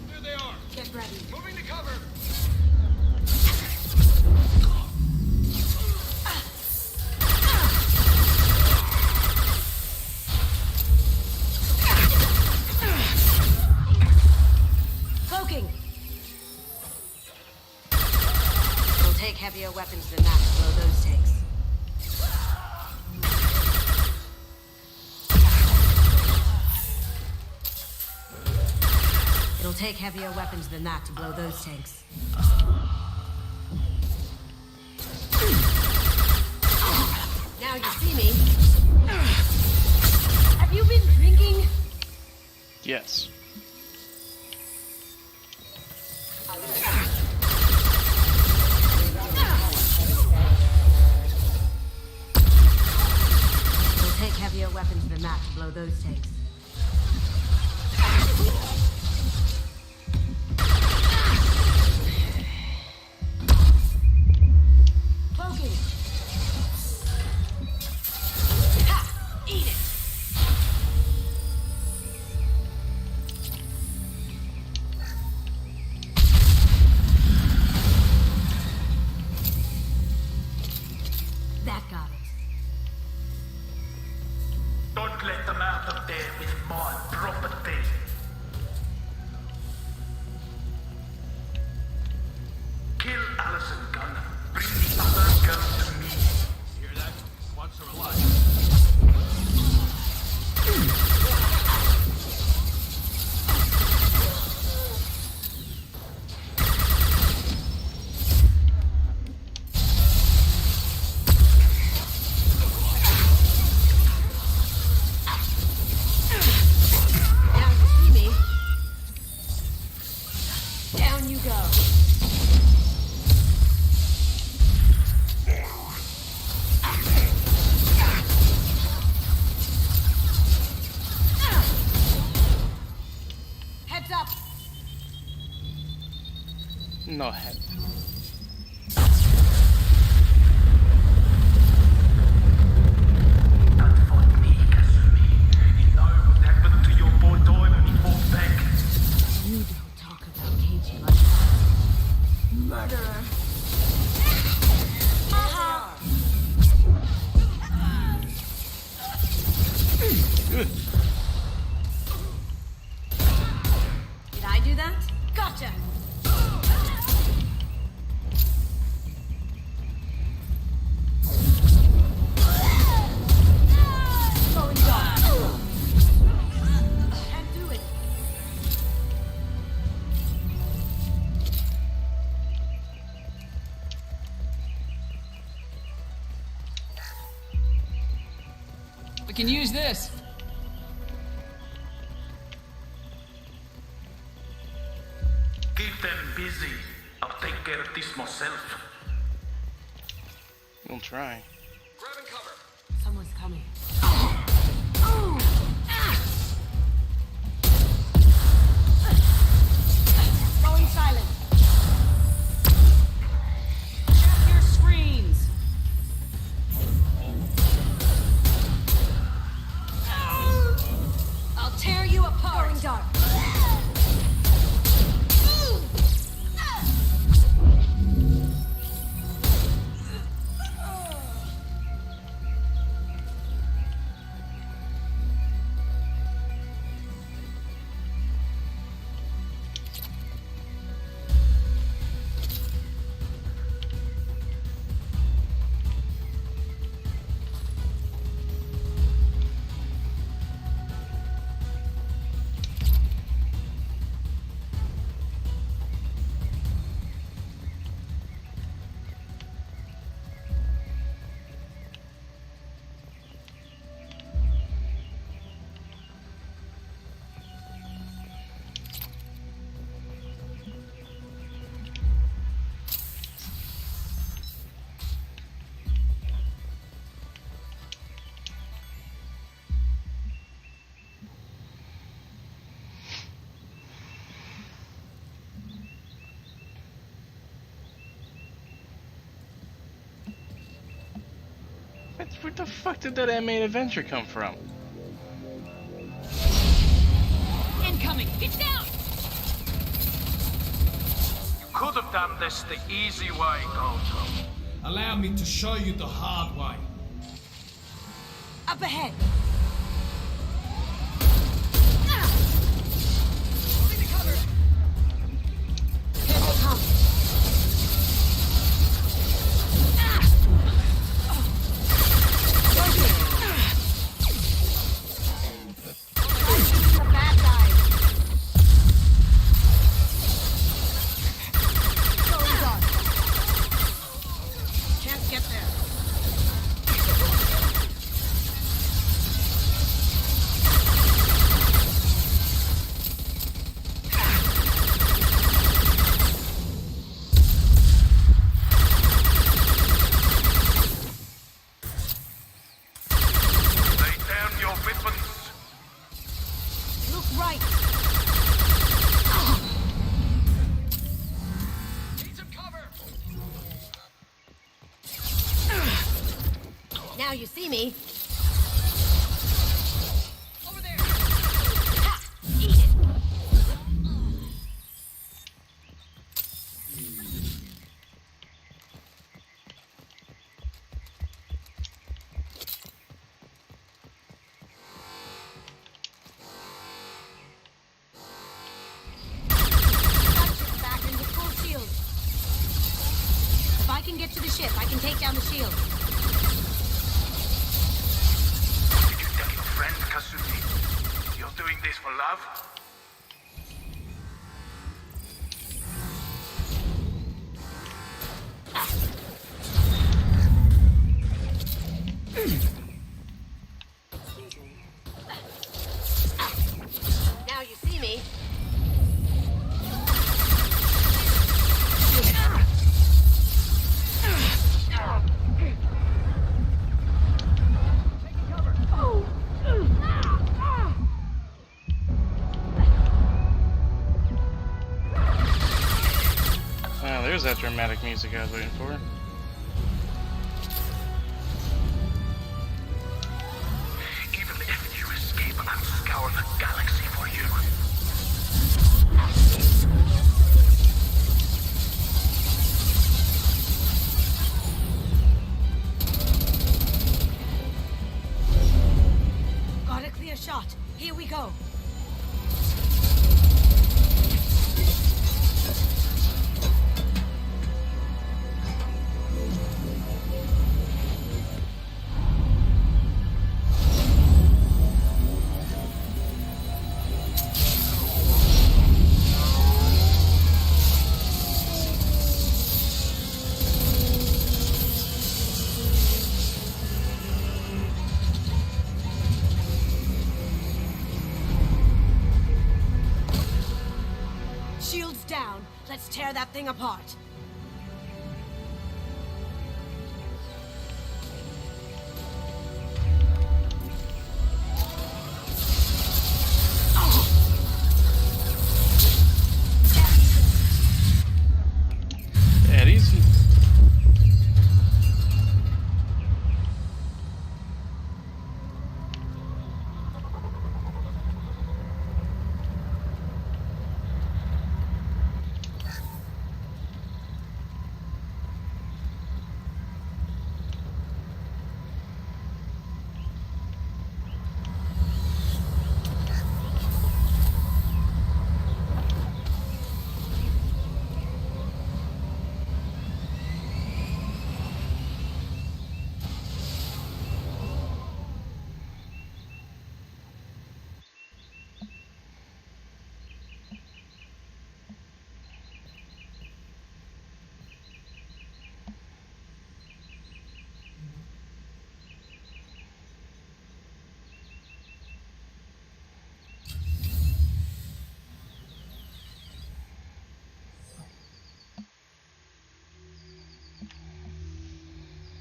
There they are. Get ready. Moving to cover. Cloaking! It'll take heavier weapons than that to blow those tanks. It'll take heavier weapons than that to blow those tanks. Now you see me. Have you been drinking? Yes. It'll take heavier weapons than that to blow those tanks. Cloaking! Ha! Eat it! That got it. Don't let them out of there. No head. Don't fight me, Kasumi. You know what happened to your boy Doi when he fought back. You don't talk about keji like that. Murderer. Did I do that? Gotcha! Going down. Can't do it. We can use this. Keep them busy. I'll take care of this myself. We'll try. Grabbing cover. Someone's coming. Going silent. Check your screens. I'll tear you apart. Going dark. Where the fuck did that main adventure come from? Incoming. It's down. You could have done this the easy way, Gojo. Allow me to show you the hard way. Up ahead. Here they come. The bad guys. Going dark. Can't get there. Lay down your weapons. Look right. Need some cover. Now you see me. Over there. Ha! Eat it. Back into full shield. If I can get to the ship, I can take down the shield. Did you tell your friend, Kasumi? You're doing this for love? Now you see me. that dramatic music I was waiting for. Even if you escape, I'll scour the galaxy for you. Got a clear shot. Here we go. Shields down. Let's tear that thing apart. Eddie's.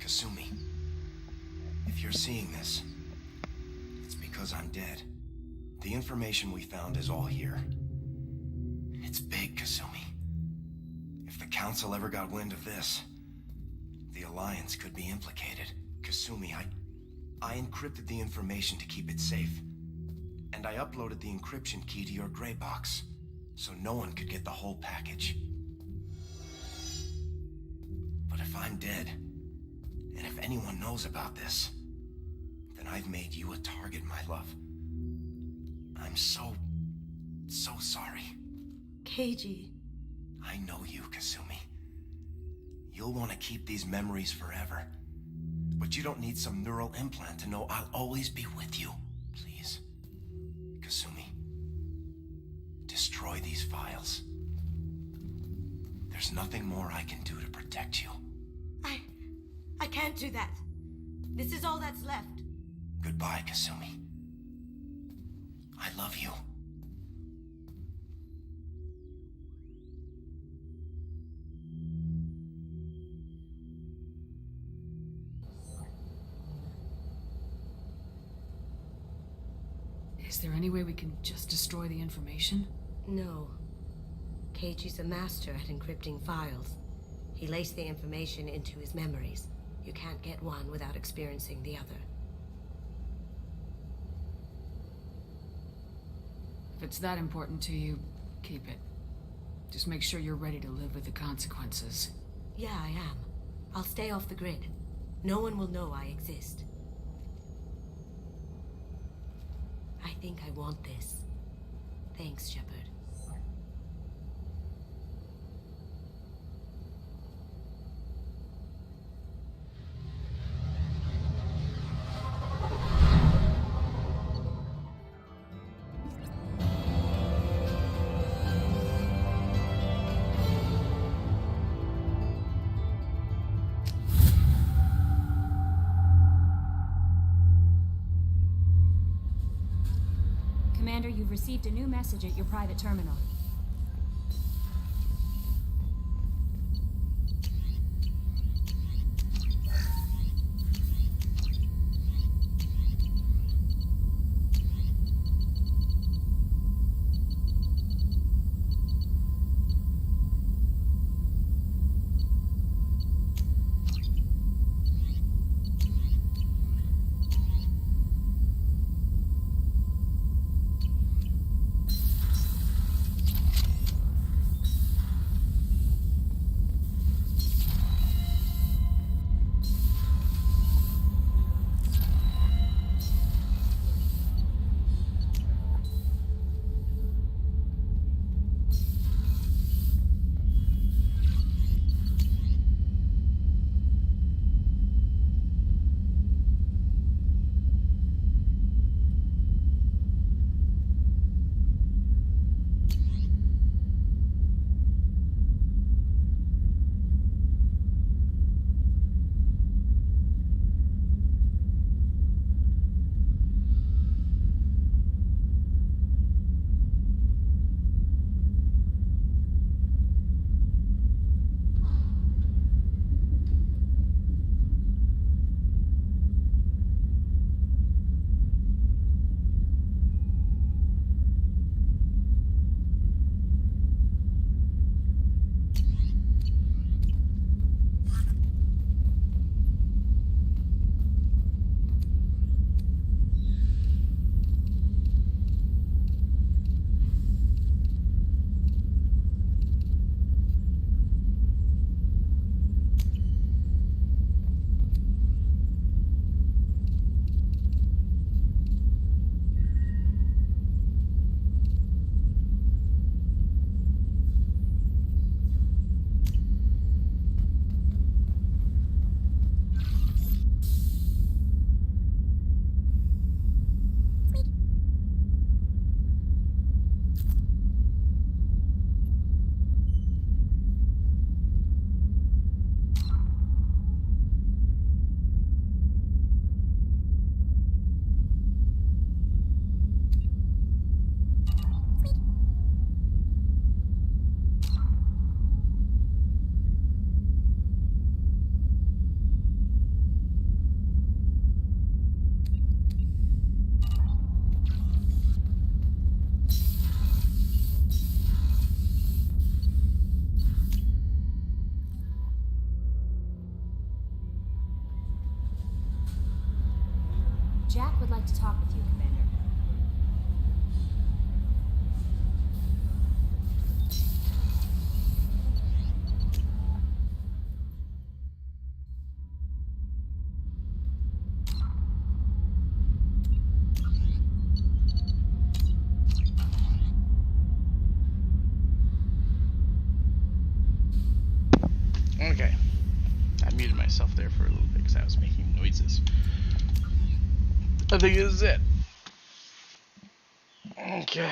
Kasumi, if you're seeing this, it's because I'm dead. The information we found is all here. It's big, Kasumi. If the Council ever got wind of this, the Alliance could be implicated. Kasumi, I encrypted the information to keep it safe. And I uploaded the encryption key to your greybox, so no one could get the whole package. But if I'm dead, and if anyone knows about this, then I've made you a target, my love. I'm so sorry. Keji. I know you, Kasumi. You'll want to keep these memories forever. But you don't need some neural implant to know I'll always be with you. Please. Kasumi. Destroy these files. There's nothing more I can do to protect you. I can't do that. This is all that's left. Goodbye, Kasumi. I love you. Is there any way we can just destroy the information? No. Keiji's a master at encrypting files. He laced the information into his memories. You can't get one without experiencing the other. If it's that important to you, keep it. Just make sure you're ready to live with the consequences. Yeah, I am. I'll stay off the grid. No one will know I exist. I think I want this. Thanks, Shepard. Commander, you've received a new message at your private terminal. would like to talk with you, Commander. Okay. I muted myself there for a little bit because I was making noises. I think this is it. Okay.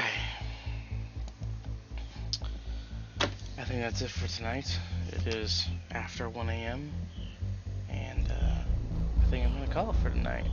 I think that's it for tonight. It is after 1 a.m. and I think I'm going to call it for tonight.